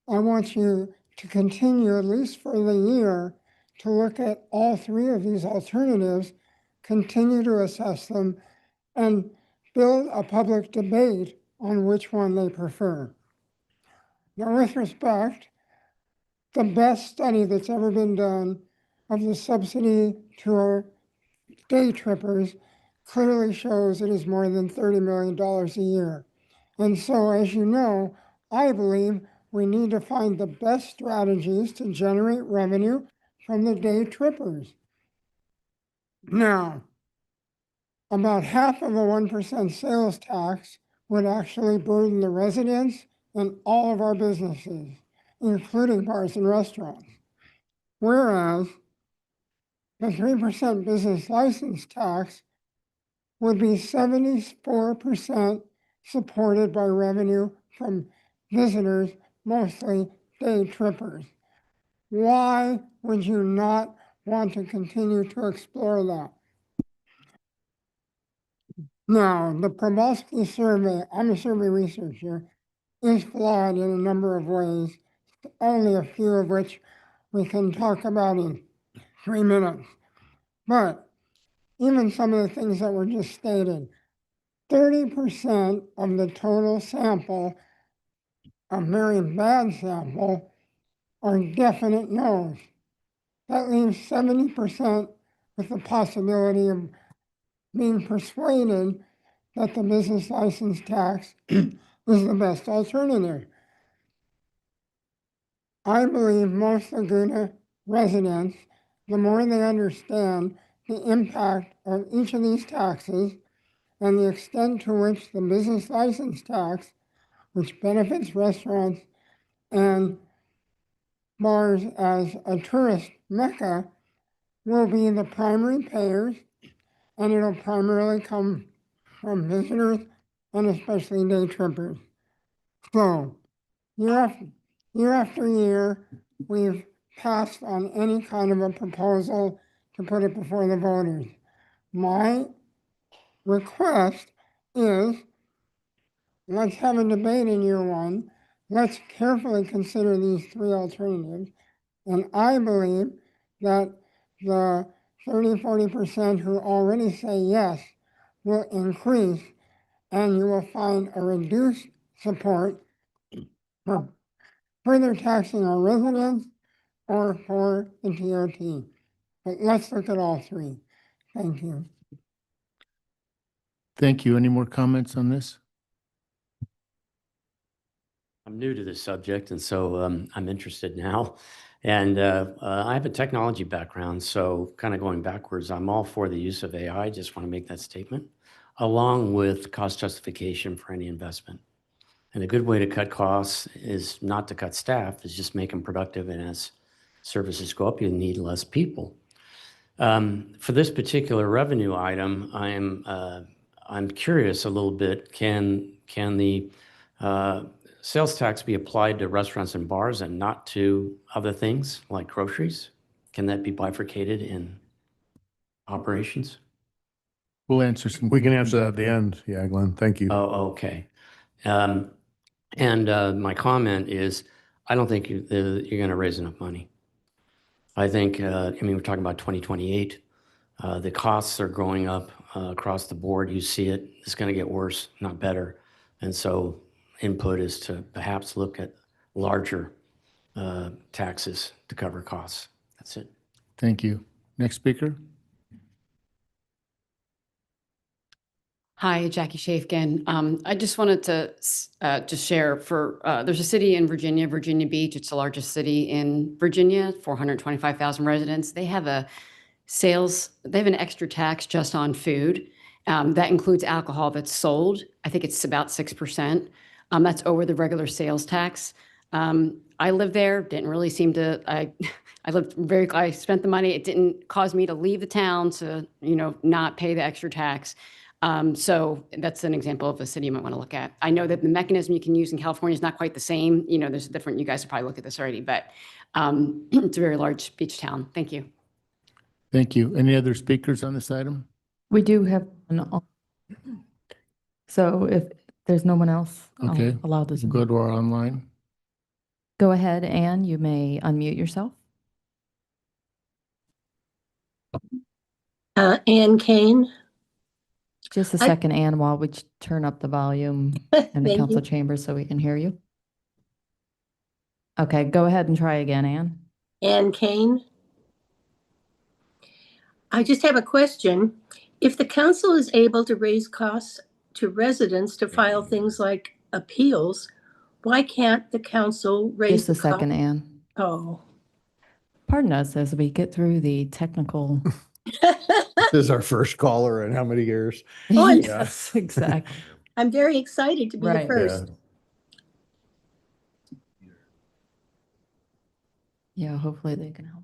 I want you to continue, at least for the year, to look at all three of these alternatives, continue to assess them, and build a public debate on which one they prefer. Now, with respect, the best study that's ever been done of the subsidy to our day trippers clearly shows it is more than $30 million a year. And so, as you know, I believe we need to find the best strategies to generate revenue from the day trippers. Now, about half of a 1% sales tax would actually burden the residents and all of our businesses, including bars and restaurants. Whereas the 3% business license tax would be 74% supported by revenue from visitors, mostly day trippers. Why would you not want to continue to explore that? Now, the Probalski survey, I'm a survey researcher, is flawed in a number of ways, only a few of which we can talk about in 3 minutes. But even some of the things that were just stated, 30% of the total sample, a very bad sample, are definite no's. That leaves 70% with the possibility of being persuaded that the business license tax is the best alternative. I believe most Laguna residents, the more they understand the impact of each of these taxes and the extent to which the business license tax, which benefits restaurants and bars as a tourist mecca, will be the primary payers, and it'll primarily come from visitors and especially day trippers. So, year after year, we've passed on any kind of a proposal to put it before the voters. My request is, let's have a debate in year one. Let's carefully consider these three alternatives. And I believe that the 30–40% who already say yes will increase, and you will find a reduced support for further taxing our residents or for the TOT. But let's look at all three. Thank you. Thank you. Any more comments on this? I'm new to this subject, and so I'm interested now. And I have a technology background, so kind of going backwards, I'm all for the use of AI. Just want to make that statement, along with cost justification for any investment. And a good way to cut costs is not to cut staff, is just make them productive. And as services go up, you need less people. For this particular revenue item, I'm curious a little bit. Can the sales tax be applied to restaurants and bars and not to other things like groceries? Can that be bifurcated in operations? We'll answer some. We can answer that at the end. Yeah, Glenn, thank you. Oh, okay. My comment is, I don't think you're going to raise enough money. I think, we're talking about 2028. The costs are going up across the board. You see it. It's going to get worse, not better. And so input is to perhaps look at larger taxes to cover costs. That's it. Thank you. Next speaker. Hi, Jackie Shafkin. I just wanted to just share there's a city in Virginia, Virginia Beach. It's the largest city in Virginia, 425,000 residents. They have an extra tax just on food. That includes alcohol that's sold. I think it's about 6%. That's over the regular sales tax. I lived there, didn't really seem to, I spent the money. It didn't cause me to leave the town to, not pay the extra tax. So that's an example of a city you might want to look at. I know that the mechanism you can use in California is not quite the same. There's a different, you guys have probably looked at this already, but it's a very large beach town. Thank you. Thank you. Any other speakers on this item? We do have so if there's no one else, Okay. I'll allow this. Go to our online. Go ahead, Anne. You may unmute yourself. Ann Kane. Just a second, Anne, while we turn up the volume in the Thank council you. chamber so we can hear you. Okay, go ahead and try again, Anne. Ann Kane. I just have a question. If the council is able to raise costs to residents to file things like appeals, why can't the council raise Just a second, Anne. Oh, Pardon us as we get through the technical. This is our first caller in how many years? Oh, I'm- Yes, exactly. I'm very excited to be the Right. first. Yeah, hopefully they can help.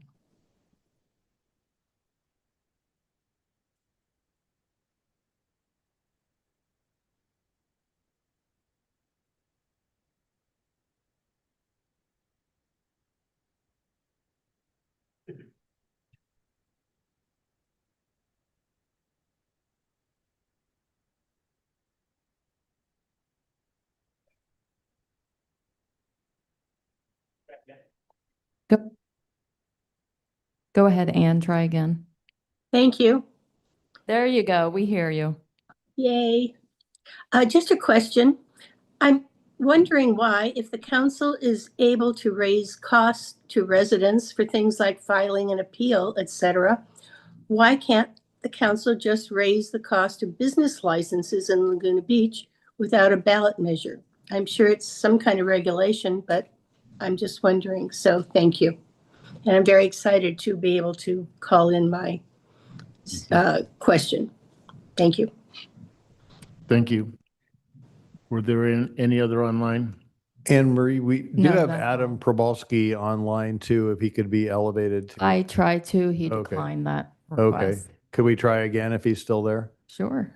Go ahead, Anne, try again. Thank you. There you go. We hear you. Yay. Just a question. I'm wondering why, if the council is able to raise costs to residents for things like filing an appeal, et cetera, why can't the council just raise the cost of business licenses in Laguna Beach without a ballot measure? I'm sure it's some kind of regulation, but I'm just wondering. So thank you. And I'm very excited to be able to call in my question. Thank you. Thank you. Were there any other online? Anne Marie, we did No, have that's Adam Probalski online too, if he could be elevated to. I tried to. He Okay. declined that Okay. request. Could we try again if he's still there? Sure.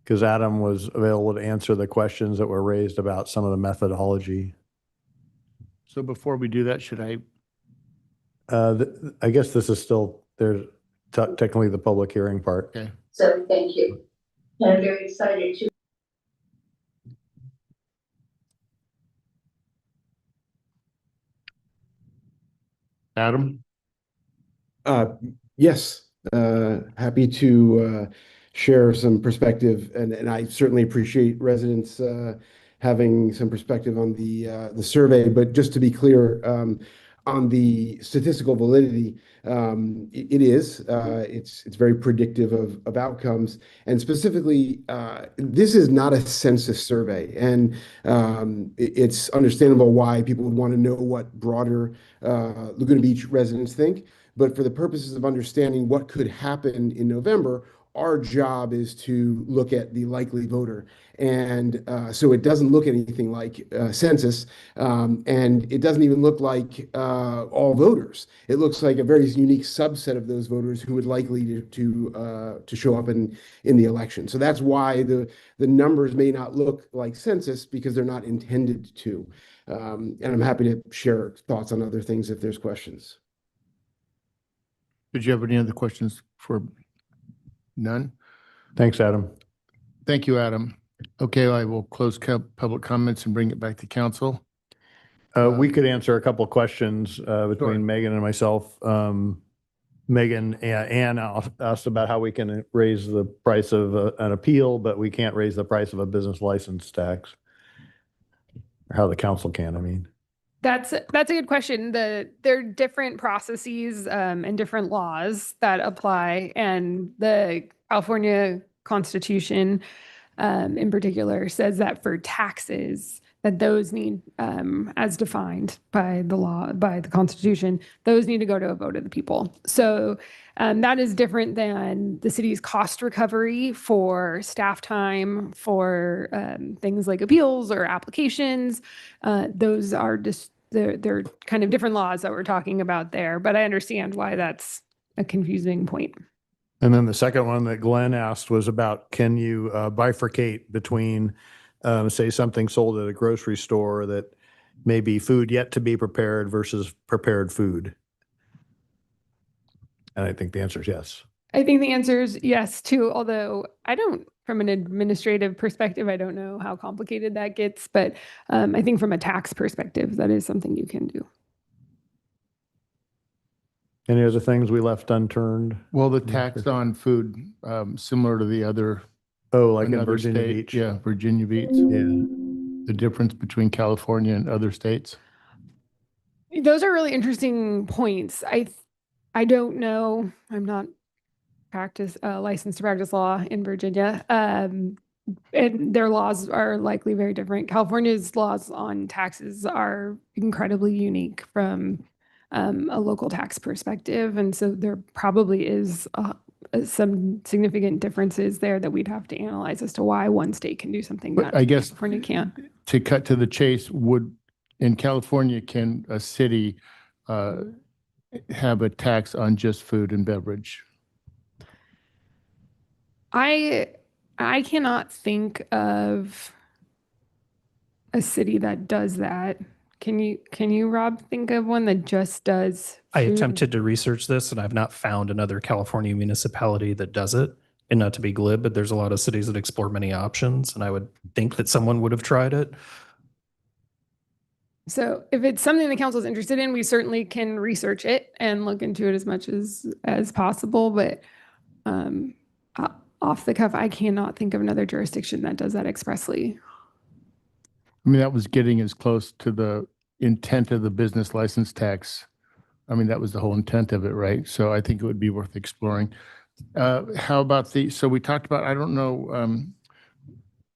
Because Adam was available to answer the questions that were raised about some of the methodology. So before we do that, should I? I guess this is still, there's technically the public hearing part. Okay. So thank you. And I'm very excited to. Adam? Yes, happy to share some perspective, and I certainly appreciate residents having some perspective on the survey. But just to be clear, On the statistical validity, it is. It's very predictive of outcomes. And specifically, this is not a census survey. And it's understandable why people would want to know what broader Laguna Beach residents think. But for the purposes of understanding what could happen in November, our job is to look at the likely voter. And so it doesn't look anything like census, and it doesn't even look like all voters. It looks like a very unique subset of those voters who would likely to show up in the election. So that's why the numbers may not look like census, because they're not intended to. And I'm happy to share thoughts on other things if there's questions. Did you have any other questions for none? Thanks, Adam. Thank you, Adam. Okay, I will close public comments and bring it back to council. We could answer a couple of questions between Megan and myself. Megan, Ann asked about how we can raise the price of an appeal, but we can't raise the price of a business license tax. Or how the council can, I mean. That's a good question. There are different processes and different laws that apply, and the California Constitution in particular says that for taxes, that those need, as defined by the law, by the Constitution, those need to go to a vote of the people. So that is different than the city's cost recovery for staff time, for things like appeals or applications. Those are just, they're kind of different laws that we're talking about there, but I understand why that's a confusing point. And then the second one that Glenn asked was about, can you bifurcate between, say, something sold at a grocery store that may be food yet to be prepared versus prepared food? And I think the answer is yes. I think the answer is yes, too, although I don't, from an administrative perspective, I don't know how complicated that gets, but I think from a tax perspective, that is something you can do. Any other things we left unturned? Well, the tax on food, similar to the other. Oh, like in another Virginia state. Beach? Yeah, Virginia Beach. Yeah. The difference between California and other states. Those are really interesting points. I don't know. I'm not licensed to practice law in Virginia. And their laws are likely very different. California's laws on taxes are incredibly unique from a local tax perspective. And so there probably is some significant differences there that we'd have to analyze as to why one state can do something But that I guess California can't. to cut to the chase, in California, can a city have a tax on just food and beverage? I cannot think of a city that does that. Can you, Rob, think of one that just does I food? attempted to research this and I've not found another California municipality that does it. And not to be glib, but there's a lot of cities that explore many options, and I would think that someone would have tried it. So if it's something the council is interested in, we certainly can research it and look into it as much as possible. But off the cuff, I cannot think of another jurisdiction that does that expressly. I mean, that was getting as close to the intent of the business license tax. I mean, that was the whole intent of it, right? So I think it would be worth exploring. How about so we talked about, I don't know,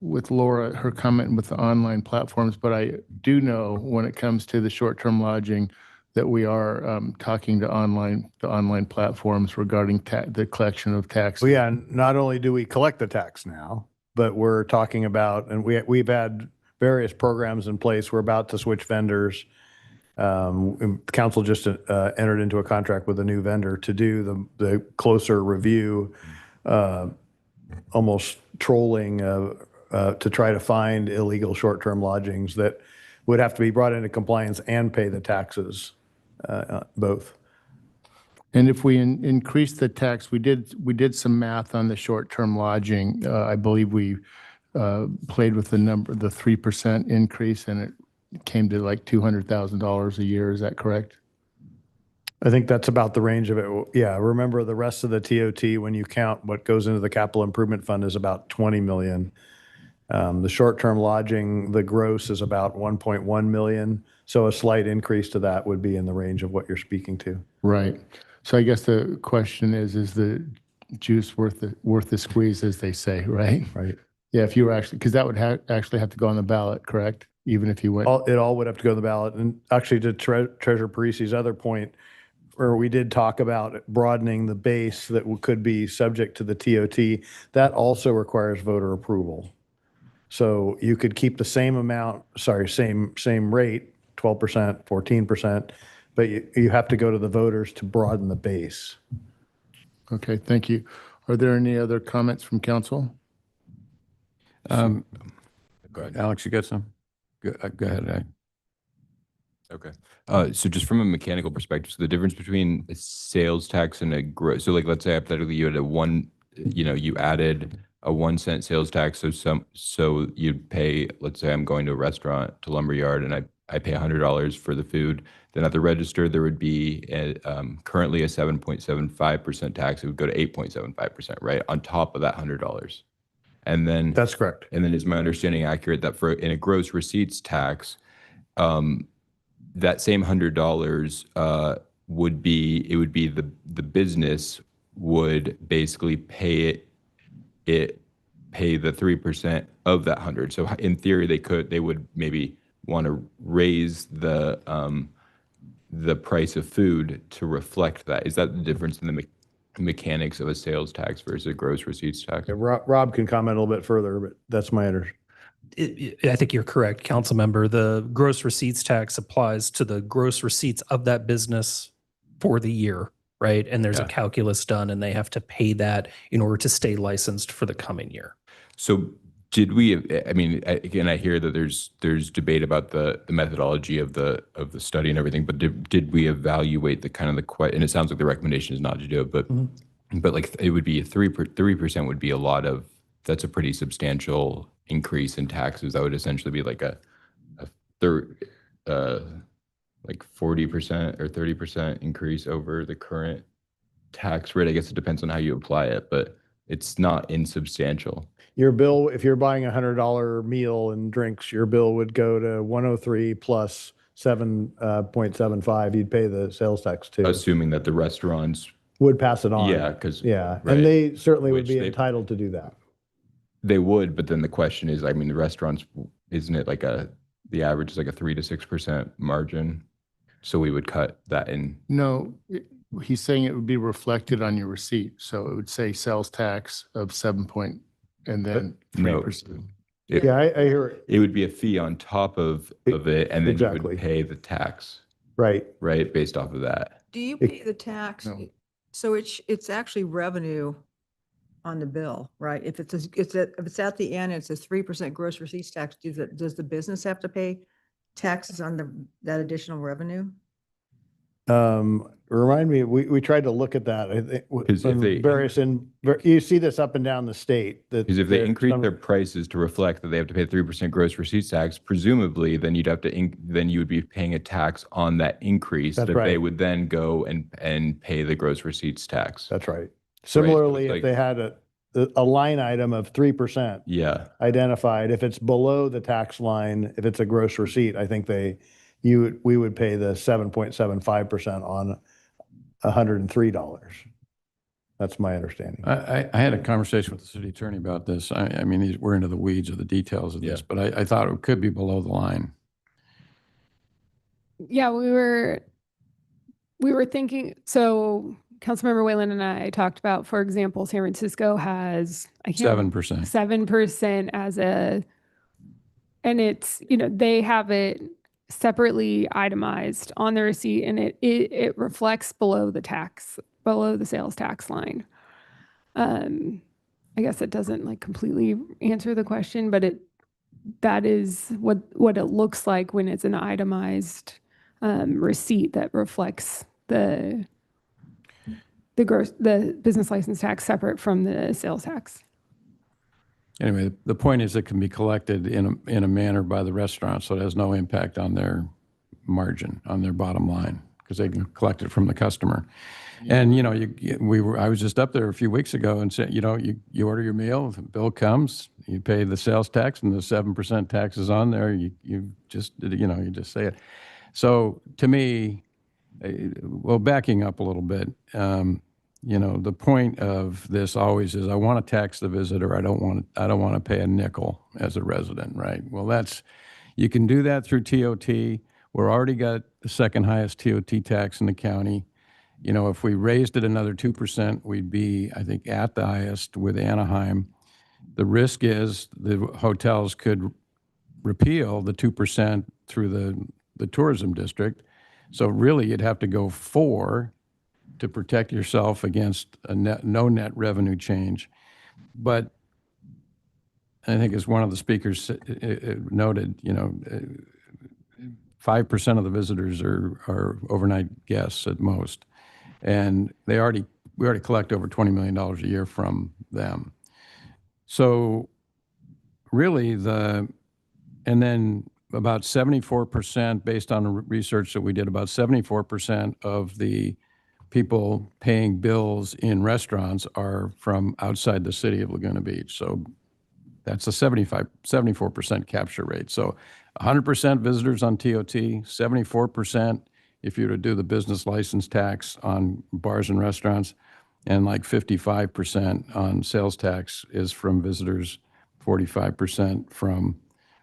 with Laura, her comment with the online platforms, but I do know when it comes to the short-term lodging that we are talking to the online platforms regarding the collection of taxes. Well, yeah, not only do we collect the tax now, but we're talking about, and we've had various programs in place. We're about to switch vendors. Council just entered into a contract with a new vendor to do the closer review, almost trolling to try to find illegal short-term lodgings that would have to be brought into compliance and pay the taxes, both. And if we increase the tax, we did some math on the short-term lodging. I believe we played with the 3% increase, and it came to like $200,000 a year. Is that correct? I think that's about the range of it. Yeah, remember the rest of the TOT, when you count what goes into the capital improvement fund, is about 20 million. The short-term lodging, the gross is about 1.1 million. So a slight increase to that would be in the range of what you're speaking to. Right. So I guess the question is the juice worth the squeeze, as they say, right? Right. Yeah, if you were actually, because that would actually have to go on the ballot, correct? Even if you went. It all would have to go to the ballot. And actually, to Treasurer Parisi's other point, where we did talk about broadening the base that could be subject to the TOT, that also requires voter approval. So you could keep the same amount, same rate, 12%, 14%, but you have to go to the voters to broaden the base. Okay, thank you. Are there any other comments from council? Go ahead. Alex, you got some? Go ahead. Okay. So just from a mechanical perspective, so the difference between a sales tax and a gross, so like, let's say hypothetically you had you added a 1 cent sales tax. So you'd pay, let's say I'm going to a restaurant, to Lumberyard, and I pay $100 for the food. Then at the register, there would be currently a 7.75% tax. It would go to 8.75%, right? On top of that $100. And then that's correct. And then is my understanding accurate that in a gross receipts tax, that same $100 would be the business would basically pay the 3% of that 100. So in theory, they would maybe want to raise the price of food to reflect that. Is that the difference in the mechanics of a sales tax versus a gross receipts tax? Yeah, Rob can comment a little bit further, but that's my understanding. I think you're correct, council member. The gross receipts tax applies to the gross receipts of that business for the year, right? And there's a calculus done, and they have to pay that in order to stay licensed for the coming year. So did we, I mean, again, I hear that there's debate about the methodology of the study and everything, but did we evaluate the kind of and it sounds like the recommendation is not to do it, but like it would be 3% would be a lot of, that's a pretty substantial increase in taxes. That would essentially be like a third, like 40% or 30% increase over the current tax rate. I guess it depends on how you apply it, but it's not insubstantial. Your bill, if you're buying $100 meal and drinks, your bill would go to 103 plus 7.75. You'd pay the sales tax too. Assuming that the restaurants would pass it on. Yeah, right. And they certainly would be entitled to do that. They would, but then the question is, I mean, the restaurants, isn't it like the average is like a 3 to 6% margin? So we would cut that in. No, he's saying it would be reflected on your receipt. So it would say sales tax of 7 point, and then 3%. Yeah, I hear it. It would be a fee on top of it, and then you would pay the tax. Right. Right, based off of that. Do you pay the tax? No. So it's actually revenue on the bill, right? If it's at the end, it's a 3% gross receipts tax. Does the business have to pay taxes on that additional revenue? Remind me, we tried to look at that. I think you see this up and down the state. Because if they increase their prices to reflect that they have to pay 3% gross receipts tax, presumably then you would be paying a tax on that increase. That's that right. They would then go and pay the gross receipts tax. That's right. Similarly, if they had a line item of 3% identified, if it's below the tax line, if it's a gross receipt, I think we would pay the 7.75% on $103. That's my understanding. I had a conversation with the city attorney about this. I mean, we're into the weeds of the details of this, but I thought it could be below the line. Yeah, we were thinking, so Councilmember Whalen and I talked about, for example, San Francisco has 7% as and it's, they have it separately itemized on the receipt, and it reflects below the sales tax line. I guess it doesn't like completely answer the question, but that is what it looks like when it's an itemized receipt that reflects the business license tax separate from the sales tax. Anyway, the point is it can be collected in a manner by the restaurant, so it has no impact on their margin, on their bottom line, because they can collect it from the customer. And I was just up there a few weeks ago and said, you order your meal, the bill comes, you pay the sales tax, and the 7% tax is on there. You just say it. So to me, well, backing up a little bit, the point of this always is I want to tax the visitor. I don't want to pay a nickel as a resident, right? Well, you can do that through TOT. We're already got the second highest TOT tax in the county. If we raised it another 2%, we'd be, I think, at the highest with Anaheim. The risk is the hotels could repeal the 2% through the tourism district. So really, you'd have to go 4 to protect yourself against no net revenue change. But I think as one of the speakers noted, 5% of the visitors are overnight guests at most. And we already collect over $20 million a year from them. So really and then about 74%, based on the research that we did, about 74% of the people paying bills in restaurants are from outside the city of Laguna Beach. So that's a 74% capture rate. So 100% visitors on TOT, 74% if you were to do the business license tax on bars and restaurants, and like 55% on sales tax is from visitors, 45% from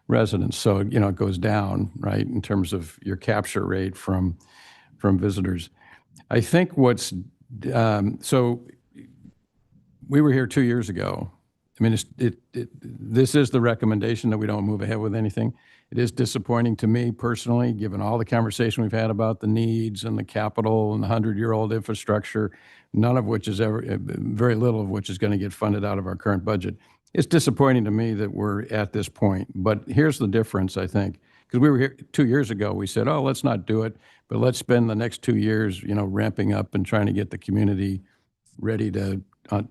residents. So, it goes down, right, in terms of your capture rate from visitors. I think so we were here 2 years ago. I mean, this is the recommendation that we don't move ahead with anything. It is disappointing to me personally, given all the conversation we've had about the needs and the capital and the 100-year-old infrastructure, none of which very little of which is going to get funded out of our current budget. It's disappointing to me that we're at this point. But here's the difference, I think, because we were here 2 years ago. We said, oh, let's not do it, but let's spend the next 2 years, ramping up and trying to get the community ready to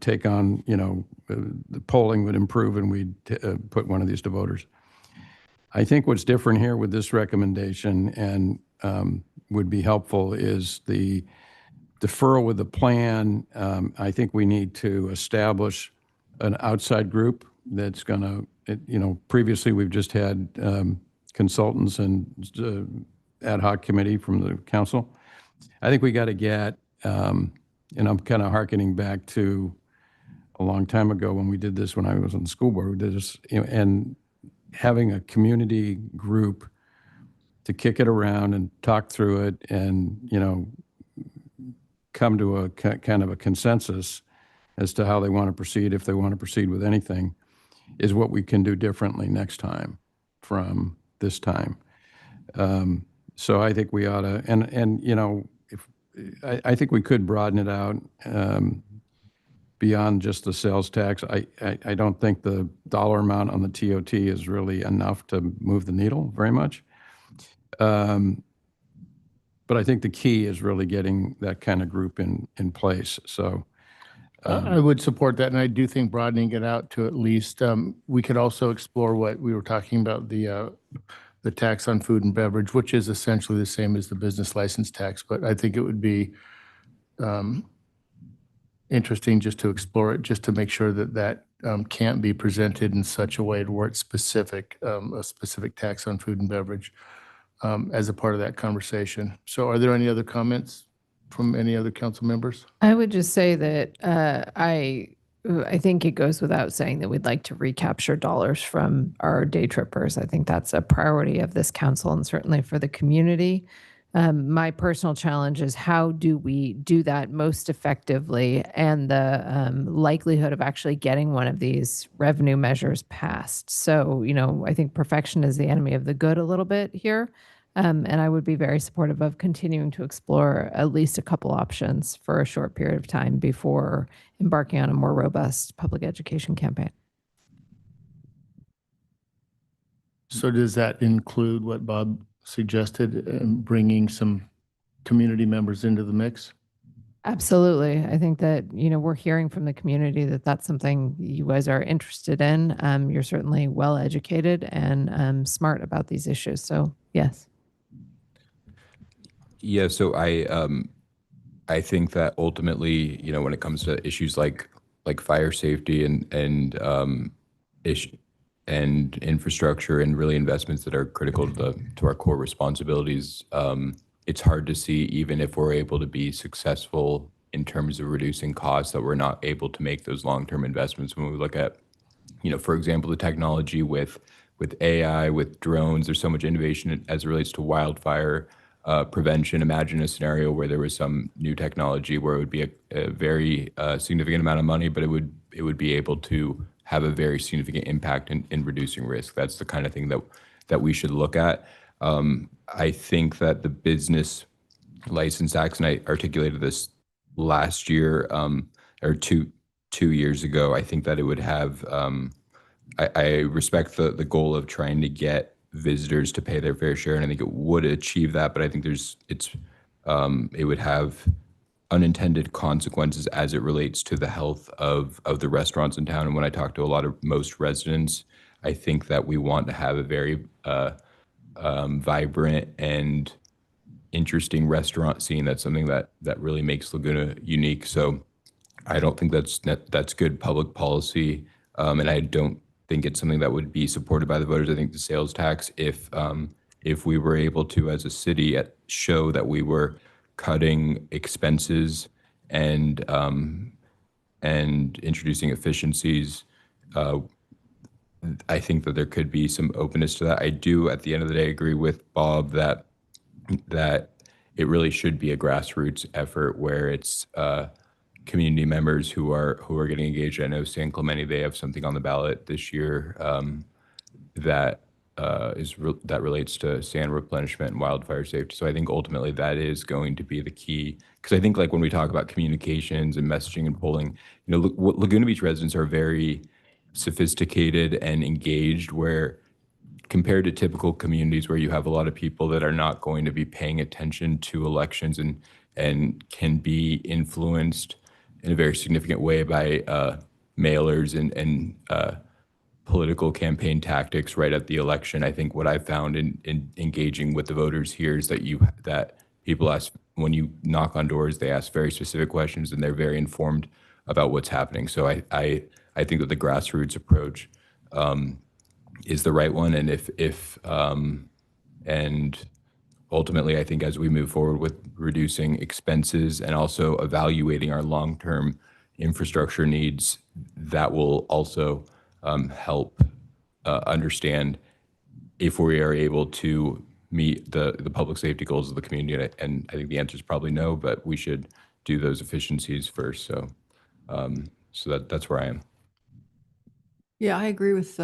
take on, the polling would improve and we'd put one of these to voters. I think what's different here with this recommendation and would be helpful is the deferral with the plan. I think we need to establish an outside group that's going to, previously we've just had consultants and ad hoc committee from the council. I think we got to get, and I'm kind of hearkening back to a long time ago when we did this, when I was on the school board, we did this, and having a community group to kick it around and talk through it and, come to a kind of a consensus as to how they want to proceed, if they want to proceed with anything, is what we can do differently next time from this time. So I think we ought to, I think we could broaden it out beyond just the sales tax. I don't think the dollar amount on the TOT is really enough to move the needle very much. But I think the key is really getting that kind of group in place. So I would support that, and I do think broadening it out to at least, we could also explore what we were talking about, the tax on food and beverage, which is essentially the same as the business license tax. But I think it would be interesting just to explore it, just to make sure that can't be presented in such a way to where it's specific, a specific tax on food and beverage as a part of that conversation. So are there any other comments from any other council members? I would just say that I think it goes without saying that we'd like to recapture dollars from our day trippers. I think that's a priority of this council and certainly for the community. My personal challenge is how do we do that most effectively, and the likelihood of actually getting one of these revenue measures passed. So, I think perfection is the enemy of the good a little bit here. And I would be very supportive of continuing to explore at least a couple options for a short period of time before embarking on a more robust public education campaign. So does that include what Bob suggested, bringing some community members into the mix? Absolutely. I think that, we're hearing from the community that that's something you guys are interested in. You're certainly well educated and smart about these issues. So yes. Yeah, so I think that ultimately, when it comes to issues like fire safety and and infrastructure and really investments that are critical to our core responsibilities, it's hard to see, even if we're able to be successful in terms of reducing costs, that we're not able to make those long-term investments. When we look at, for example, the technology with AI, with drones, there's so much innovation as it relates to wildfire prevention. Imagine a scenario where there was some new technology where it would be a very significant amount of money, but it would be able to have a very significant impact in reducing risk. That's the kind of thing that we should look at. I think that the business license tax, and I articulated this last year or two years ago, I think that it would have, I respect the goal of trying to get visitors to pay their fair share, and I think it would achieve that, but I think it would have unintended consequences as it relates to the health of the restaurants in town. And when I talk to most residents, I think that we want to have a very vibrant and interesting restaurant scene. That's something that really makes Laguna unique. So I don't think that's good public policy, and I don't think it's something that would be supported by the voters. I think the sales tax, if we were able to, as a city, show that we were cutting expenses and introducing efficiencies, I think that there could be some openness to that. I do, at the end of the day, agree with Bob that it really should be a grassroots effort where it's community members who are getting engaged. I know San Clemente, they have something on the ballot this year that relates to sand replenishment and wildfire safety. So I think ultimately that is going to be the key, because I think like when we talk about communications and messaging and polling, Laguna Beach residents are very sophisticated and engaged, where compared to typical communities where you have a lot of people that are not going to be paying attention to elections and can be influenced in a very significant way by mailers and political campaign tactics right at the election. I think what I've found in engaging with the voters here is that people ask, when you knock on doors, they ask very specific questions and they're very informed about what's happening. So I think that the grassroots approach is the right one. And and ultimately, I think as we move forward with reducing expenses and also evaluating our long-term infrastructure needs, that will also help understand if we are able to meet the public safety goals of the community. And I think the answer is probably no, but we should do those efficiencies first. So that's where I am. Yeah, I agree with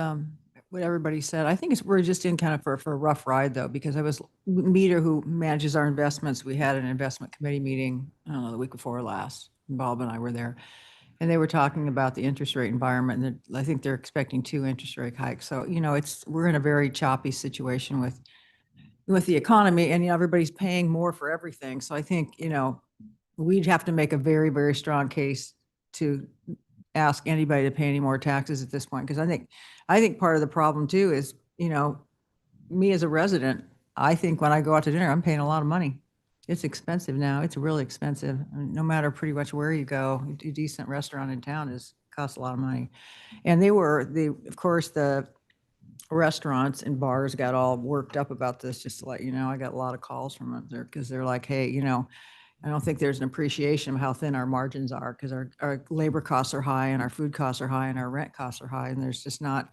what everybody said. I think we're just in kind of for a rough ride, though, because Meter, who manages our investments, we had an investment committee meeting, I don't know, the week before last. Bob and I were there, and they were talking about the interest rate environment, and I think they're expecting 2 interest rate hikes. So, we're in a very choppy situation with the economy, and everybody's paying more for everything. So I think, we'd have to make a very, very strong case to ask anybody to pay any more taxes at this point. Because I think part of the problem too is, me as a resident, I think when I go out to dinner, I'm paying a lot of money. It's expensive now. It's really expensive. I mean, no matter pretty much where you go, a decent restaurant in town costs a lot of money. And of course, the restaurants and bars got all worked up about this, just to let you know. I got a lot of calls from them there because they're like, hey, I don't think there's an appreciation of how thin our margins are, because our labor costs are high and our food costs are high and our rent costs are high. And there's just not,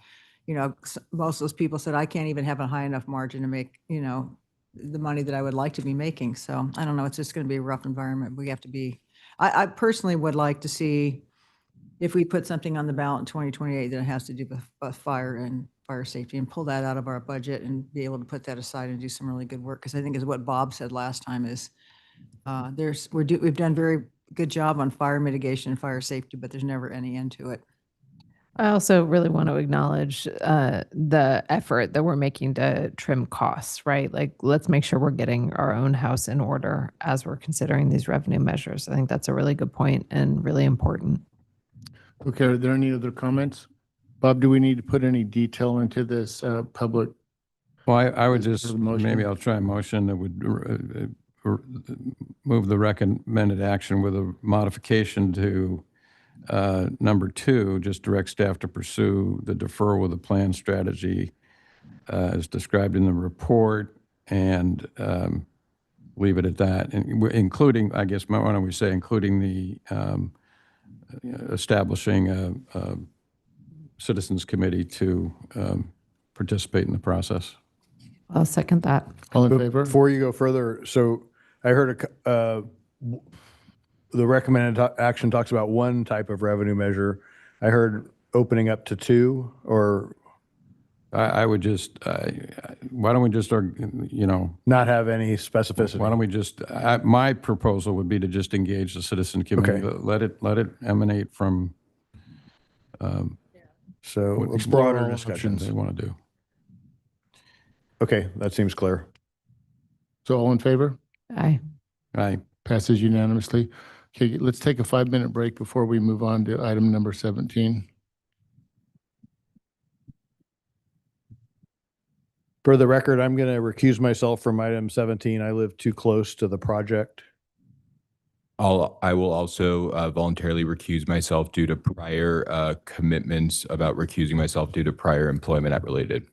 most of those people said, I can't even have a high enough margin to make, the money that I would like to be making. So I don't know, it's just going to be a rough environment. We have to be, I personally would like to see if we put something on the ballot in 2028 that has to do with fire and fire safety, and pull that out of our budget and be able to put that aside and do some really good work. Because I think is what Bob said last time is, we've done very good job on fire mitigation and fire safety, but there's never any end to it. I also really want to acknowledge the effort that we're making to trim costs, right? Like, let's make sure we're getting our own house in order as we're considering these revenue measures. I think that's a really good point and really important. Okay, are there any other comments? Bob, do we need to put any detail into this public? Well, I would just, maybe I'll try a motion that would move the recommended action with a modification to number 2, just direct staff to pursue the deferral of the plan strategy as described in the report, and leave it at that, including, I guess, why don't we say, including the establishing a citizens committee to participate in the process. I'll second that. All in favor? Before you go further, so I heard the recommended action talks about one type of revenue measure. I heard opening up to 2, or I would just, why don't we just, not have any specificity? why don't we just, my proposal would be to just engage the citizen committee. Okay. Let it emanate from So what a broader all discussion. they want to do. Okay, that seems clear. So all in favor? Aye. Aye. Passes unanimously. Okay, let's take a 5-minute break before we move on to item number 17. For the record, I'm going to recuse myself from item 17. I live too close to the project. I will also voluntarily recuse myself due to prior commitments about recusing myself due to prior employment at Related.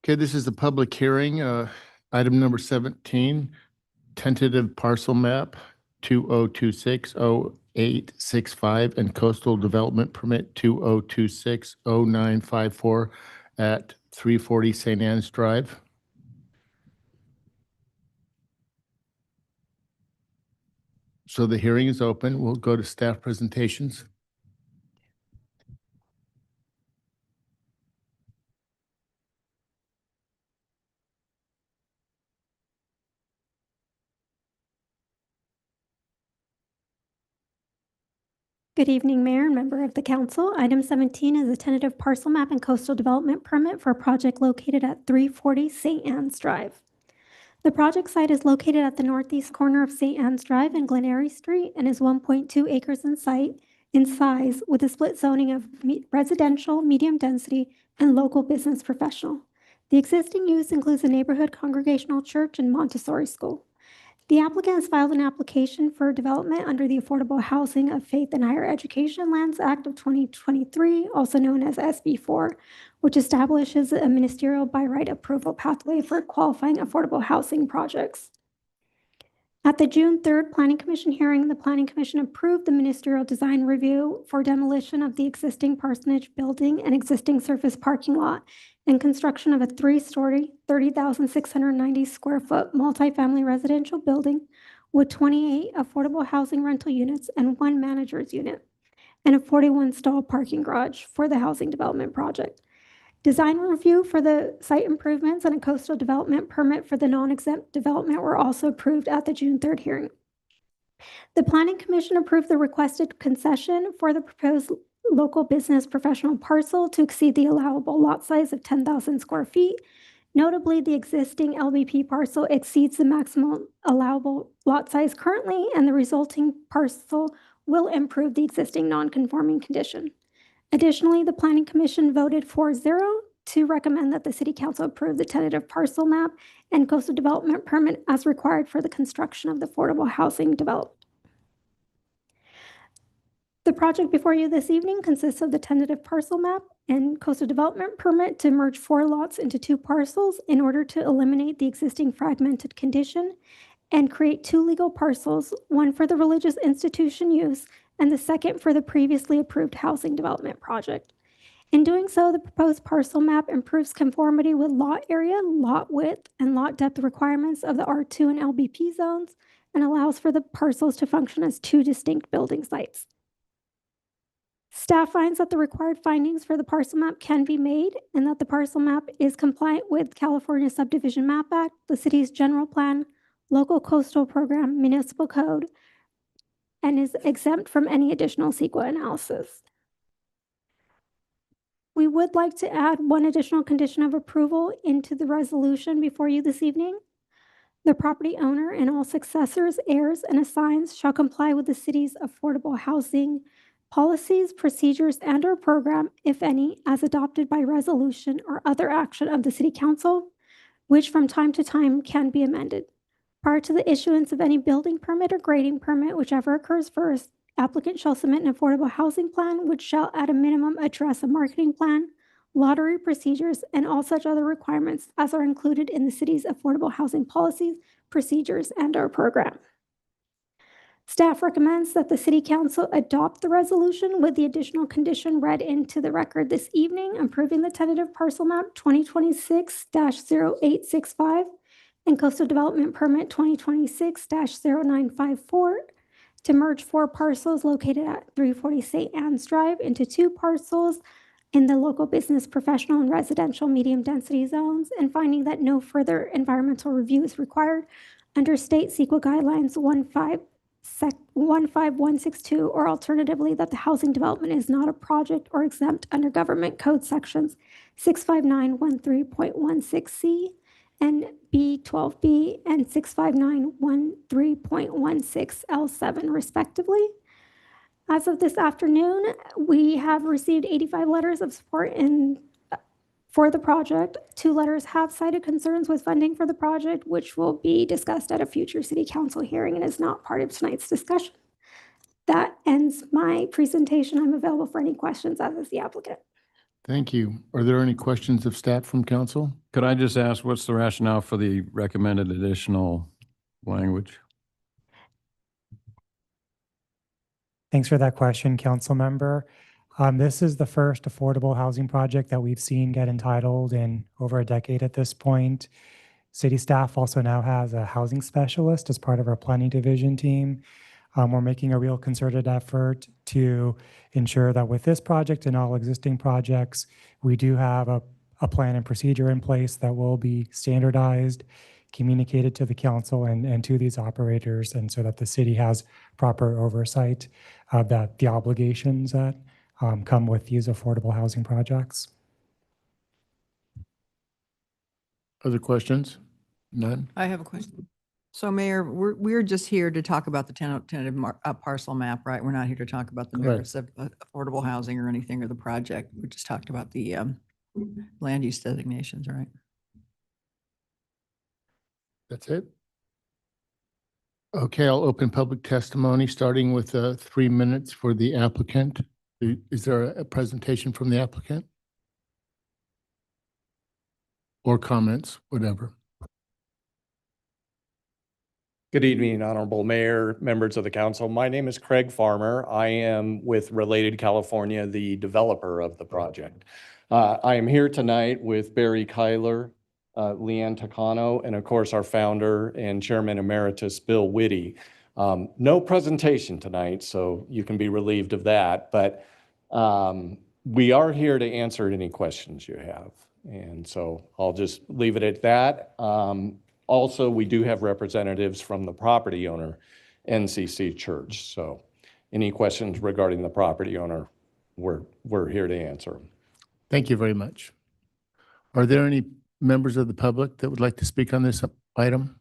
Okay, this is the public hearing, item number 17, tentative parcel map 20260865 and coastal development permit 20260954 at 340 St. Anne's Drive. So the hearing is open. We'll go to staff presentations. Good evening, Mayor and member of the council. Item 17 is a tentative parcel map and coastal development permit for a project located at 340 St. Anne's Drive. The project site is located at the northeast corner of St. Anne's Drive and Glen Eyrie Street and is 1.2 acres in size with a split zoning of residential, medium density, and local business professional. The existing use includes a neighborhood congregational church and Montessori school. The applicant has filed an application for development under the Affordable Housing of Faith and Higher Education Lands Act of 2023, also known as SB4, which establishes a ministerial by right approval pathway for qualifying affordable housing projects. At the June 3rd Planning Commission hearing, the Planning Commission approved the ministerial design review for demolition of the existing parsonage building and existing surface parking lot and construction of a 3-story, 30,690 square foot multifamily residential building with 28 affordable housing rental units and 1 manager's unit, and a 41 stall parking garage for the housing development project. Design review for the site improvements and a coastal development permit for the non-exempt development were also approved at the June 3rd hearing. The Planning Commission approved the requested concession for the proposed local business professional parcel to exceed the allowable lot size of 10,000 square feet. Notably, the existing LBP parcel exceeds the maximum allowable lot size currently, and the resulting parcel will improve the existing non-conforming condition. Additionally, the Planning Commission voted 4-0 to recommend that the City Council approve the tentative parcel map and coastal development permit as required for the construction of the affordable housing development. The project before you this evening consists of the tentative parcel map and coastal development permit to merge 4 lots into 2 parcels in order to eliminate the existing fragmented condition and create 2 legal parcels, one for the religious institution use and the second for the previously approved housing development project. In doing so, the proposed parcel map improves conformity with lot area, lot width, and lot depth requirements of the R2 and LBP zones and allows for the parcels to function as 2 distinct building sites. Staff finds that the required findings for the parcel map can be made and that the parcel map is compliant with California Subdivision Map Act, the city's general plan, local coastal program, municipal code, and is exempt from any additional CEQA analysis. We would like to add one additional condition of approval into the resolution before you this evening. The property owner and all successors, heirs, and assigns shall comply with the city's affordable housing policies, procedures, and/or program, if any, as adopted by resolution or other action of the City Council, which from time to time can be amended. Prior to the issuance of any building permit or grading permit, whichever occurs first, applicant shall submit an affordable housing plan, which shall at a minimum address a marketing plan, lottery procedures, and all such other requirements as are included in the city's affordable housing policies, procedures, and/or program. Staff recommends that the City Council adopt the resolution with the additional condition read into the record this evening, approving the tentative parcel map 2026-0865 and coastal development permit 2026-0954 to merge 4 parcels located at 340 St. Anne's Drive into 2 parcels in the local business, professional, and residential medium density zones, and finding that no further environmental review is required under state CEQA guidelines 15162, or alternatively that the housing development is not a project or exempt under government code sections 65913.16C and B12B and 65913.16L7 respectively. As of this afternoon, we have received 85 letters of support for the project. 2 letters have cited concerns with funding for the project, which will be discussed at a future city council hearing and is not part of tonight's discussion. That ends my presentation. I'm available for any questions, as is the applicant. Thank you. Are there any questions of staff from council? Could I just ask, what's the rationale for the recommended additional language? Thanks for that question, council member. This is the first affordable housing project that we've seen get entitled in over a decade at this point. City staff also now has a housing specialist as part of our planning division team. We're making a real concerted effort to ensure that with this project and all existing projects, we do have a plan and procedure in place that will be standardized, communicated to the council and to these operators, and so that the city has proper oversight of that the obligations that come with these affordable housing projects. Other questions? None? I have a question. So Mayor, we're just here to talk about the tentative parcel map, right? We're not here to talk about the merits of affordable housing or anything or the project. We just talked about the land use designations, right? That's it? Okay, I'll open public testimony, starting with 3 minutes for the applicant. Is there a presentation from the applicant? Or comments, whatever. Good evening, Honorable Mayor, members of the council. My name is Craig Farmer. I am with Related California, the developer of the project. I am here tonight with Barry Kyler, Leanne Tacano, and of course, our founder and chairman emeritus, Bill Whitty. No presentation tonight, so you can be relieved of that, but we are here to answer any questions you have. And so I'll just leave it at that. Also, we do have representatives from the property owner, NCC Church. So any questions regarding the property owner, we're here to answer them. Thank you very much. Are there any members of the public that would like to speak on this item?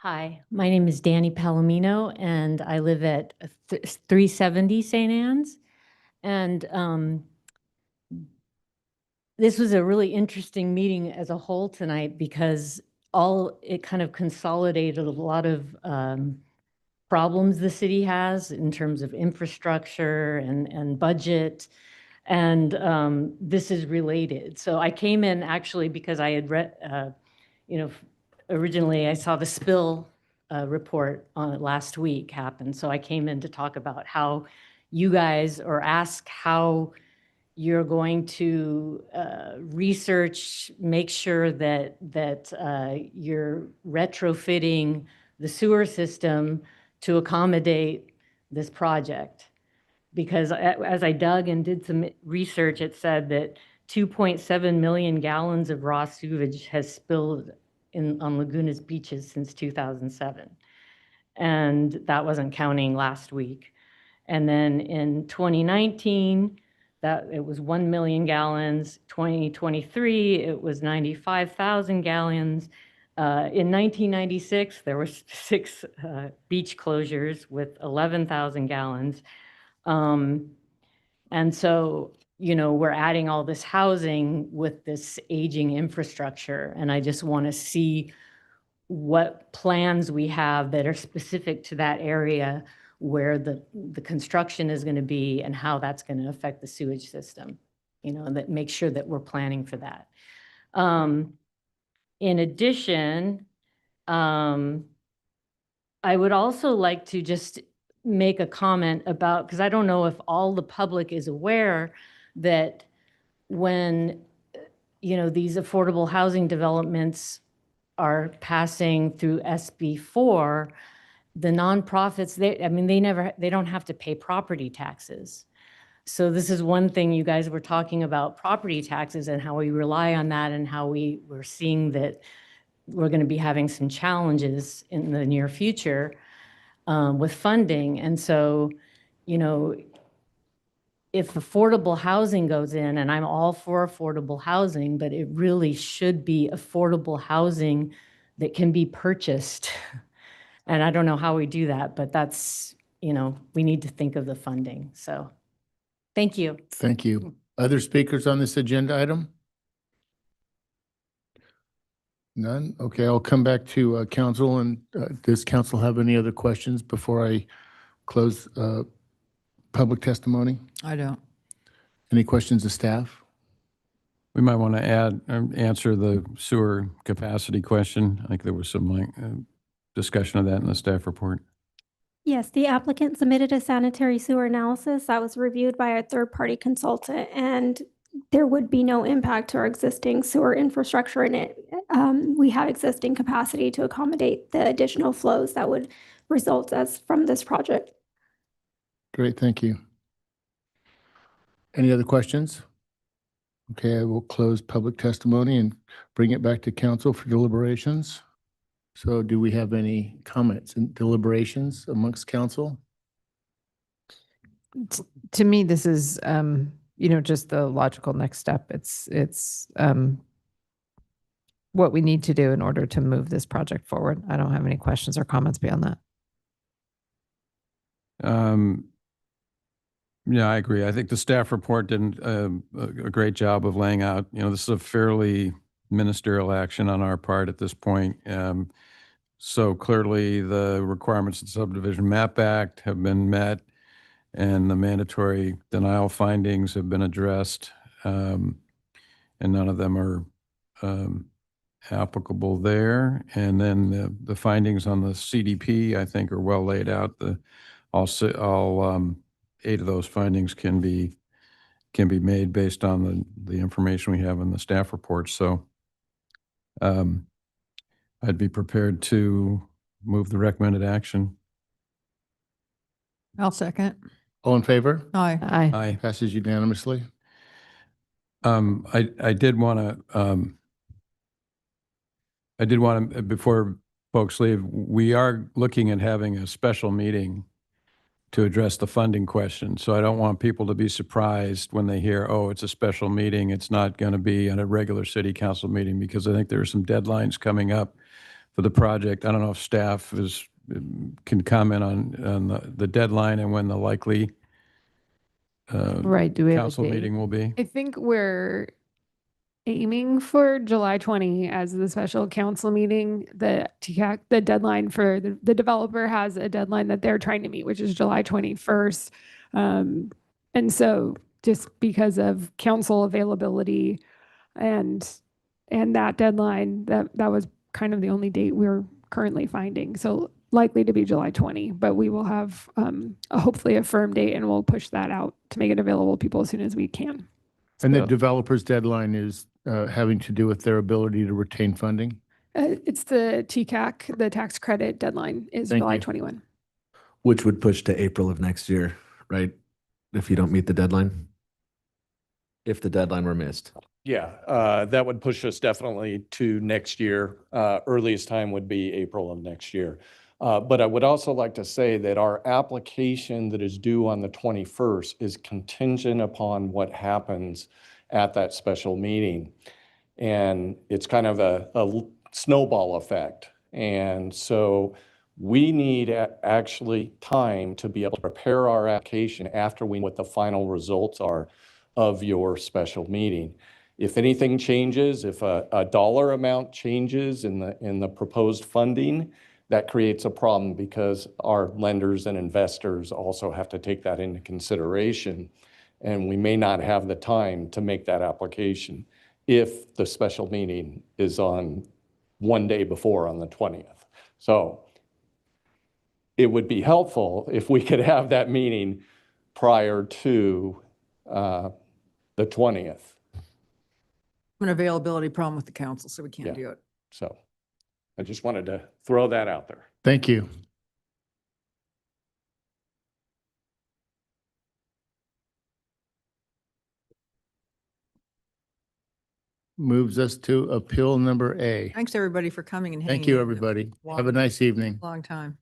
Hi, my name is Danny Palomino, and I live at 370 St. Anne's. And this was a really interesting meeting as a whole tonight because it kind of consolidated a lot of problems the city has in terms of infrastructure and budget. And this is related. So I came in actually because I had read, originally, I saw the spill report on it last week happen. So I came in to talk about how you guys, or ask how you're going to research, make sure that you're retrofitting the sewer system to accommodate this project. Because as I dug and did some research, it said that 2.7 million gallons of raw sewage has spilled on Laguna's beaches since 2007. And that wasn't counting last week. And then in 2019, it was 1 million gallons. 2023, it was 95,000 gallons. In 1996, there were 6 beach closures with 11,000 gallons. And so, we're adding all this housing with this aging infrastructure. And I just want to see what plans we have that are specific to that area where the construction is going to be and how that's going to affect the sewage system, and that make sure that we're planning for that. In addition, I would also like to just make a comment about, because I don't know if all the public is aware that when, these affordable housing developments are passing through SB4, the nonprofits, they don't have to pay property taxes. So this is one thing you guys were talking about, property taxes and how we rely on that, and how we're seeing that we're going to be having some challenges in the near future with funding. And so, if affordable housing goes in, and I'm all for affordable housing, but it really should be affordable housing that can be purchased. And I don't know how we do that, but that's, we need to think of the funding. So, thank you. Thank you. Other speakers on this agenda item? None? Okay, I'll come back to council. And does council have any other questions before I close public testimony? I don't. Any questions of staff? We might want to answer the sewer capacity question. I think there was some discussion of that in the staff report. Yes, the applicant submitted a sanitary sewer analysis that was reviewed by a third-party consultant, and there would be no impact to our existing sewer infrastructure in it. We have existing capacity to accommodate the additional flows that would result from this project. Great, thank you. Any other questions? Okay, I will close public testimony and bring it back to council for deliberations. So do we have any comments and deliberations amongst council? To me, this is, just the logical next step. It's what we need to do in order to move this project forward. I don't have any questions or comments beyond that. Yeah, I agree. I think the staff report did a great job of laying out, this is a fairly ministerial action on our part at this point. So clearly the requirements of the Subdivision Map Act have been met and the mandatory denial findings have been addressed. And none of them are applicable there. And then the findings on the CDP, I think, are well laid out. All 8 of those findings can be made based on the information we have in the staff report. So I'd be prepared to move the recommended action. I'll second. All in favor? Aye. Aye. Aye. Passes unanimously. I did want to, before folks leave, we are looking at having a special meeting to address the funding question. So I don't want people to be surprised when they hear, oh, it's a special meeting. It's not going to be at a regular city council meeting, because I think there are some deadlines coming up for the project. I don't know if staff can comment on the deadline and when the likely Right. Do we have a council date? meeting will be. I think we're aiming for July 20 as the special council meeting. The TCAC, the deadline for the developer has a deadline that they're trying to meet, which is July 21st. And so just because of council availability and that deadline, that was kind of the only date we're currently finding. So likely to be July 20, but we will have hopefully a firm date, and we'll push that out to make it available to people as soon as we can. And the developer's deadline is having to do with their ability to retain funding? It's the TCAC, the tax credit deadline is Thank July you. 21. Which would push to April of next year, right? If you don't meet the deadline? If the deadline were missed. Yeah, that would push us definitely to next year. Earliest time would be April of next year. But I would also like to say that our application that is due on the 21st is contingent upon what happens at that special meeting. And it's kind of a snowball effect. And so we need actually time to be able to prepare our application after we know what the final results are of your special meeting. If anything changes, if a dollar amount changes in the proposed funding, that creates a problem, because our lenders and investors also have to take that into consideration. And we may not have the time to make that application if the special meeting is on one day before, on the 20th. So it would be helpful if we could have that meeting prior to the 20th. An availability problem with the council, so we can't do it. So I just wanted to throw that out there. Thank you. Moves us to appeal number A. Thanks, everybody, for coming and hanging. Thank you, in. everybody. Long- Have a nice evening. Long time.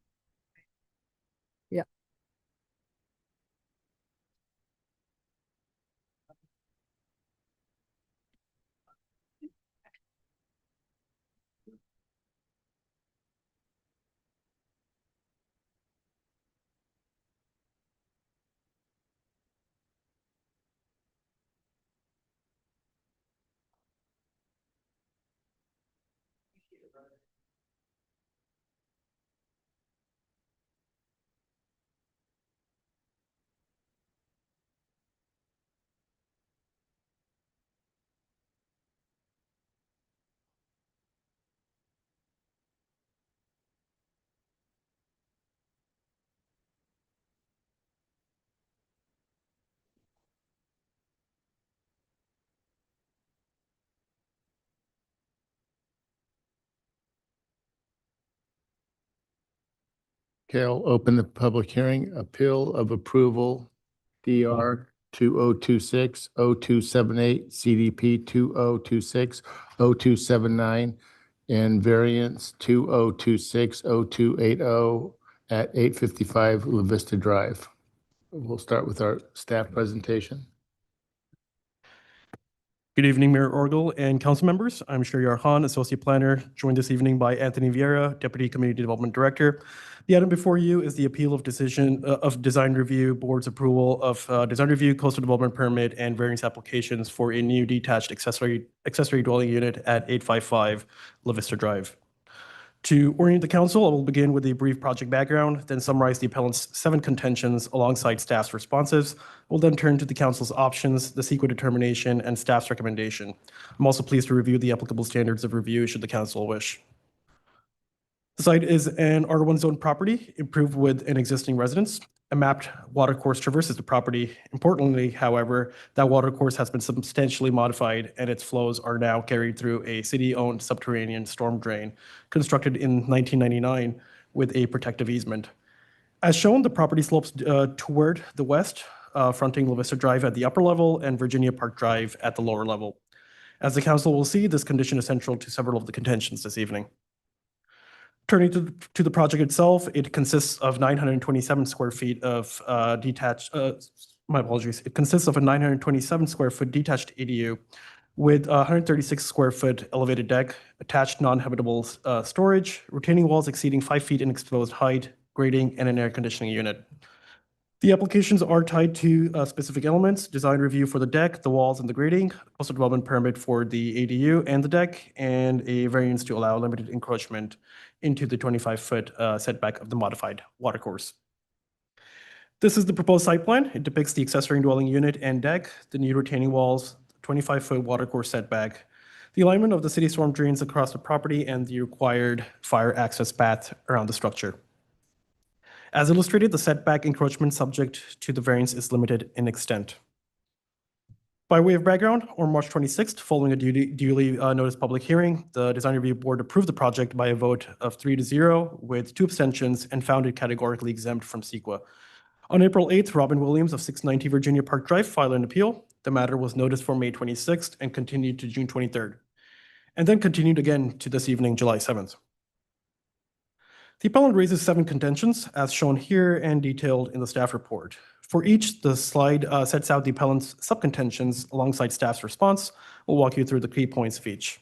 Okay, I'll open the public hearing. Appeal of approval, DR 2026-0278, CDP 2026-0279, and variance 2026-0280 at 855 La Vista Drive. We'll start with our staff presentation. Good evening, Mayor Orgel and council members. I'm Sharyar Khan, Associate Planner, joined this evening by Anthony Vieira, Deputy Community Development Director. The item before you is the appeal of decision of design review, board's approval of design review, coastal development permit, and variance applications for a new detached accessory dwelling unit at 855 La Vista Drive. To orient the council, I will begin with a brief project background, then summarize the appellant's 7 contentions alongside staff's responses. We'll then turn to the council's options, the CEQA determination, and staff's recommendation. I'm also pleased to review the applicable standards of review should the council wish. The site is an R1 zone property, improved with an existing residence. A mapped watercourse traverses the property. Importantly, however, that watercourse has been substantially modified and its flows are now carried through a city-owned subterranean storm drain constructed in 1999 with a protective easement. As shown, the property slopes toward the west, fronting La Vista Drive at the upper level and Virginia Park Drive at the lower level. As the council will see, this condition is central to several of the contentions this evening. Turning to the project itself, it consists of 927 square feet of detached, my apologies. It consists of a 927 square foot detached ADU with 136 square foot elevated deck, attached non-habitable storage, retaining walls exceeding 5 feet in exposed height, grading, and an air conditioning unit. The applications are tied to specific elements: design review for the deck, the walls, and the grading, coastal development permit for the ADU and the deck, and a variance to allow limited encroachment into the 25-foot setback of the modified watercourse. This is the proposed site plan. It depicts the accessory dwelling unit and deck, the new retaining walls, 25-foot watercourse setback, the alignment of the city storm drains across the property, and the required fire access path around the structure. As illustrated, the setback encroachment subject to the variance is limited in extent. By way of background, on March 26th, following a duly noticed public hearing, the Design Review Board approved the project by a vote of 3-0 with 2 abstentions and found it categorically exempt from CEQA. On April 8th, Robin Williams of 690 Virginia Park Drive filed an appeal. The matter was noticed for May 26th and continued to June 23rd, and then continued again to this evening, July 7th. The appellant raises 7 contentions, as shown here and detailed in the staff report. For each, the slide sets out the appellant's subcontentions alongside staff's response. We'll walk you through the key points of each.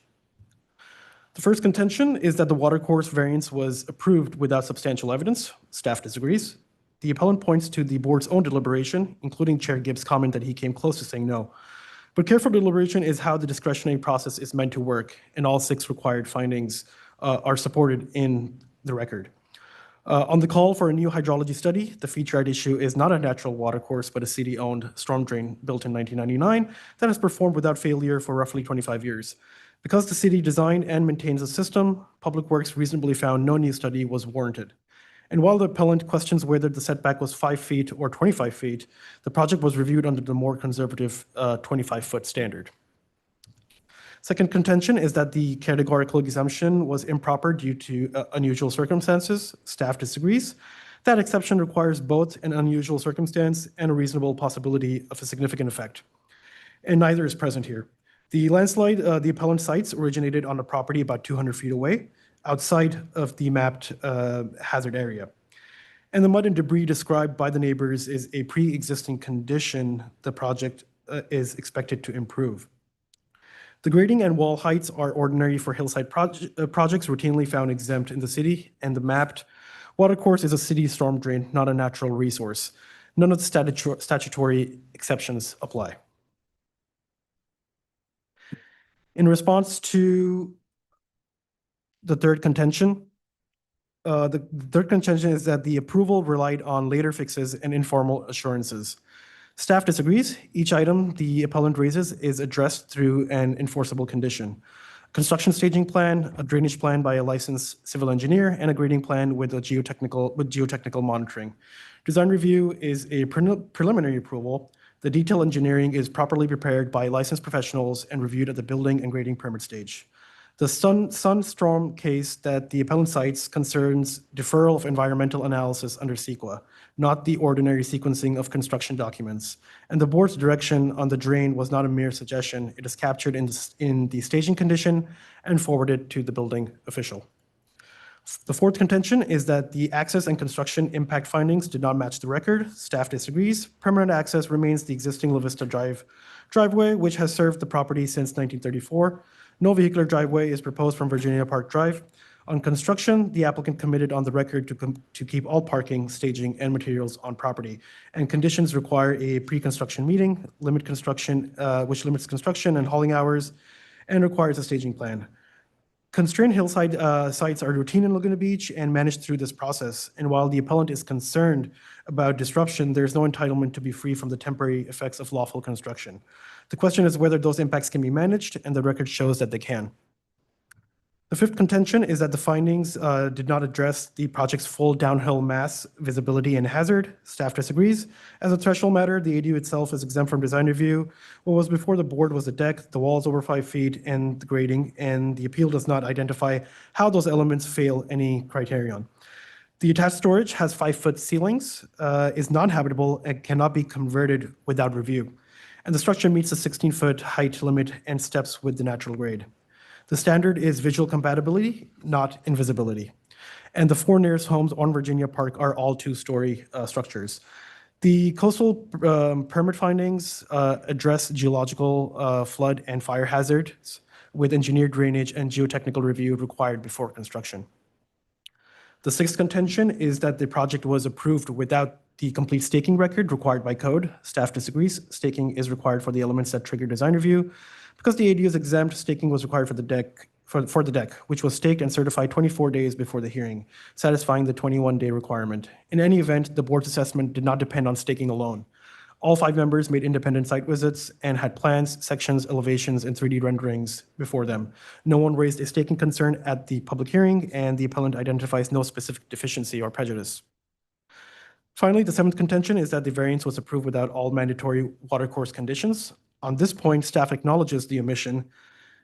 The first contention is that the watercourse variance was approved without substantial evidence. Staff disagrees. The appellant points to the board's own deliberation, including Chair Gibbs' comment that he came close to saying no. But careful deliberation is how the discretionary process is meant to work, and all 6 required findings are supported in the record. On the call for a new hydrology study, the feature at issue is not a natural watercourse, but a city-owned storm drain built in 1999 that has performed without failure for roughly 25 years. Because the city designed and maintains a system, Public Works reasonably found no new study was warranted. And while the appellant questions whether the setback was 5 feet or 25 feet, the project was reviewed under the more conservative 25-foot standard. Second contention is that the categorical exemption was improper due to unusual circumstances. Staff disagrees. That exception requires both an unusual circumstance and a reasonable possibility of a significant effect, and neither is present here. The landslide the appellant cites originated on a property about 200 feet away, outside of the mapped hazard area. And the mud and debris described by the neighbors is a pre-existing condition the project is expected to improve. The grading and wall heights are ordinary for hillside projects routinely found exempt in the city, and the mapped watercourse is a city storm drain, not a natural resource. None of the statutory exceptions apply. In response to the third contention. The third contention is that the approval relied on later fixes and informal assurances. Staff disagrees. Each item the appellant raises is addressed through an enforceable condition. Construction staging plan, a drainage plan by a licensed civil engineer, and a grading plan with geotechnical monitoring. Design review is a preliminary approval. The detail engineering is properly prepared by licensed professionals and reviewed at the building and grading permit stage. The Sunstorm case that the appellant cites concerns deferral of environmental analysis under CEQA, not the ordinary sequencing of construction documents. And the board's direction on the drain was not a mere suggestion. It is captured in the staging condition and forwarded to the building official. The fourth contention is that the access and construction impact findings did not match the record. Staff disagrees. Permanent access remains the existing La Vista driveway, which has served the property since 1934. No vehicular driveway is proposed from Virginia Park Drive. On construction, the applicant committed on the record to keep all parking, staging, and materials on property. And conditions require a pre-construction meeting, which limits construction and hauling hours, and requires a staging plan. Constrained hillside sites are routine in Laguna Beach and managed through this process. And while the appellant is concerned about disruption, there is no entitlement to be free from the temporary effects of lawful construction. The question is whether those impacts can be managed, and the record shows that they can. The fifth contention is that the findings did not address the project's full downhill mass, visibility, and hazard. Staff disagrees. As a threshold matter, the ADU itself is exempt from design review. What was before the board was the deck, the walls over 5 feet, and the grading, and the appeal does not identify how those elements fail any criterion. The attached storage has 5-foot ceilings, is non-habitable, and cannot be converted without review. And the structure meets the 16-foot height limit and steps with the natural grade. The standard is visual compatibility, not invisibility. And the 4 nearest homes on Virginia Park are all 2-story structures. The coastal permit findings address geological flood and fire hazards with engineered drainage and geotechnical review required before construction. The sixth contention is that the project was approved without the complete staking record required by code. Staff disagrees. Staking is required for the elements that trigger design review. Because the ADU is exempt, staking was required for the deck, which was staked and certified 24 days before the hearing, satisfying the 21-day requirement. In any event, the board's assessment did not depend on staking alone. All 5 members made independent site visits and had plans, sections, elevations, and 3D renderings before them. No one raised a staking concern at the public hearing, and the appellant identifies no specific deficiency or prejudice. Finally, the 7th contention is that the variance was approved without all mandatory watercourse conditions. On this point, staff acknowledges the omission.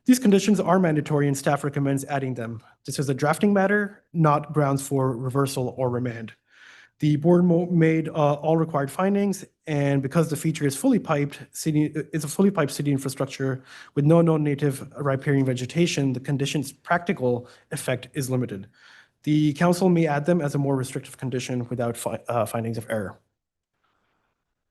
These conditions are mandatory and staff recommends adding them. This is a drafting matter, not grounds for reversal or remand. The board made all required findings, and because the feature is a fully piped city infrastructure with no known native riparian vegetation, the condition's practical effect is limited. The council may add them as a more restrictive condition without findings of error.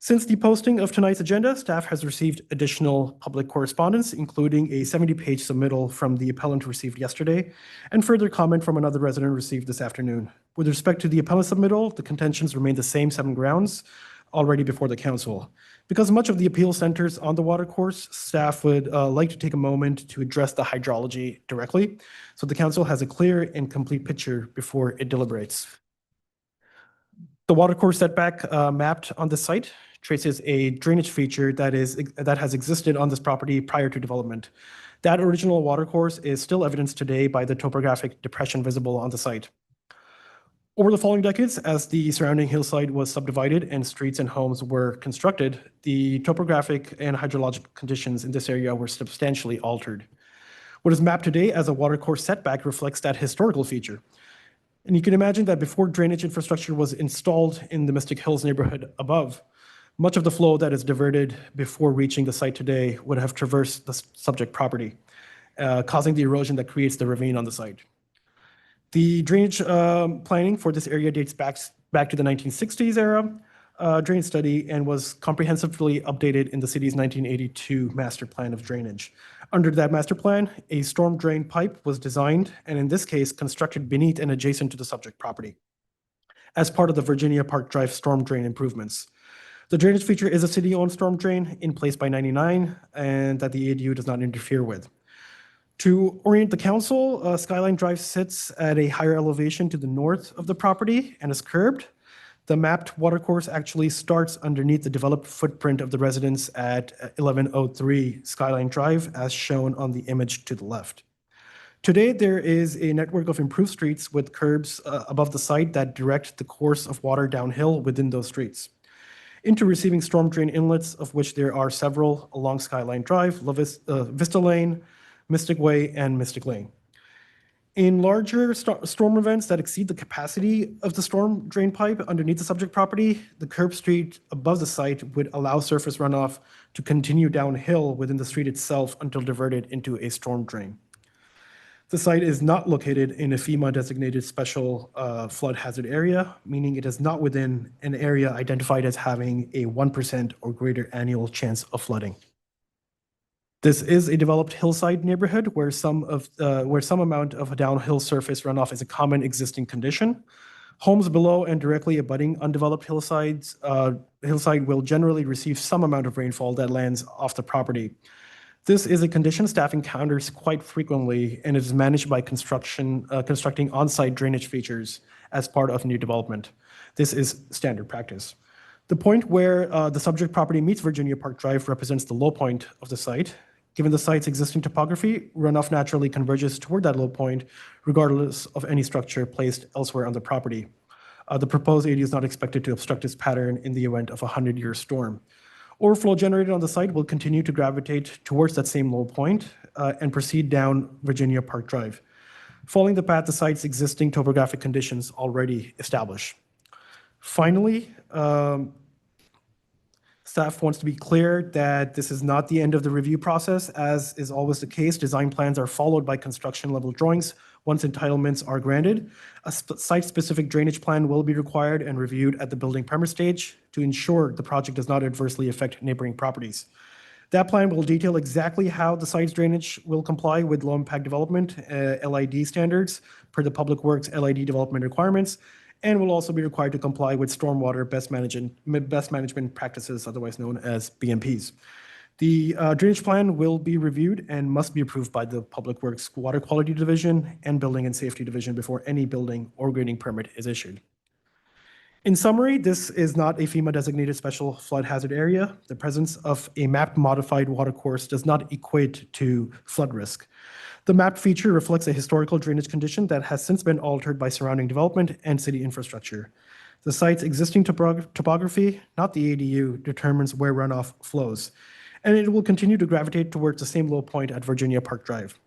Since the posting of tonight's agenda, staff has received additional public correspondence, including a 70-page submittal from the appellant received yesterday, and further comment from another resident received this afternoon. With respect to the appellant submittal, the contentions remain the same 7 grounds already before the council. Because much of the appeal centers on the watercourse, staff would like to take a moment to address the hydrology directly, so the council has a clear and complete picture before it deliberates. The watercourse setback mapped on the site traces a drainage feature that has existed on this property prior to development. That original watercourse is still evidenced today by the topographic depression visible on the site. Over the following decades, as the surrounding hillside was subdivided and streets and homes were constructed, the topographic and hydrologic conditions in this area were substantially altered. What is mapped today as a watercourse setback reflects that historical feature. And you can imagine that before drainage infrastructure was installed in the Mystic Hills neighborhood above, much of the flow that is diverted before reaching the site today would have traversed the subject property, causing the erosion that creates the ravine on the site. The drainage planning for this area dates back to the 1960s era drainage study and was comprehensively updated in the city's 1982 master plan of drainage. Under that master plan, a storm drain pipe was designed and in this case constructed beneath and adjacent to the subject property as part of the Virginia Park Drive storm drain improvements. The drainage feature is a city-owned storm drain in place by 1999 and that the ADU does not interfere with. To orient the council, Skyline Drive sits at a higher elevation to the north of the property and is curbed. The mapped watercourse actually starts underneath the developed footprint of the residence at 1103 Skyline Drive, as shown on the image to the left. Today, there is a network of improved streets with curbs above the site that direct the course of water downhill within those streets into receiving storm drain inlets, of which there are several along Skyline Drive, Vista Lane, Mystic Way, and Mystic Lane. In larger storm events that exceed the capacity of the storm drain pipe underneath the subject property, the curb street above the site would allow surface runoff to continue downhill within the street itself until diverted into a storm drain. The site is not located in a FEMA-designated special flood hazard area, meaning it is not within an area identified as having a 1% or greater annual chance of flooding. This is a developed hillside neighborhood where some amount of downhill surface runoff is a common existing condition. Homes below and directly abutting undeveloped hillside will generally receive some amount of rainfall that lands off the property. This is a condition staff encounters quite frequently and is managed by constructing on-site drainage features as part of new development. This is standard practice. The point where the subject property meets Virginia Park Drive represents the low point of the site. Given the site's existing topography, runoff naturally converges toward that low point, regardless of any structure placed elsewhere on the property. The proposed AD is not expected to obstruct this pattern in the event of a 100-year storm. Overflow generated on the site will continue to gravitate towards that same low point and proceed down Virginia Park Drive, following the path the site's existing topographic conditions already establish. Finally, staff wants to be clear that this is not the end of the review process. As is always the case, design plans are followed by construction level drawings once entitlements are granted. A site-specific drainage plan will be required and reviewed at the building permit stage to ensure the project does not adversely affect neighboring properties. That plan will detail exactly how the site's drainage will comply with low impact development LID standards per the Public Works LID development requirements, and will also be required to comply with stormwater best management practices, otherwise known as BMPs. The drainage plan will be reviewed and must be approved by the Public Works Water Quality Division and Building and Safety Division before any building or grading permit is issued. In summary, this is not a FEMA designated special flood hazard area. The presence of a mapped modified watercourse does not equate to flood risk. The mapped feature reflects a historical drainage condition that has since been altered by surrounding development and city infrastructure. The site's existing topography, not the ADU, determines where runoff flows, and it will continue to gravitate towards the same low point at Virginia Park Drive.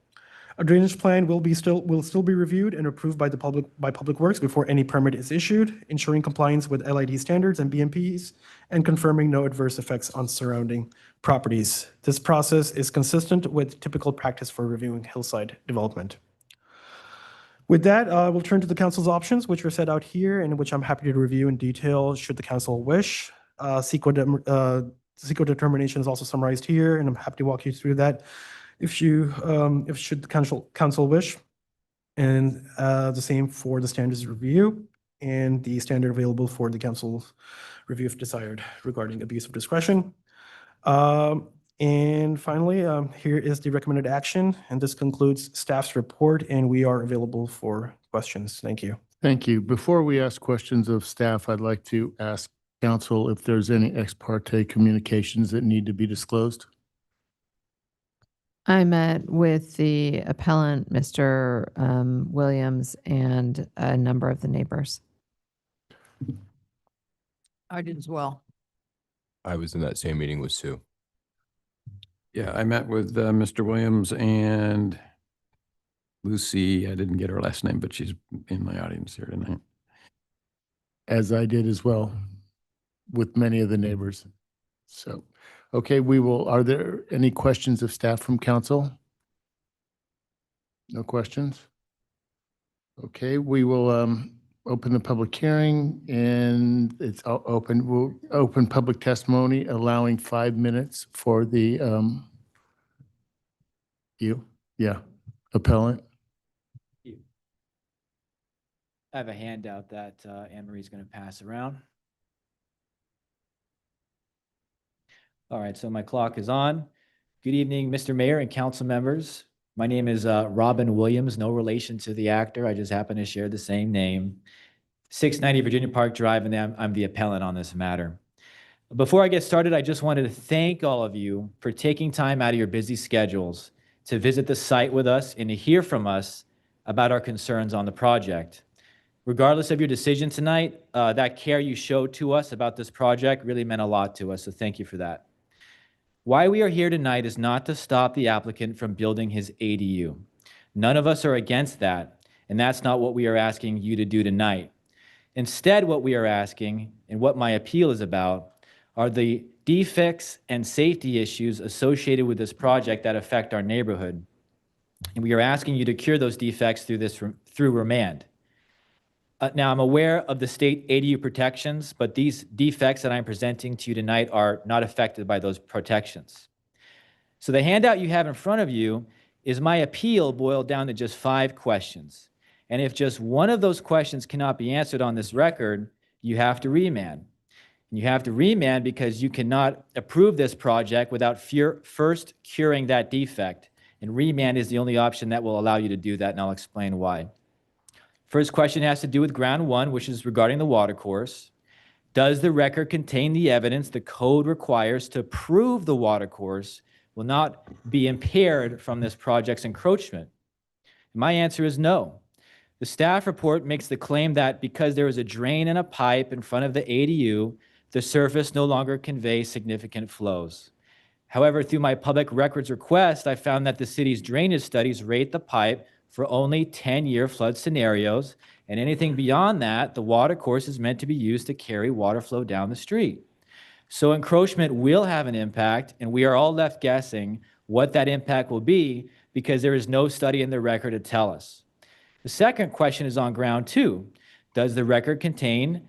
A drainage plan will still be reviewed and approved by Public Works before any permit is issued, ensuring compliance with LID standards and BMPs, and confirming no adverse effects on surrounding properties. This process is consistent with typical practice for reviewing hillside development. With that, we'll turn to the council's options, which are set out here and which I'm happy to review in detail should the council wish. CEQA determination is also summarized here, and I'm happy to walk you through that if should the council wish. And the same for the standards review and the standard available for the council's review if desired regarding abuse of discretion. And finally, here is the recommended action, and this concludes staff's report, and we are available for questions. Thank you. Thank you. Before we ask questions of staff, I'd like to ask council if there's any ex parte communications that need to be disclosed. I met with the appellant, Mr. Williams, and a number of the neighbors. I did as well. I was in that same meeting with Sue. Yeah, I met with Mr. Williams and Lucy. I didn't get her last name, but she's in my audience here tonight. As I did as well with many of the neighbors. So, okay, are there any questions of staff from council? No questions? Okay, we will open the public hearing, and it's open. We'll open public testimony, allowing 5 minutes for the appellant. I have a handout that Anne Marie's going to pass around. All right, so my clock is on. Good evening, Mr. Mayor and council members. My name is Robin Williams, no relation to the actor. I just happen to share the same name. 690 Virginia Park Drive, and I'm the appellant on this matter. Before I get started, I just wanted to thank all of you for taking time out of your busy schedules to visit the site with us and to hear from us about our concerns on the project. Regardless of your decision tonight, that care you showed to us about this project really meant a lot to us, so thank you for that. Why we are here tonight is not to stop the applicant from building his ADU. None of us are against that, and that's not what we are asking you to do tonight. Instead, what we are asking, and what my appeal is about, are the defects and safety issues associated with this project that affect our neighborhood. And we are asking you to cure those defects through remand. Now, I'm aware of the state ADU protections, but these defects that I'm presenting to you tonight are not affected by those protections. So the handout you have in front of you is my appeal boiled down to just 5 questions. And if just one of those questions cannot be answered on this record, you have to remand. And you have to remand because you cannot approve this project without first curing that defect. And remand is the only option that will allow you to do that, and I'll explain why. First question has to do with ground 1, which is regarding the watercourse. Does the record contain the evidence the code requires to prove the watercourse will not be impaired from this project's encroachment? My answer is no. The staff report makes the claim that because there is a drain and a pipe in front of the ADU, the surface no longer conveys significant flows. However, through my public records request, I found that the city's drainage studies rate the pipe for only 10-year flood scenarios, and anything beyond that, the watercourse is meant to be used to carry water flow down the street. So encroachment will have an impact, and we are all left guessing what that impact will be because there is no study in the record to tell us. The second question is on ground 2. Does the record contain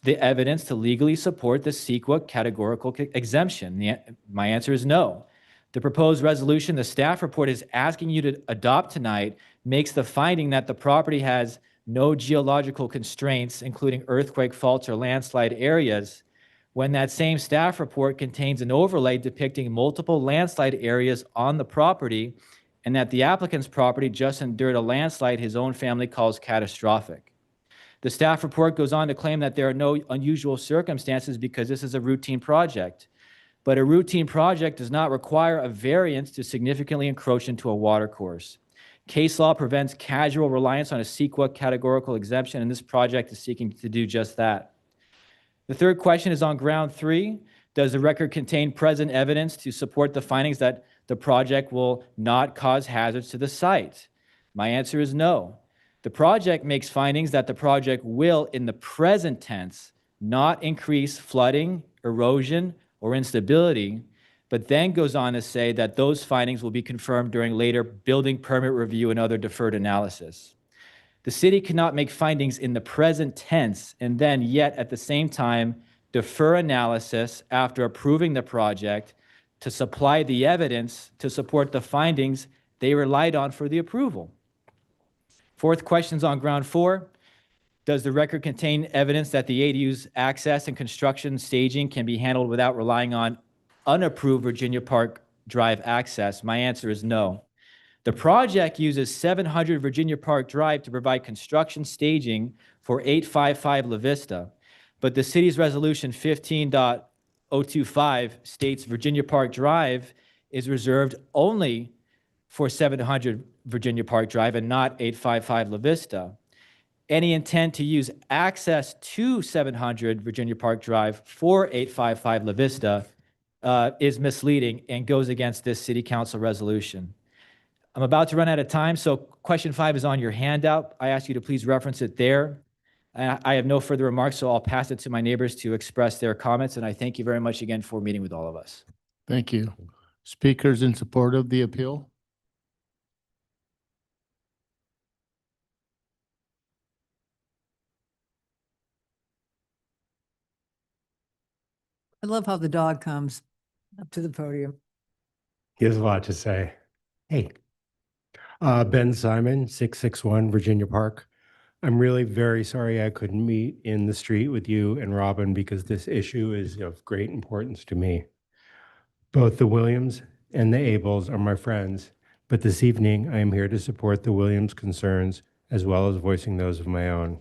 the evidence to legally support the CEQA categorical exemption? My answer is no. The proposed resolution the staff report is asking you to adopt tonight makes the finding that the property has no geological constraints, including earthquake faults or landslide areas, when that same staff report contains an overlay depicting multiple landslide areas on the property, and that the applicant's property just endured a landslide his own family calls catastrophic. The staff report goes on to claim that there are no unusual circumstances because this is a routine project. But a routine project does not require a variance to significantly encroach into a watercourse. Case law prevents casual reliance on a CEQA categorical exemption, and this project is seeking to do just that. The third question is on ground 3. Does the record contain present evidence to support the findings that the project will not cause hazards to the site? My answer is no. The project makes findings that the project will, in the present tense, not increase flooding, erosion, or instability, but then goes on to say that those findings will be confirmed during later building permit review and other deferred analysis. The city cannot make findings in the present tense and then yet at the same time defer analysis after approving the project to supply the evidence to support the findings they relied on for the approval. Fourth question is on ground 4. Does the record contain evidence that the ADU's access and construction staging can be handled without relying on unapproved Virginia Park Drive access? My answer is no. The project uses 700 Virginia Park Drive to provide construction staging for 855 La Vista, but the city's resolution 15.025 states Virginia Park Drive is reserved only for 700 Virginia Park Drive and not 855 La Vista. Any intent to use access to 700 Virginia Park Drive for 855 La Vista is misleading and goes against this city council resolution. I'm about to run out of time, so question 5 is on your handout. I ask you to please reference it there. I have no further remarks, so I'll pass it to my neighbors to express their comments, and I thank you very much again for meeting with all of us. Thank you. Speakers in support of the appeal? I love how the dog comes up to the podium. He has a lot to say. Hey, Ben Simon, 661 Virginia Park. I'm really very sorry I couldn't meet in the street with you and Robin because this issue is of great importance to me. Both the Williams and the Abels are my friends. But this evening, I am here to support the Williams concerns as well as voicing those of my own.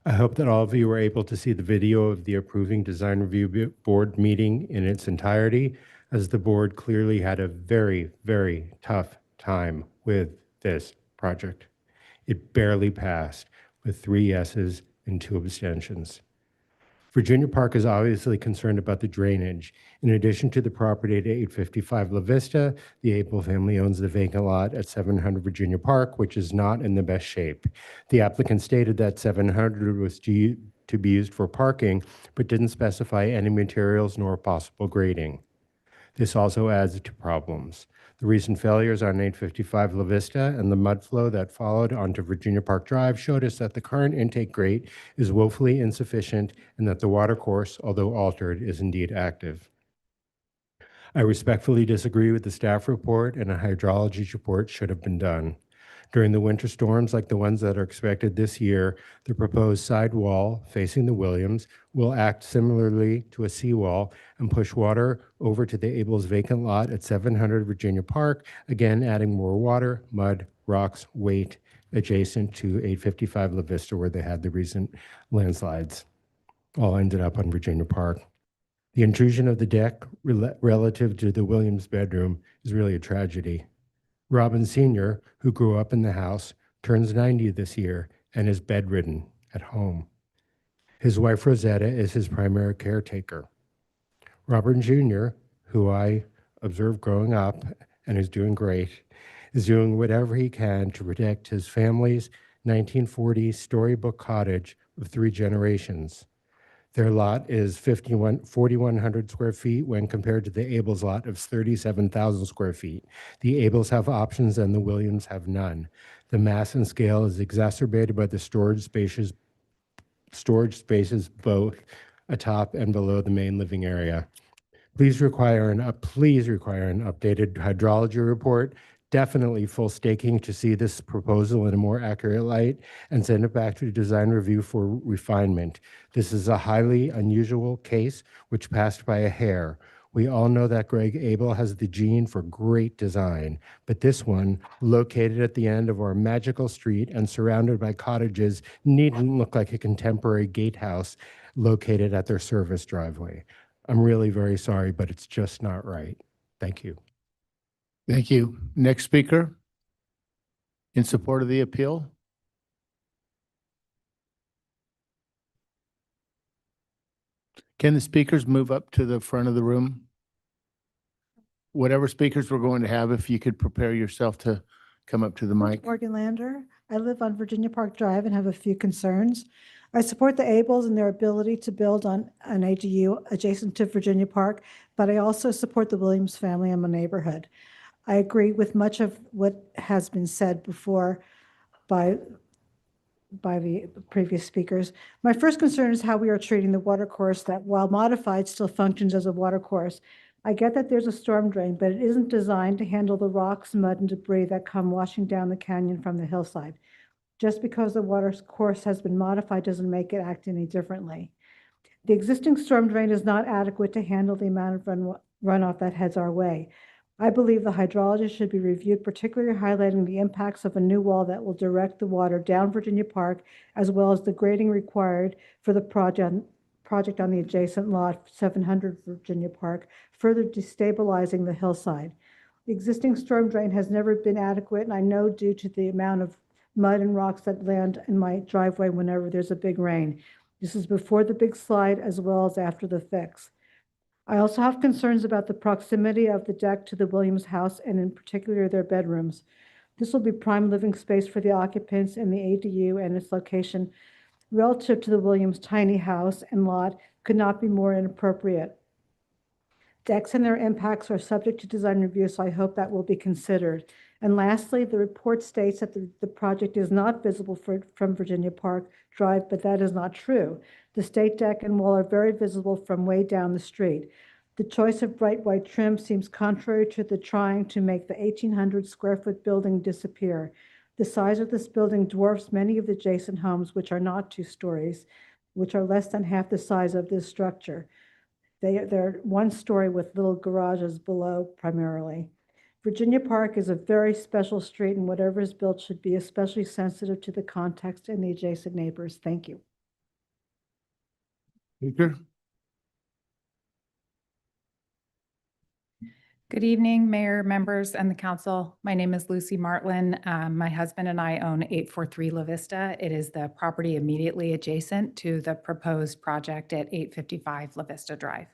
I hope that all of you were able to see the video of the approving design review board meeting in its entirety, as the board clearly had a very, very tough time with this project. It barely passed with 3 yeses and 2 abstentions. Virginia Park is obviously concerned about the drainage. In addition to the property at 855 La Vista, the Abel family owns the vacant lot at 700 Virginia Park, which is not in the best shape. The applicant stated that 700 was to be used for parking, but didn't specify any materials nor possible grading. This also adds to problems. The recent failures on 855 La Vista and the mud flow that followed onto Virginia Park Drive showed us that the current intake grate is woefully insufficient and that the water course, although altered, is indeed active. I respectfully disagree with the staff report, and a hydrology report should have been done. During the winter storms like the ones that are expected this year, the proposed side wall facing the Williams will act similarly to a seawall and push water over to the Abel's vacant lot at 700 Virginia Park, again adding more water, mud, rocks, weight adjacent to 855 La Vista where they had the recent landslides. All ended up on Virginia Park. The intrusion of the deck relative to the Williams bedroom is really a tragedy. Robin Sr., who grew up in the house, turns 90 this year and is bedridden at home. His wife Rosetta is his primary caretaker. Robert Jr., who I observed growing up and is doing great, is doing whatever he can to protect his family's 1940s storybook cottage of 3 generations. Their lot is 4,100 square feet when compared to the Abels lot of 37,000 square feet. The Abels have options and the Williams have none. The mass and scale is exacerbated by the storage spaces both atop and below the main living area. Please require an updated hydrology report, definitely full staking to see this proposal in a more accurate light, and send it back to design review for refinement. This is a highly unusual case which passed by a hair. We all know that Greg Abel has the gene for great design, but this one, located at the end of our magical street and surrounded by cottages, needn't look like a contemporary gatehouse located at their service driveway. I'm really very sorry, but it's just not right. Thank you. Thank you. Next speaker in support of the appeal. Can the speakers move up to the front of the room? Whatever speakers we're going to have, if you could prepare yourself to come up to the mic. Morgan Lander. I live on Virginia Park Drive and have a few concerns. I support the Abels and their ability to build on an ADU adjacent to Virginia Park, but I also support the Williams family in my neighborhood. I agree with much of what has been said before by the previous speakers. My first concern is how we are treating the water course that, while modified, still functions as a water course. I get that there's a storm drain, but it isn't designed to handle the rocks, mud, and debris that come washing down the canyon from the hillside. Just because the water course has been modified doesn't make it act any differently. The existing storm drain is not adequate to handle the amount of runoff that heads our way. I believe the hydrology should be reviewed, particularly highlighting the impacts of a new wall that will direct the water down Virginia Park, as well as the grading required for the project on the adjacent lot, 700 Virginia Park, further destabilizing the hillside. The existing storm drain has never been adequate, and I know due to the amount of mud and rocks that land in my driveway whenever there's a big rain. This is before the big slide as well as after the fix. I also have concerns about the proximity of the deck to the Williams house and in particular their bedrooms. This will be prime living space for the occupants in the ADU, and its location relative to the Williams tiny house and lot could not be more inappropriate. Decks and their impacts are subject to design review, so I hope that will be considered. And lastly, the report states that the project is not visible from Virginia Park Drive, but that is not true. The state deck and wall are very visible from way down the street. The choice of bright white trim seems contrary to the trying to make the 1,800 square foot building disappear. The size of this building dwarfs many of the adjacent homes, which are not 2 stories, which are less than half the size of this structure. They're 1 story with little garages below primarily. Virginia Park is a very special street, and whatever is built should be especially sensitive to the context and the adjacent neighbors. Thank you. Speaker? Good evening, Mayor, members, and the council. My name is Lucy Martlin. My husband and I own 843 La Vista. It is the property immediately adjacent to the proposed project at 855 La Vista Drive.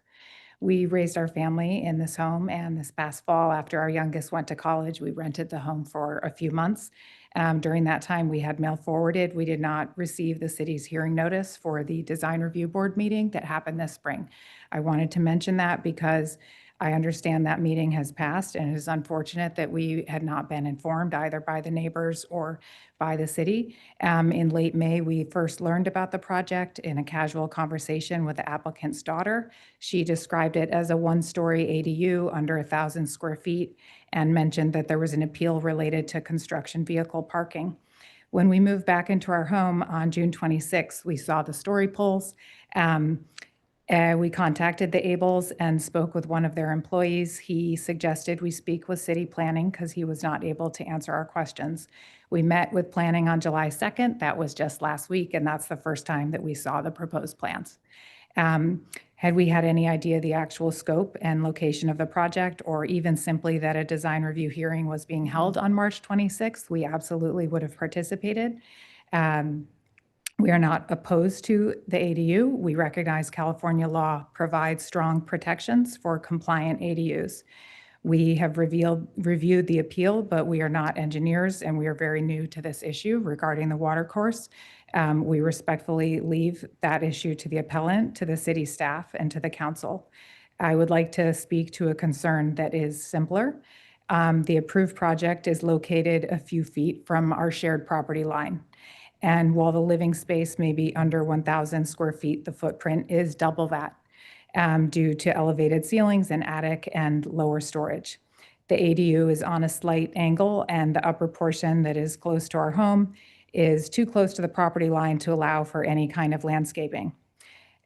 We raised our family in this home, and this past fall, after our youngest went to college, we rented the home for a few months. During that time, we had mail forwarded. We did not receive the city's hearing notice for the design review board meeting that happened this spring. I wanted to mention that because I understand that meeting has passed, and it is unfortunate that we had not been informed either by the neighbors or by the city. In late May, we first learned about the project in a casual conversation with the applicant's daughter. She described it as a one-story ADU under 1,000 square feet and mentioned that there was an appeal related to construction vehicle parking. When we moved back into our home on June 26th, we saw the story poles. We contacted the Ables and spoke with one of their employees. He suggested we speak with city planning because he was not able to answer our questions. We met with planning on July 2nd. That was just last week, and that's the first time that we saw the proposed plans. Had we had any idea the actual scope and location of the project, or even simply that a design review hearing was being held on March 26th, we absolutely would have participated. We are not opposed to the ADU. We recognize California law provides strong protections for compliant ADUs. We have reviewed the appeal, but we are not engineers, and we are very new to this issue regarding the water course. We respectfully leave that issue to the appellant, to the city staff, and to the council. I would like to speak to a concern that is simpler. The approved project is located a few feet from our shared property line. And while the living space may be under 1,000 square feet, the footprint is double that due to elevated ceilings and attic and lower storage. The ADU is on a slight angle, and the upper portion that is close to our home is too close to the property line to allow for any kind of landscaping.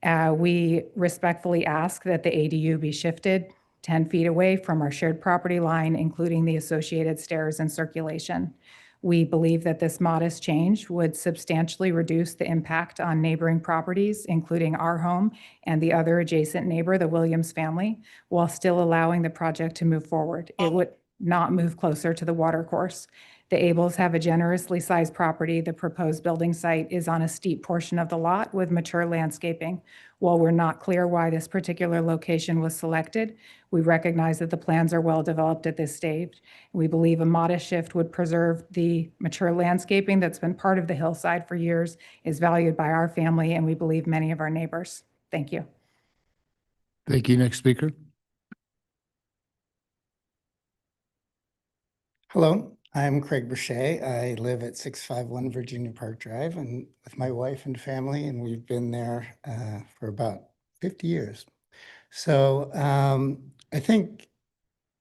We respectfully ask that the ADU be shifted 10 feet away from our shared property line, including the associated stairs and circulation. We believe that this modest change would substantially reduce the impact on neighboring properties, including our home and the other adjacent neighbor, the Williams family, while still allowing the project to move forward. It would not move closer to the water course. The Ables have a generously sized property. The proposed building site is on a steep portion of the lot with mature landscaping. While we're not clear why this particular location was selected, we recognize that the plans are well developed at this stage. We believe a modest shift would preserve the mature landscaping that's been part of the hillside for years, is valued by our family, and we believe many of our neighbors. Thank you. Thank you. Next speaker. Hello, I'm Craig Brochet. I live at 651 Virginia Park Drive and with my wife and family, and we've been there for about 50 years. So I think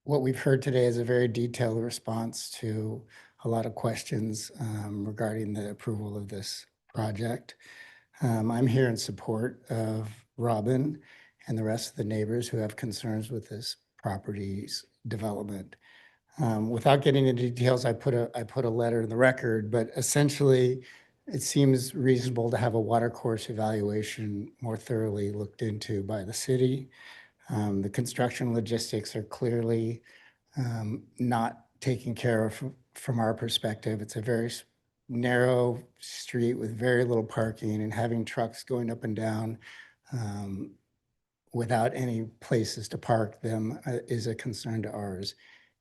what we've heard today is a very detailed response to a lot of questions regarding the approval of this project. I'm here in support of Robin and the rest of the neighbors who have concerns with this property's development. Without getting into details, I put a letter in the record, but essentially it seems reasonable to have a water course evaluation more thoroughly looked into by the city. The construction logistics are clearly not taken care of from our perspective. It's a very narrow street with very little parking, and having trucks going up and down without any places to park them is a concern to ours.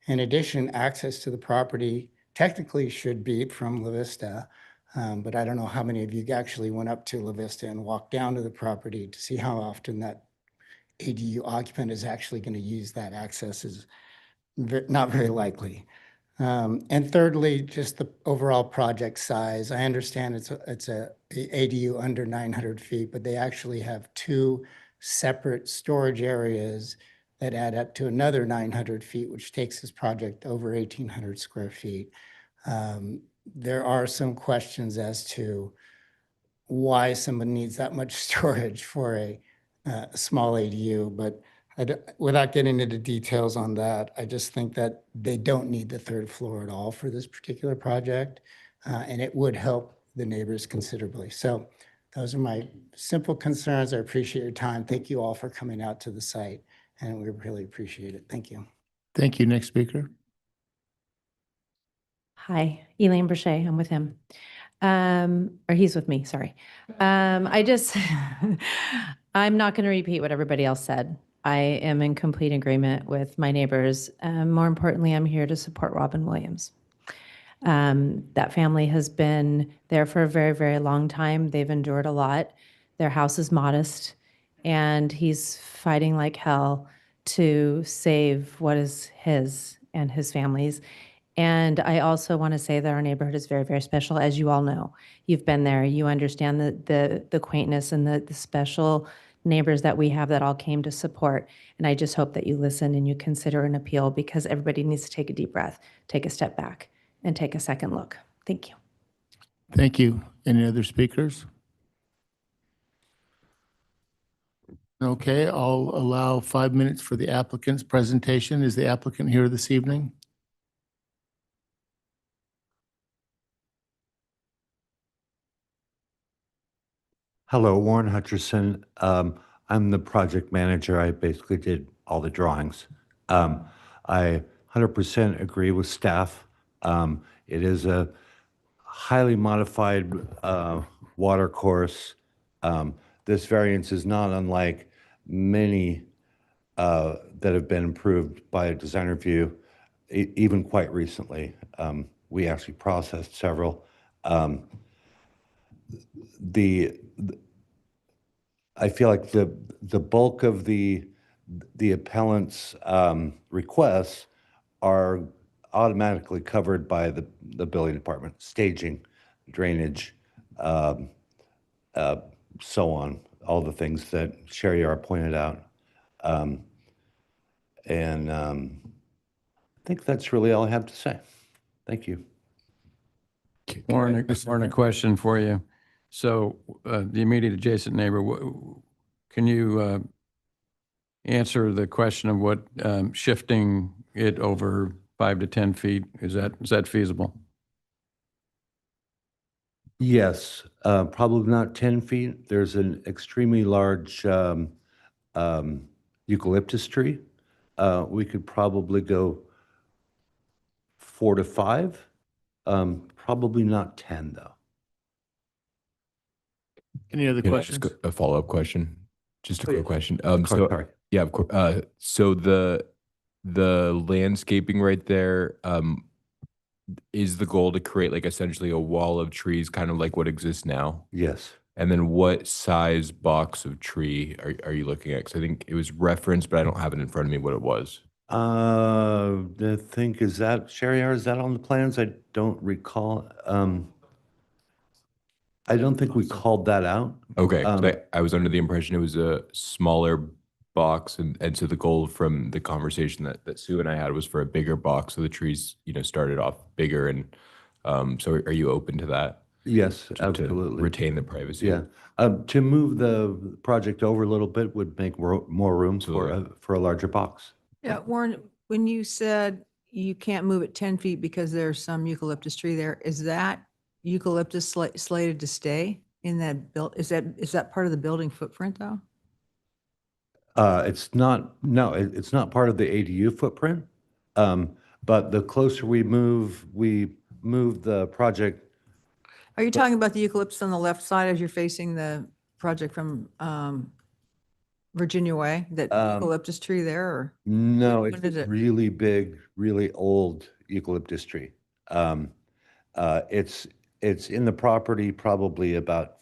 In addition, access to the property technically should be from La Vista, but I don't know how many of you actually went up to La Vista and walked down to the property to see how often that ADU occupant is actually going to use that access is not very likely. And thirdly, just the overall project size. I understand it's a ADU under 900 feet, but they actually have two separate storage areas that add up to another 900 feet, which takes this project over 1,800 square feet. There are some questions as to why someone needs that much storage for a small ADU, but without getting into details on that, I just think that they don't need the third floor at all for this particular project. And it would help the neighbors considerably. So those are my simple concerns. I appreciate your time. Thank you all for coming out to the site, and we really appreciate it. Thank you. Thank you. Next speaker. Hi, Elaine Brochet. I'm with him. Or he's with me, sorry. I'm not going to repeat what everybody else said. I am in complete agreement with my neighbors. More importantly, I'm here to support Robin Williams. That family has been there for a very, very long time. They've endured a lot. Their house is modest, and he's fighting like hell to save what is his and his family's. And I also want to say that our neighborhood is very, very special. As you all know, you've been there, you understand the quaintness and the special neighbors that we have that all came to support. And I just hope that you listen and you consider an appeal, because everybody needs to take a deep breath, take a step back, and take a second look. Thank you. Thank you. Any other speakers? Okay, I'll allow 5 minutes for the applicant's presentation. Is the applicant here this evening? Hello, Warren Hutcherson. I'm the project manager. I basically did all the drawings. I 100% agree with staff. It is a highly modified water course. This variance is not unlike many that have been approved by a design review, even quite recently. We actually processed several. I feel like the bulk of the appellant's requests are automatically covered by the building department: staging, drainage, so on, all the things that Sherry R. pointed out. I think that's really all I have to say. Thank you. Warren, a question for you. So the immediate adjacent neighbor, can you answer the question of what shifting it over 5 to 10 feet, is that feasible? Yes, probably not 10 feet. There's an extremely large eucalyptus tree. We could probably go 4 to 5, probably not 10 though. Any other Can I questions? just a follow-up question? Just a Oh, yeah. quick question. Of course, sorry. Yeah, of course. So the landscaping right there, is the goal to create like essentially a wall of trees, kind of like what exists now? Yes. And then what size box of tree are you looking at? Because I think it was referenced, but I don't have it in front of me what it was. I think, is that, Sherry R., is that on the plans? I don't recall. I don't think we called that out. Okay, 'cause I was under the impression it was a smaller box, and so the goal from the conversation that Sue and I had was for a bigger box, so the trees, started off bigger, and so are you open to that? Yes, To absolutely. retain the privacy? Yeah. To move the project over a little bit would make more room for a larger box. Yeah, Warren, when you said you can't move it 10 feet because there's some eucalyptus tree there, is that eucalyptus slated to stay in that is that part of the building footprint though? It's not part of the ADU footprint. But the closer we move the project. Are you talking about the eucalyptus on the left side as you're facing the project from Virginia Way, that eucalyptus tree there, or? No, What it's is a it? really big, really old eucalyptus tree. It's in the property probably about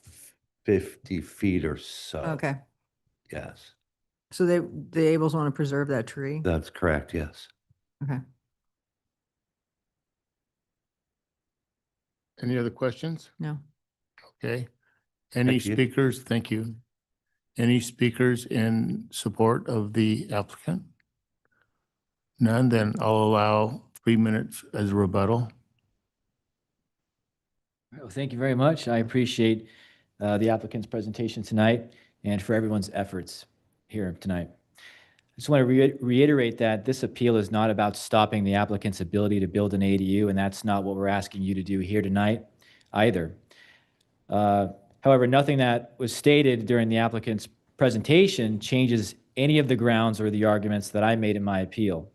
50 feet or so. Okay, Yes, so the Ables want to preserve that tree? that's correct, yes. Okay. Any other questions? No. Okay. Any Thank you. speakers? Thank you. Any speakers in support of the applicant? None, then I'll allow 3 minutes as a rebuttal. Well, thank you very much. I appreciate the applicant's presentation tonight and for everyone's efforts here tonight. just want to reiterate that this appeal is not about stopping the applicant's ability to build an ADU, and that's not what we're asking you to do here tonight either. However, nothing that was stated during the applicant's presentation changes any of the grounds or the arguments that I made in my appeal.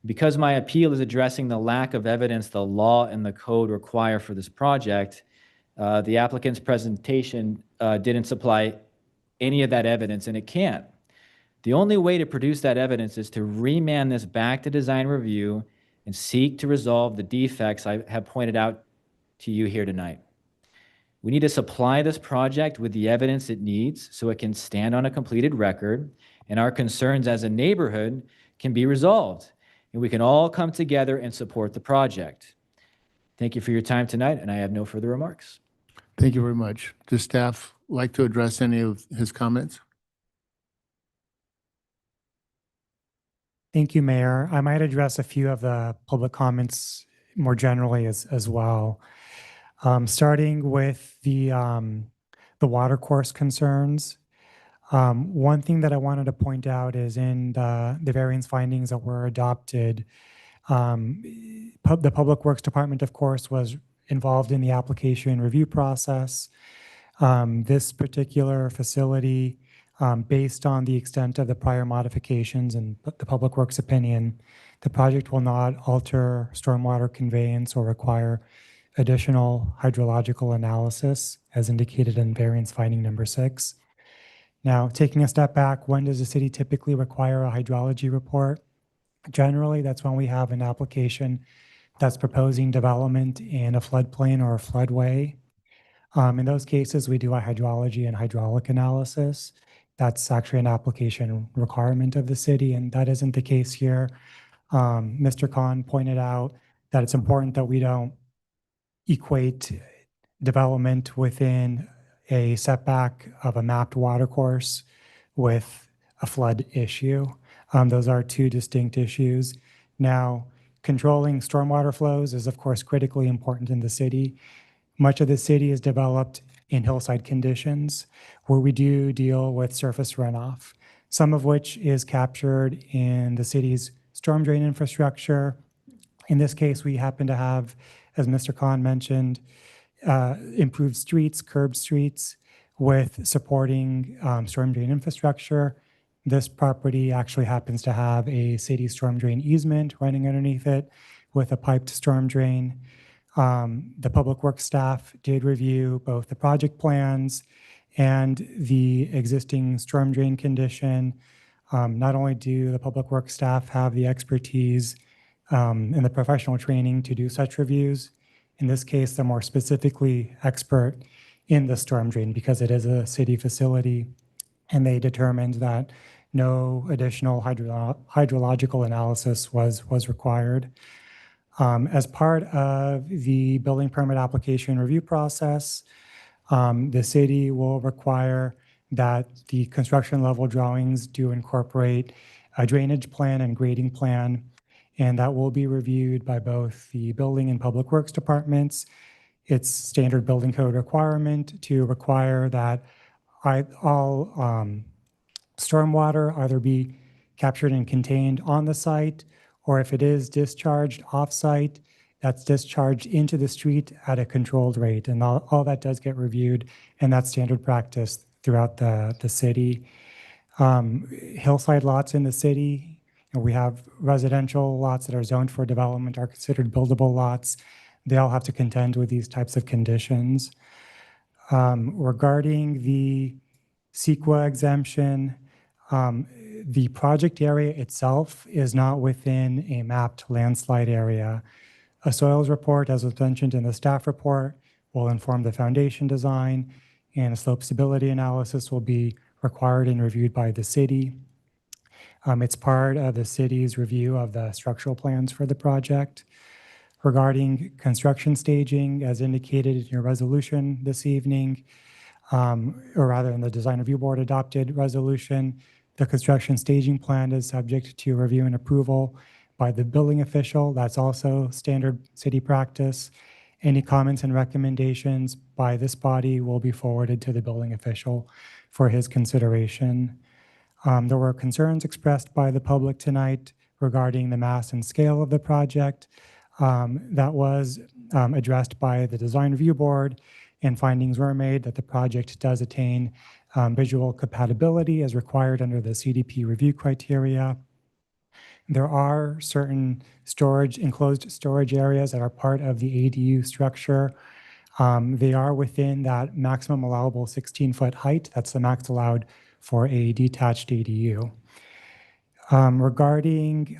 Because my appeal is addressing the lack of evidence the law and the code require for this project, the applicant's presentation didn't supply any of that evidence, and it can't. The only way to produce that evidence is to remand this back to design review and seek to resolve the defects I have pointed out to you here tonight. We need to supply this project with the evidence it needs so it can stand on a completed record and our concerns as a neighborhood can be resolved and we can all come together and support the project. Thank you for your time tonight, and I have no further remarks. Thank you very much. Does staff like to address any of his comments? Thank you, Mayor. I might address a few of the public comments more generally as well. Starting with the watercourse concerns. One thing that I wanted to point out is in the variance findings that were adopted, the Public Works Department, of course, was involved in the application review process. This particular facility, based on the extent of the prior modifications and the Public Works opinion, the project will not alter stormwater conveyance or require additional hydrological analysis as indicated in variance finding number 6. Now, taking a step back, when does the city typically require a hydrology report? Generally, that's when we have an application that's proposing development in a floodplain or a floodway. In those cases, we do a hydrology and hydraulic analysis. That's actually an application requirement of the city, and that isn't the case here. Mr. Khan pointed out that it's important that we don't equate development within a setback of a mapped watercourse with a flood issue. Those are two distinct issues. Now, controlling stormwater flows is, of course, critically important in the city. Much of the city is developed in hillside conditions where we do deal with surface runoff, some of which is captured in the city's storm drain infrastructure. In this case, we happen to have, as Mr. Khan mentioned, improved streets, curbed streets with supporting storm drain infrastructure. This property actually happens to have a city storm drain easement running underneath it with a piped storm drain. The Public Works staff did review both the project plans and the existing storm drain condition. Not only do the Public Works staff have the expertise and the professional training to do such reviews, in this case, they're more specifically expert in the storm drain because it is a city facility, and they determined that no additional hydrological analysis was required. As part of the building permit application review process, the city will require that the construction level drawings do incorporate a drainage plan and grading plan, and that will be reviewed by both the Building and Public Works departments. It's standard building code requirement to require that all stormwater either be captured and contained on the site, or if it is discharged off-site, that's discharged into the street at a controlled rate. And all that does get reviewed, and that's standard practice throughout the city. Hillside lots in the city, and we have residential lots that are zoned for development are considered buildable lots. They all have to contend with these types of conditions. Regarding the CEQA exemption, the project area itself is not within a mapped landslide area. A soils report, as was mentioned in the staff report, will inform the foundation design, and a slope stability analysis will be required and reviewed by the city. It's part of the city's review of the structural plans for the project. Regarding construction staging, as indicated in your resolution this evening, or rather in the Design Review Board adopted resolution, the construction staging plan is subject to review and approval by the building official. That's also standard city practice. Any comments and recommendations by this body will be forwarded to the building official for his consideration. There were concerns expressed by the public tonight regarding the mass and scale of the project. That was addressed by the Design Review Board, and findings were made that the project does attain visual compatibility as required under the CDP review criteria. There are certain enclosed storage areas that are part of the ADU structure. They are within that maximum allowable 16-foot height. That's the max allowed for a detached ADU. Regarding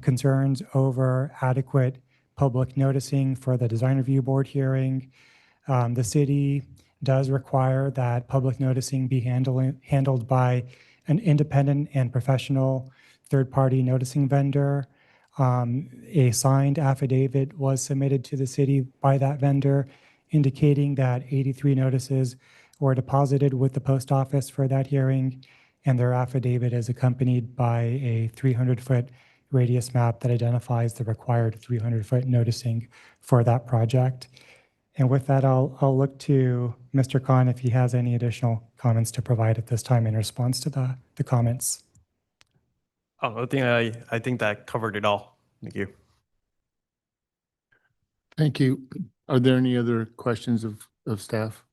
concerns over adequate public noticing for the Design Review Board hearing, the city does require that public noticing be handled by an independent and professional third-party noticing vendor. A signed affidavit was submitted to the city by that vendor indicating that 83 notices were deposited with the post office for that hearing, and their affidavit is accompanied by a 300-foot radius map that identifies the required 300-foot noticing for that project. And with that, I'll look to Mr. Khan if he has any additional comments to provide at this time in response to the comments. Oh, I think that covered it all. Thank you. Thank you. Are there any other questions of staff?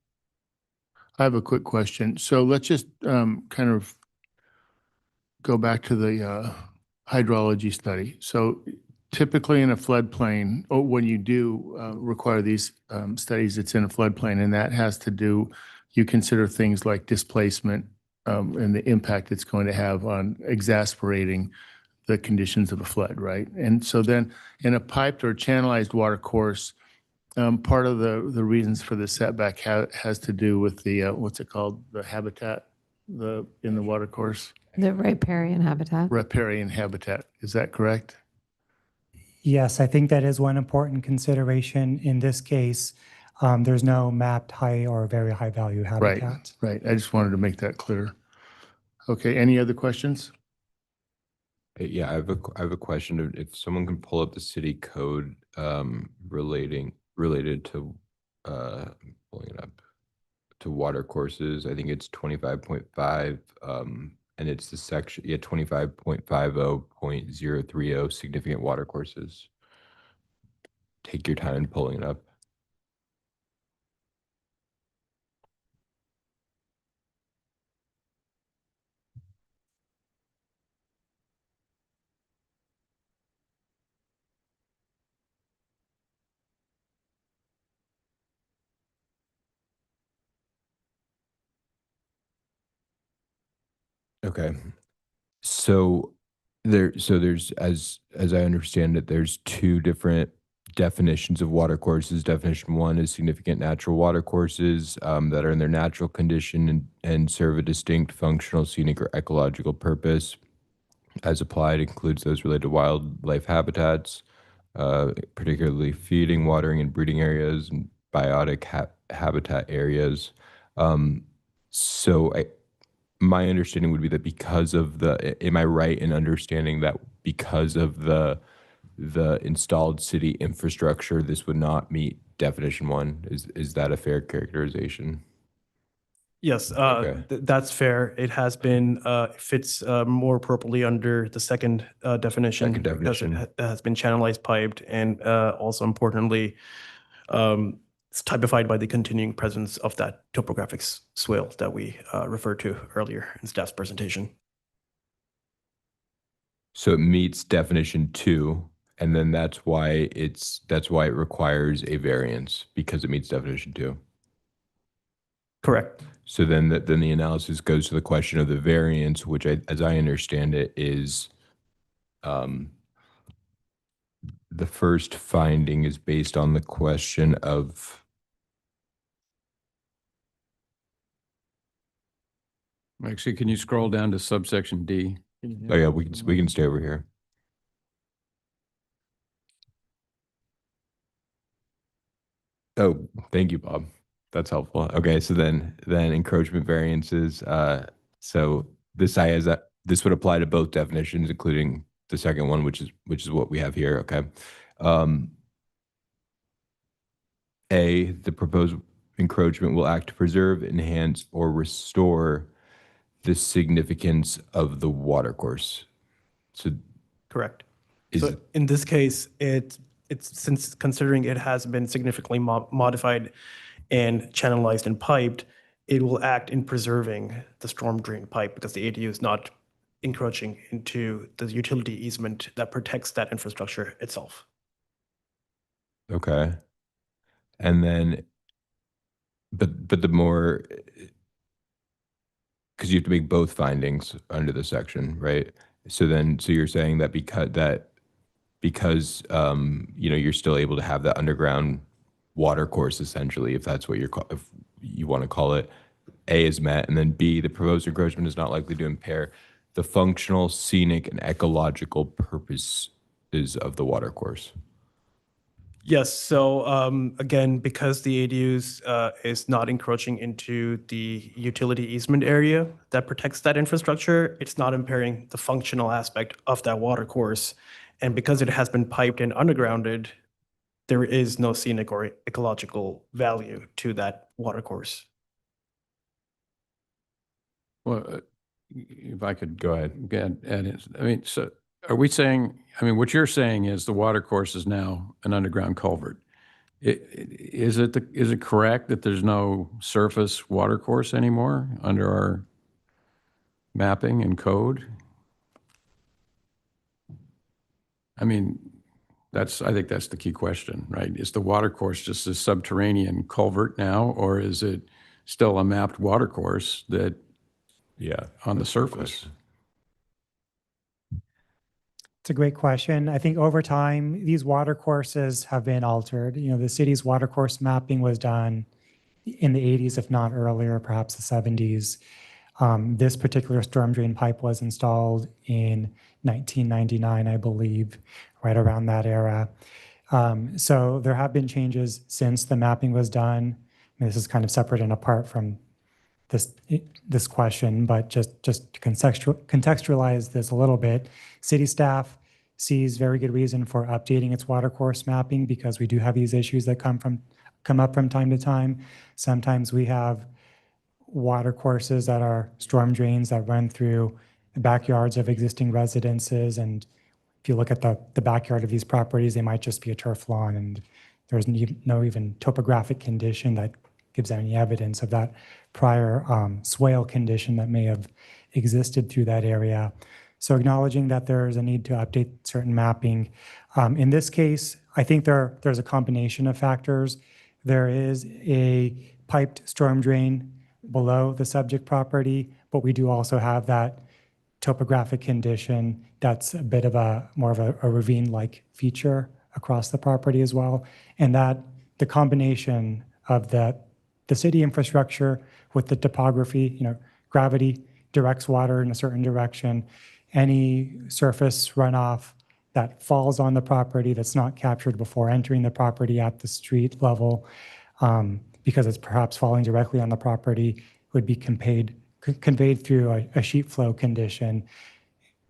I have a quick question. So let's just kind of go back to the hydrology study. So typically in a floodplain, or when you do require these studies, it's in a floodplain, and that has to do, you consider things like displacement and the impact it's going to have on exacerbating the conditions of a flood, right? And so then in a piped or channelized water course, part of the reasons for the setback has to do with the, what's it called? The habitat in the water course? The riparian habitat. Riparian habitat. Is that correct? Yes, I think that is one important consideration in this case. There's no mapped high or very high value habitat. Right. I just wanted to make that clear. Okay, any other questions? Yeah, I have a question. If someone can pull up the city code related to pulling it up to water courses. I think it's 25.5 and it's the section 25.50.030 significant water courses. Take your time in pulling it up. Okay. So there's as I understand it, there's two different definitions of water courses. Definition one is significant natural water courses that are in their natural condition and serve a distinct functional, scenic, or ecological purpose. As applied, includes those related to wildlife habitats, particularly feeding, watering, and breeding areas, and biotic habitat areas. My understanding would be that because of am I right in understanding that because of the installed city infrastructure, this would not meet definition one? Is that a fair characterization? Yes, Okay. that's fair. It has been, fits more appropriately under the second definition. Second definition. Because it has been channelized, piped, and also importantly, it's typified by the continuing presence of that topographic swale that we referred to earlier in staff's presentation. So it meets definition two, and then that's why it requires a variance because it meets definition two. Correct. So then the analysis goes to the question of the variance, which as I understand it is the first finding is based on the question of Actually, can you scroll down to subsection D? oh yeah, we can stay over here. Oh, thank you, Bob. That's helpful. Okay, so then encroachment variances. So this would apply to both definitions, including the second one, which is what we have here. Okay. The proposed encroachment will act to preserve, enhance, or restore the significance of the watercourse. So Correct. is So in this case, it's since considering it has been significantly modified and channelized and piped, it will act in preserving the storm drain pipe because the ADU is not encroaching into the utility easement that protects that infrastructure itself. okay. And then, but the more, because you have to make both findings under the section, right? So you're saying that because you're still able to have that underground water course, essentially, if that's what if you want to call it, A is met, and then B, the proposed encroachment is not likely to impair the functional, scenic, and ecological purposes of the water course. Yes, so again, because the ADUs is not encroaching into the utility easement area that protects that infrastructure, it's not impairing the functional aspect of that water course. And because it has been piped and undergrounded, there is no scenic or ecological value to that water course. Well, if I could go ahead, add in. I mean, so are we saying, I mean, what you're saying is the water course is now an underground culvert. Is it correct that there's no surface water course anymore under our mapping and code? I mean, I think that's the key question, right? Is the water course just a subterranean culvert now, or is it still a mapped water course that, on the surface? It's a great question. I think over time, these water courses have been altered. The city's water course mapping was done in the 80s, if not earlier, perhaps the 70s. This particular storm drain pipe was installed in 1999, I believe, right around that era. So there have been changes since the mapping was done. This is kind of separate and apart from this question, but just to contextualize this a little bit, city staff sees very good reason for updating its water course mapping because we do have these issues that come up from time to time. Sometimes we have water courses that are storm drains that run through the backyards of existing residences, and if you look at the backyard of these properties, they might just be a turf lawn, and there's no even topographic condition that gives any evidence of that prior swale condition that may have existed through that area. So acknowledging that there's a need to update certain mapping. In this case, I think there's a combination of factors. There is a piped storm drain below the subject property, but we do also have that topographic condition that's a bit of more of a ravine-like feature across the property as well. And that the combination of the city infrastructure with the topography, gravity directs water in a certain direction. Any surface runoff that falls on the property that's not captured before entering the property at the street level, because it's perhaps falling directly on the property, would be conveyed through a sheet flow condition,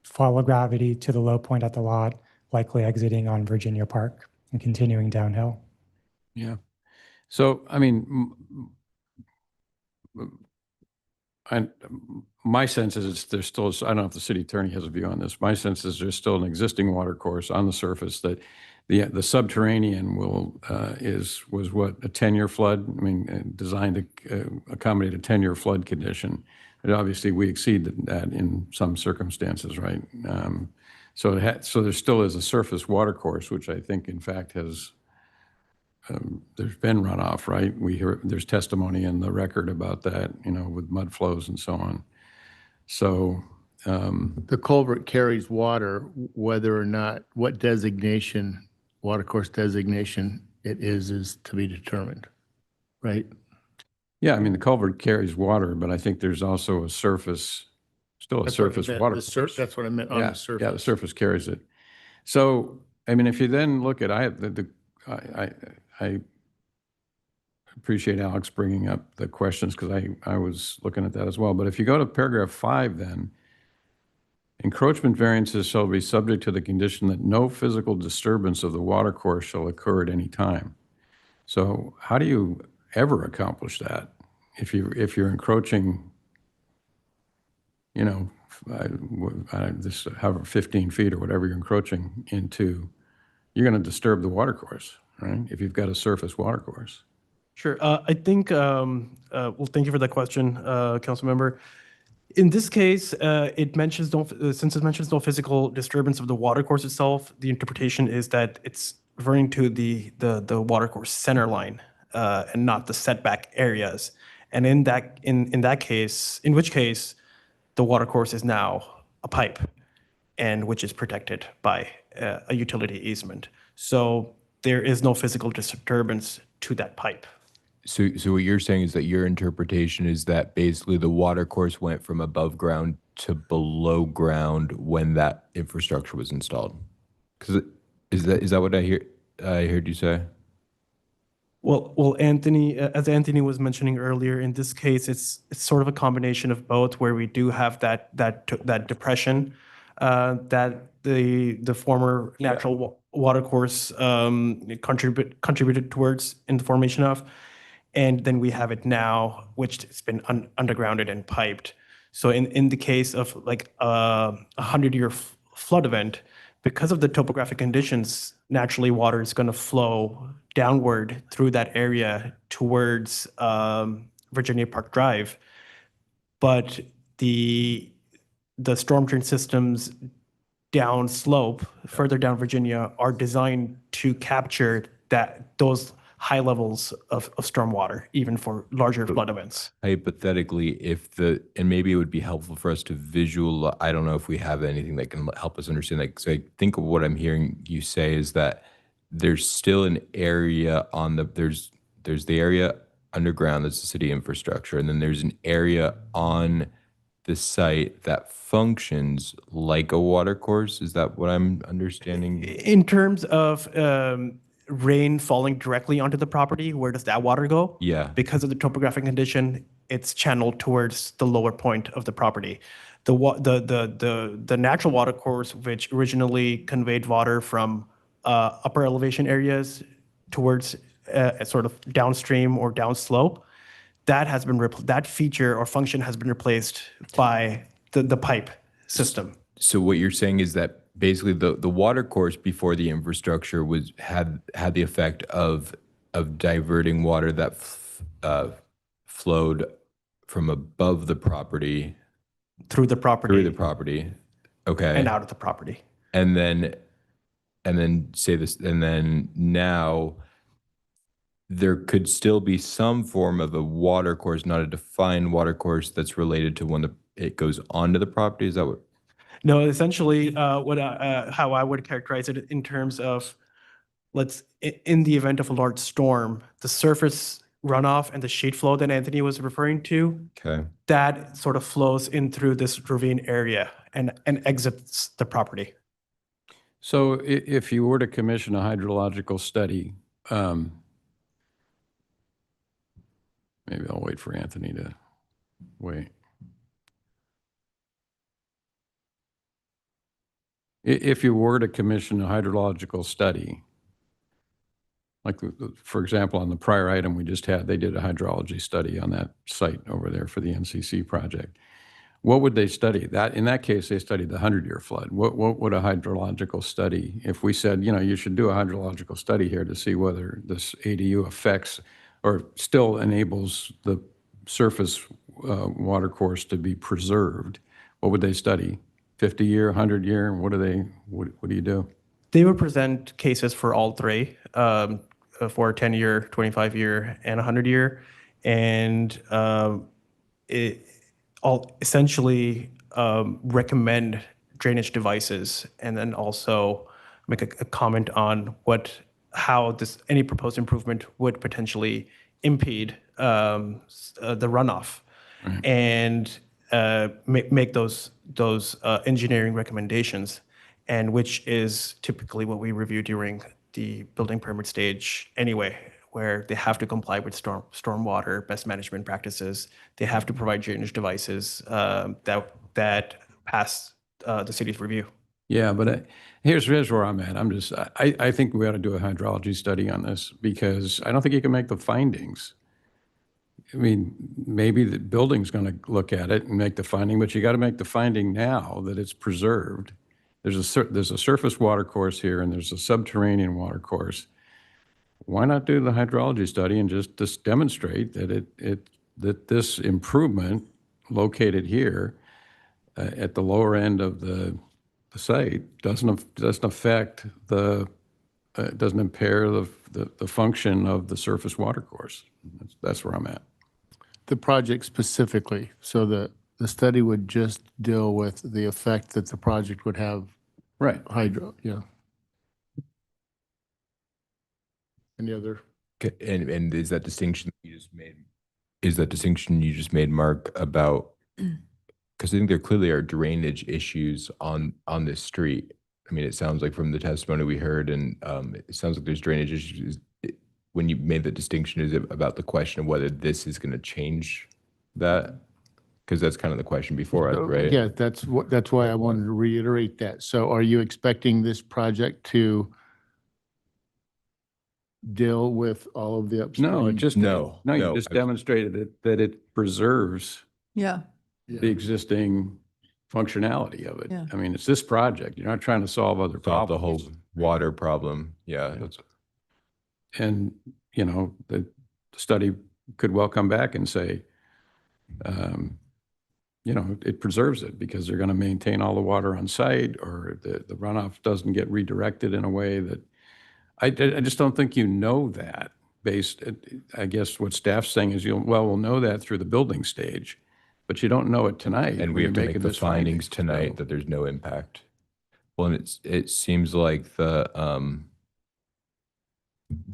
follow gravity to the low point at the lot, likely exiting on Virginia Park and continuing downhill. Yeah. So, I mean, my sense is there's still, I don't know if the city attorney has a view on this. My sense is there's still an existing water course on the surface that the subterranean was what, a 10-year flood? I mean, designed to accommodate a 10-year flood condition. And obviously we exceed that in some circumstances, right? So there still is a surface water course, which I think in fact has, there's been runoff, right? There's testimony in the record about that, with mud flows and so on. So the culvert carries water, whether or not what designation, water course designation it is to be determined, right? Yeah, I mean, the culvert carries water, but I think there's also a surface, surface water course. That's what I meant on the surface. Yeah, the surface carries it. So, I mean, if you then look at, I appreciate Alex bringing up the questions because I was looking at that as well. But if you go to paragraph 5, then encroachment variances shall be subject to the condition that no physical disturbance of the water course shall occur at any time. So how do you ever accomplish that if you're encroaching this, however, 15 feet or whatever you're encroaching into, you're going to disturb the water course, right? If you've got a surface water course. Sure. I think, well, thank you for that question, council member. In this case, it mentions since it mentions no physical disturbance of the water course itself, the interpretation is that it's referring to the water course center line and not the setback areas. And in that case, in which case, the water course is now a pipe, and which is protected by a utility easement. So there is no physical disturbance to that pipe. So what you're saying is that your interpretation is that basically the water course went from above ground to below ground when that infrastructure was installed? Because is that what I heard you say? Well, Anthony, as Anthony was mentioning earlier, in this case, it's sort of a combination of both, where we do have that depression that the former natural water course contributed towards in the formation of. And then we have it now, which has been undergrounded and piped. So in the case of like a 100-year flood event, because of the topographic conditions, naturally water is going to flow downward through that area towards Virginia Park Drive. But the storm drain systems down slope, further down Virginia, are designed to capture those high levels of stormwater, even for larger flood events. Hypothetically, and maybe it would be helpful for us to visualize, I don't know if we have anything that can help us understand that, because I think of what I'm hearing you say is that there's still an area there's the area underground, that's the city infrastructure, and then there's an area on the site that functions like a water course. Is that what I'm understanding? In terms of rain falling directly onto the property, where does that water go? Yeah. Because of the topographic condition, it's channeled towards the lower point of the property. The natural water course, which originally conveyed water from upper elevation areas towards sort of downstream or downslope, that feature or function has been replaced by the pipe system. So what you're saying is that basically the water course before the infrastructure had the effect of diverting water that flowed from above the property through the property, okay, and out of the property, and then now there could still be some form of a water course, not a defined water course, that's related to when it goes onto the property. Is that what? No, essentially, how I would characterize it in terms of, in the event of a large storm, the surface runoff and the sheet flow that Anthony was referring to, okay, that sort of flows in through this ravine area and exits the property. So if you were to commission a hydrological study, maybe I'll wait for Anthony to wait. If you were to commission a hydrological study, like, for example, on the prior item we just had, they did a hydrology study on that site over there for the NCC project. What would they study? In that case, they studied the 100-year flood. What would a hydrological study, if we said, you should do a hydrological study here to see whether this ADU affects or still enables the surface water course to be preserved, what would they study? 50-year, 100-year? What do you do? They would present cases for all three, for a 10-year, 25-year, and 100-year, and all essentially recommend drainage devices, and then also make a comment on how any proposed improvement would potentially impede the runoff, and make those engineering recommendations, and which is typically what we review during the building permit stage anyway, where they have to comply with stormwater best management practices. They have to provide drainage devices that pass the city's review. Yeah, but here's where I'm at. I think we ought to do a hydrology study on this, because I don't think you can make the findings I mean, maybe the building's going to look at it and make the finding, but you got to make the finding now that it's preserved. There's a surface water course here and there's a subterranean water course. Why not do the hydrology study and just demonstrate that that this improvement located here at the lower end of the site doesn't affect doesn't impair the function of the surface water course. That's where I'm at. The project specifically, so the study would just deal with the effect that the project would have. Right. Hydro, yeah. Any other? Okay, and is that distinction you just made, Mark, about, because I think there clearly are drainage issues on this street. I mean, it sounds like from the testimony we heard, and it sounds like there's drainage issues. When you made the distinction, is it about the question of whether this is going to change that? Because that's kind of the question before us, right? Yeah, that's why I wanted to reiterate that. So are you expecting this project to deal with all of the upstream? No, it just No, you no. just demonstrated that it preserves Yeah. the existing functionality of it. Yeah. I mean, it's this project. You're not trying to solve other Solve problems. the whole water problem. Yeah, that's, And, the study could well come back and say, it preserves it because they're going to maintain all the water on site, or the runoff doesn't get redirected in a way that, I just don't think you know that based, I guess what staff's saying is we'll know that through the building stage, but you don't know it tonight. and when we you're have to make making the this findings finding. tonight So- that there's no impact. Well, and it seems like that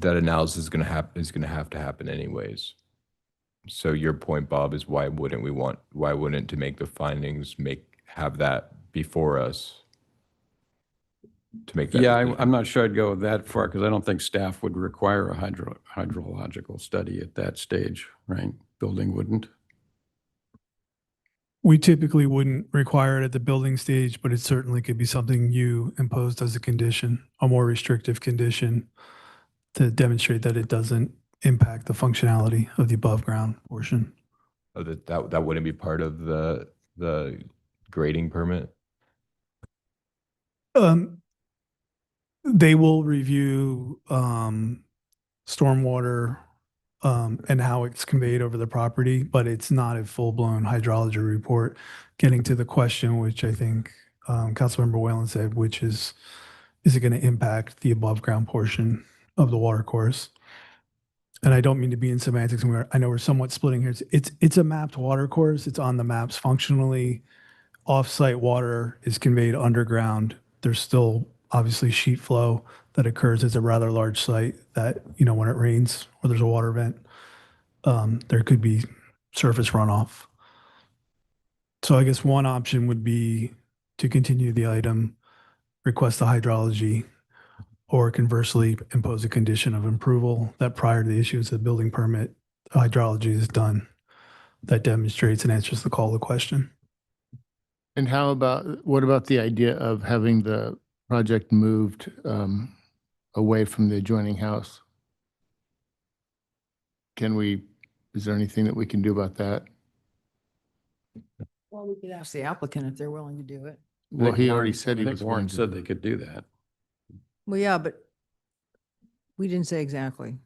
analysis is going to have to happen anyways. So your point, Bob, is why wouldn't to make the findings have that before us? To make that Yeah, decision? I'm not sure I'd go that far because I don't think staff would require a hydrological study at that stage, right? Building wouldn't. We typically wouldn't require it at the building stage, but it certainly could be something you imposed as a condition, a more restrictive condition to demonstrate that it doesn't impact the functionality of the above ground portion. Oh, that wouldn't be part of the grading permit? They will review stormwater and how it's conveyed over the property, but it's not a full-blown hydrology report. Getting to the question, which I think Councilmember Whalen said, which is it going to impact the above-ground portion of the water course? And I don't mean to be in semantics, and I know we're somewhat splitting here. It's a mapped water course. It's on the maps functionally. Off-site water is conveyed underground. There's still obviously sheet flow that occurs. It's a rather large site that, when it rains or there's a water event, there could be surface runoff. So I guess one option would be to continue the item, request the hydrology, or conversely impose a condition of approval that prior to the issuance of the building permit, the hydrology is done. That demonstrates and answers the call to question. And what about the idea of having the project moved away from the adjoining house? Is there anything that we can do about that? Well, we could ask the applicant if they're willing to do it. Well, he already said he I think was Warren going to. said they could do that. Well, yeah, but we didn't say exactly.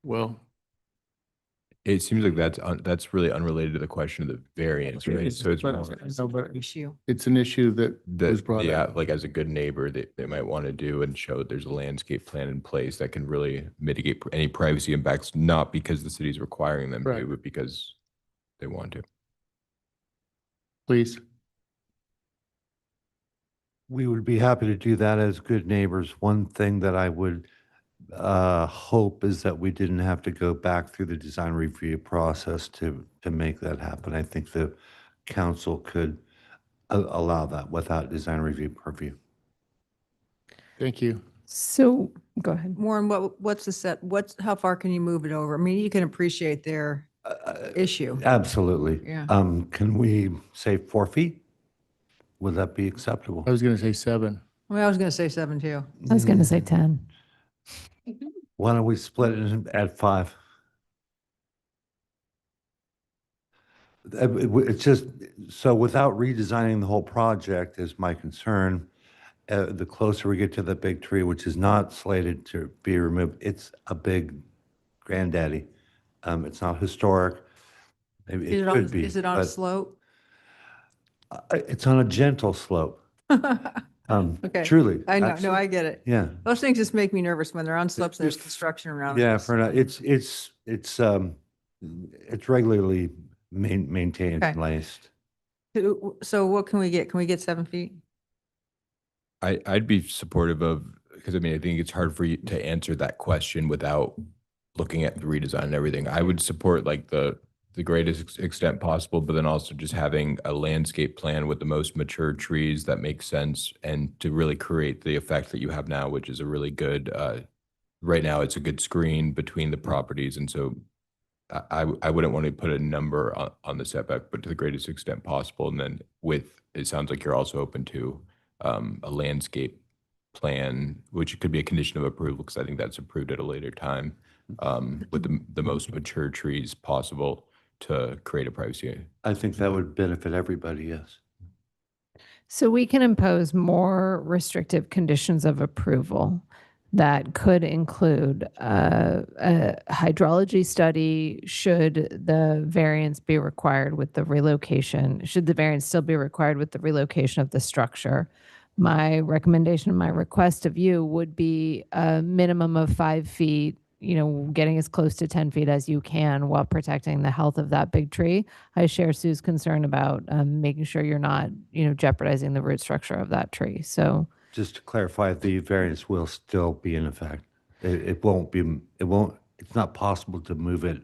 Well, It seems like that's really unrelated to the question of the variance, right? So it's more No, but Issue. it's an issue that was brought yeah, up. like as a good neighbor, they might want to do and show that there's a landscape plan in place that can really mitigate any privacy impacts, not because the city's requiring them Right. to, but because they want to. Please. We would be happy to do that as good neighbors. One thing that I would hope is that we didn't have to go back through the design review process to make that happen. I think the council could allow that without design review purview. Thank you. So go ahead. Warren, how far can you move it over? I mean, you can appreciate their issue. Absolutely. Yeah. Can we say 4 feet? Would that be acceptable? I was going to say 7. Well, I was going to say 7 too. I was going to say 10. Why don't we split it at 5? It's just, so without redesigning the whole project is my concern. The closer we get to the big tree, which is not slated to be removed, it's a big granddaddy. It's not historic. Maybe it could be. Is it on a but, slope? It's on a gentle slope. Okay. Truly. I know, no, actually. I get it. Yeah. Those things just make me nervous when they're on slopes and there's construction around. it. Yeah, it's regularly maintained Okay. and laced. So what can we get? Can we get 7 feet? I'd be supportive of, because I mean, I think it's hard for you to answer that question without looking at the redesign and everything. I would support like the greatest extent possible, but then also just having a landscape plan with the most mature trees that make sense and to really create the effect that you have now, which is a really good, right now it's a good screen between the properties. And so I wouldn't want to put a number on the setback, but to the greatest extent possible. And then it sounds like you're also open to a landscape plan, which could be a condition of approval, because I think that's approved at a later time, with the most mature trees possible to create a privacy. I think that would benefit everybody, yes. So we can impose more restrictive conditions of approval that could include a hydrology study should the variance be required with the relocation, should the variance still be required with the relocation of the structure. My recommendation, my request of you would be a minimum of 5 feet, getting as close to 10 feet as you can while protecting the health of that big tree. I share Sue's concern about making sure you're not, jeopardizing the root structure of that tree. So Just to clarify, the variance will still be in effect. It's not possible to move it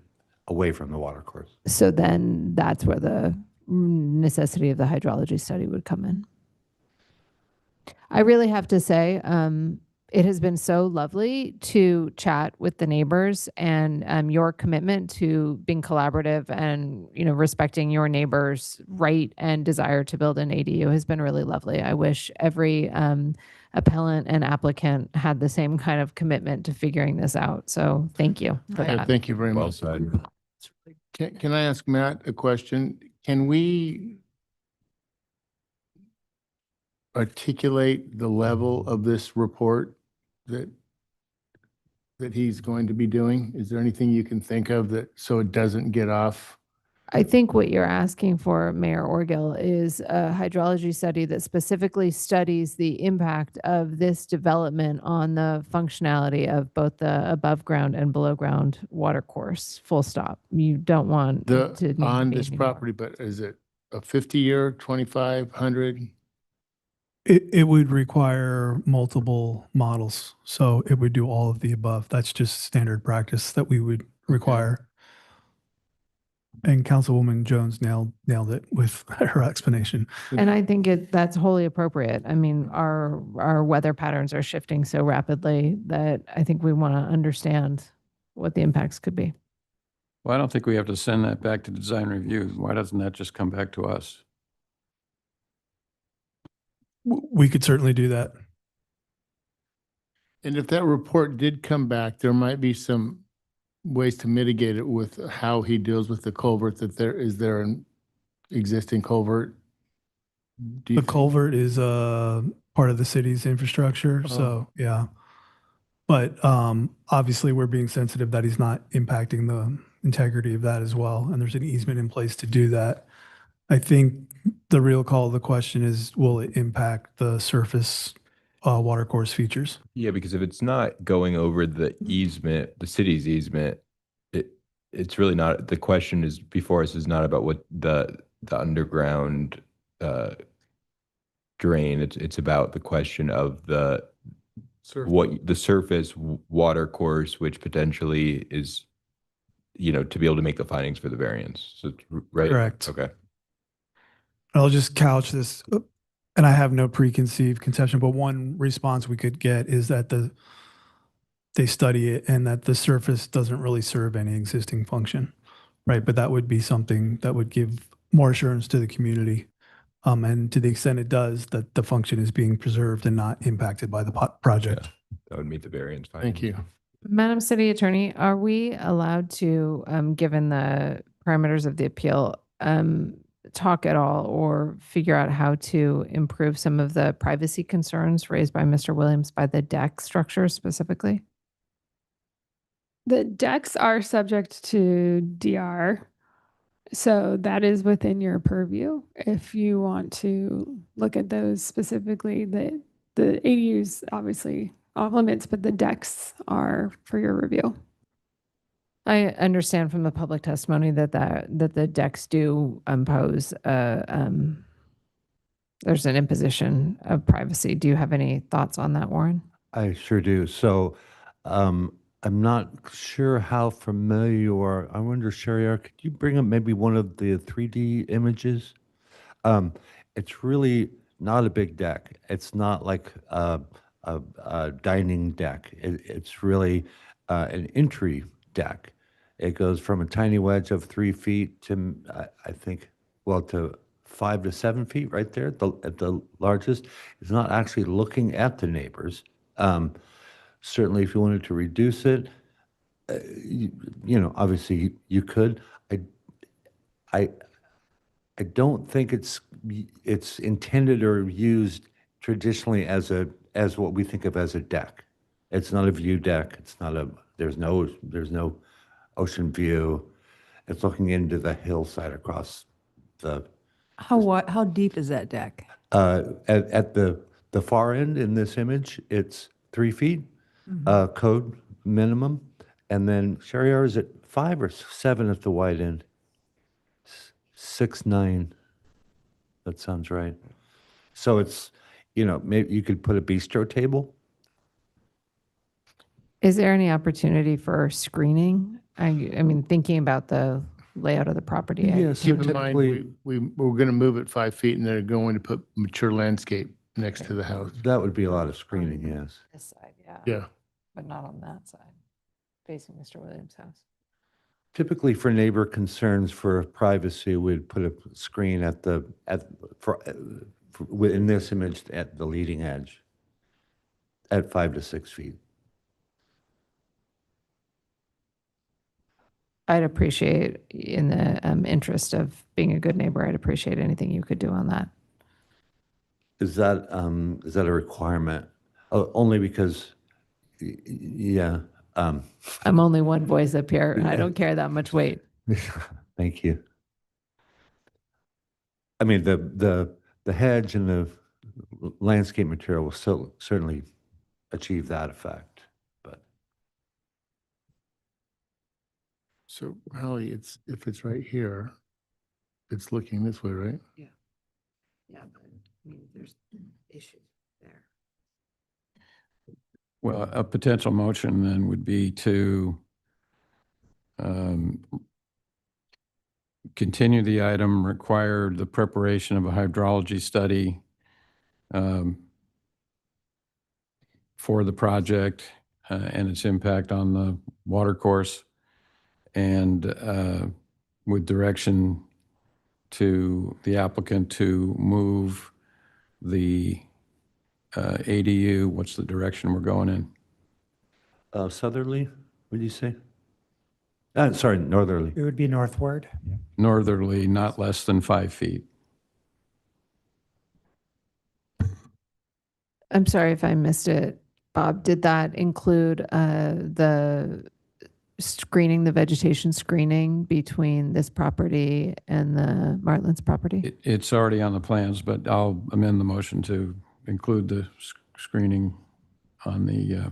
away from the water course. So then that's where the necessity of the hydrology study would come in. I really have to say, it has been so lovely to chat with the neighbors, and your commitment to being collaborative and, respecting your neighbors' right and desire to build an ADU has been really lovely. I wish every appellant and applicant had the same kind of commitment to figuring this out. So thank you for Yeah, that. thank you very Well much. said. Can I ask Matt a question? Can we articulate the level of this report that he's going to be doing? Is there anything you can think of that, so it doesn't get off? I think what you're asking for, Mayor Orgill, is a hydrology study that specifically studies the impact of this development on the functionality of both the above ground and below ground water course, full stop. You don't want it to need to On be this any more. property, but is it a 50-year, 2,500? It would require multiple models, so it would do all of the above. That's just standard practice that we would require. And Councilwoman Jones nailed it with her explanation. And I think that's wholly appropriate. I mean, our weather patterns are shifting so rapidly that I think we want to understand what the impacts could be. Well, I don't think we have to send that back to design review. Why doesn't that just come back to us? We could certainly do that. And if that report did come back, there might be some ways to mitigate it with how he deals with the culvert, is there an existing culvert? Do you The think? culvert is part of the city's infrastructure, so yeah. But obviously, we're being sensitive that he's not impacting the integrity of that as well, and there's an easement in place to do that. I think the real call of the question is, will it impact the surface water course features? Yeah, because if it's not going over the easement, the city's easement, it's really not, the question is before us is not about what the underground drain. It's about the question of the surface water course, which potentially is, to be able to make the findings for the variance. So, right? Correct. Okay. I'll just couch this, and I have no preconceived conception, but one response we could get is that they study it and that the surface doesn't really serve any existing function, right? But that would be something that would give more assurance to the community. And to the extent it does, that the function is being preserved and not impacted by the project. That would meet the variance Thank findings. you. Madam City Attorney, are we allowed to, given the parameters of the appeal, talk at all or figure out how to improve some of the privacy concerns raised by Mr. Williams by the deck structure specifically? The decks are subject to DR, so that is within your purview. If you want to look at those specifically, the ADUs obviously off limits, but the decks are for your review. I understand from the public testimony that the decks do impose there's an imposition of privacy. Do you have any thoughts on that, Warren? I sure do. So I'm not sure how familiar you are. I wonder, Shariar, could you bring up maybe one of the 3D images? It's really not a big deck. It's not like a dining deck. It's really an entry deck. It goes from a tiny wedge of 3 feet to, I think, well, to 5 to 7 feet right there at the largest. It's not actually looking at the neighbors. Certainly, if you wanted to reduce it, you know, obviously you could. I don't think it's intended or used traditionally as what we think of as a deck. It's not a view deck. It's not there's no ocean view. It's looking into the hillside across the. How deep is that deck? At the far end in this image, it's 3 feet, code minimum. And then Shariar, is it 5 or 7 at the wide end? 6, 9. That sounds right. So it's, you know, maybe you could put a bistro table. Is there any opportunity for screening? I mean, thinking about the layout of the property. Yes, Keep in mind, we're going to move it 5 feet and they're going to put mature landscape next to the house. That would be a lot of screening, yes. This side, yeah. Yeah. But not on that side, facing Mr. Williams' house. Typically for neighbor concerns for privacy, we'd put a screen in this image at the leading edge at 5 to 6 feet. I'd appreciate, in the interest of being a good neighbor, I'd appreciate anything you could do on that. Is that a requirement? Only because, yeah. I'm only one voice up here. I don't carry that much weight. Thank you. I mean, the hedge and the landscape material will certainly achieve that effect, but. So Holly, if it's right here, it's looking this way, right? Yeah, but I mean, there's issues there. Well, a potential motion then would be to continue the item, require the preparation of a hydrology study for the project and its impact on the water course, and with direction to the applicant to move the ADU, what's the direction we're going in? Southerly, what did you say? Sorry, northerly. It would be northward. Northerly, not less than 5 feet. I'm sorry if I missed it, Bob. Did that include the screening, the vegetation screening between this property and the Martlin's property? It's already on the plans, but I'll amend the motion to include the screening on the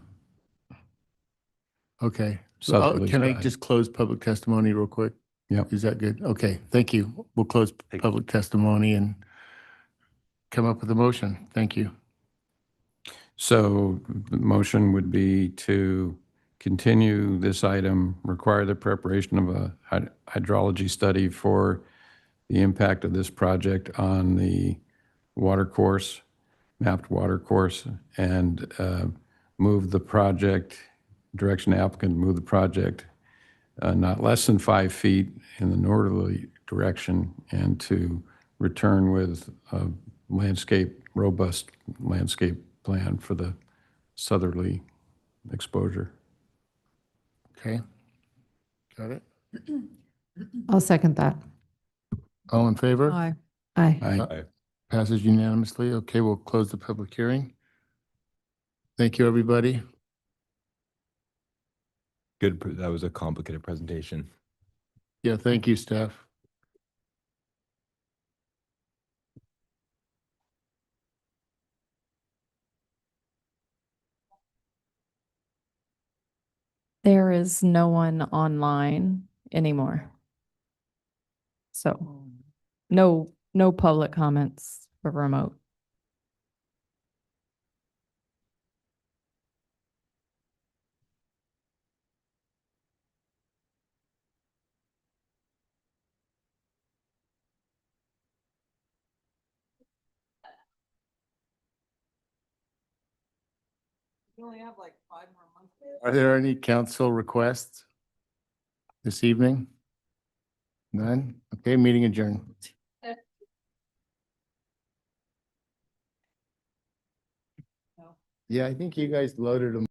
Okay. southerly Can I side. just close public testimony real quick? Yep. Is that good? Okay, thank you. We'll close public testimony and come up with a motion. Thank you. So the motion would be to continue this item, require the preparation of a hydrology study for the impact of this project on the water course, mapped water course, and move the project, direction to applicant, move the project not less than 5 feet in the northerly direction, and to return with a robust landscape plan for the southerly exposure. Okay. Got it? I'll second that. All in favor? Aye. Aye. Aye. Passes unanimously. Okay, we'll close the public hearing. Thank you, everybody. Good, that was a complicated presentation. Yeah, thank you, staff. There is no one online anymore. So no public comments for remote. You only have like 5 more months. Are there any council requests this evening? None? Okay, meeting adjourned. Yeah, I think you guys loaded them.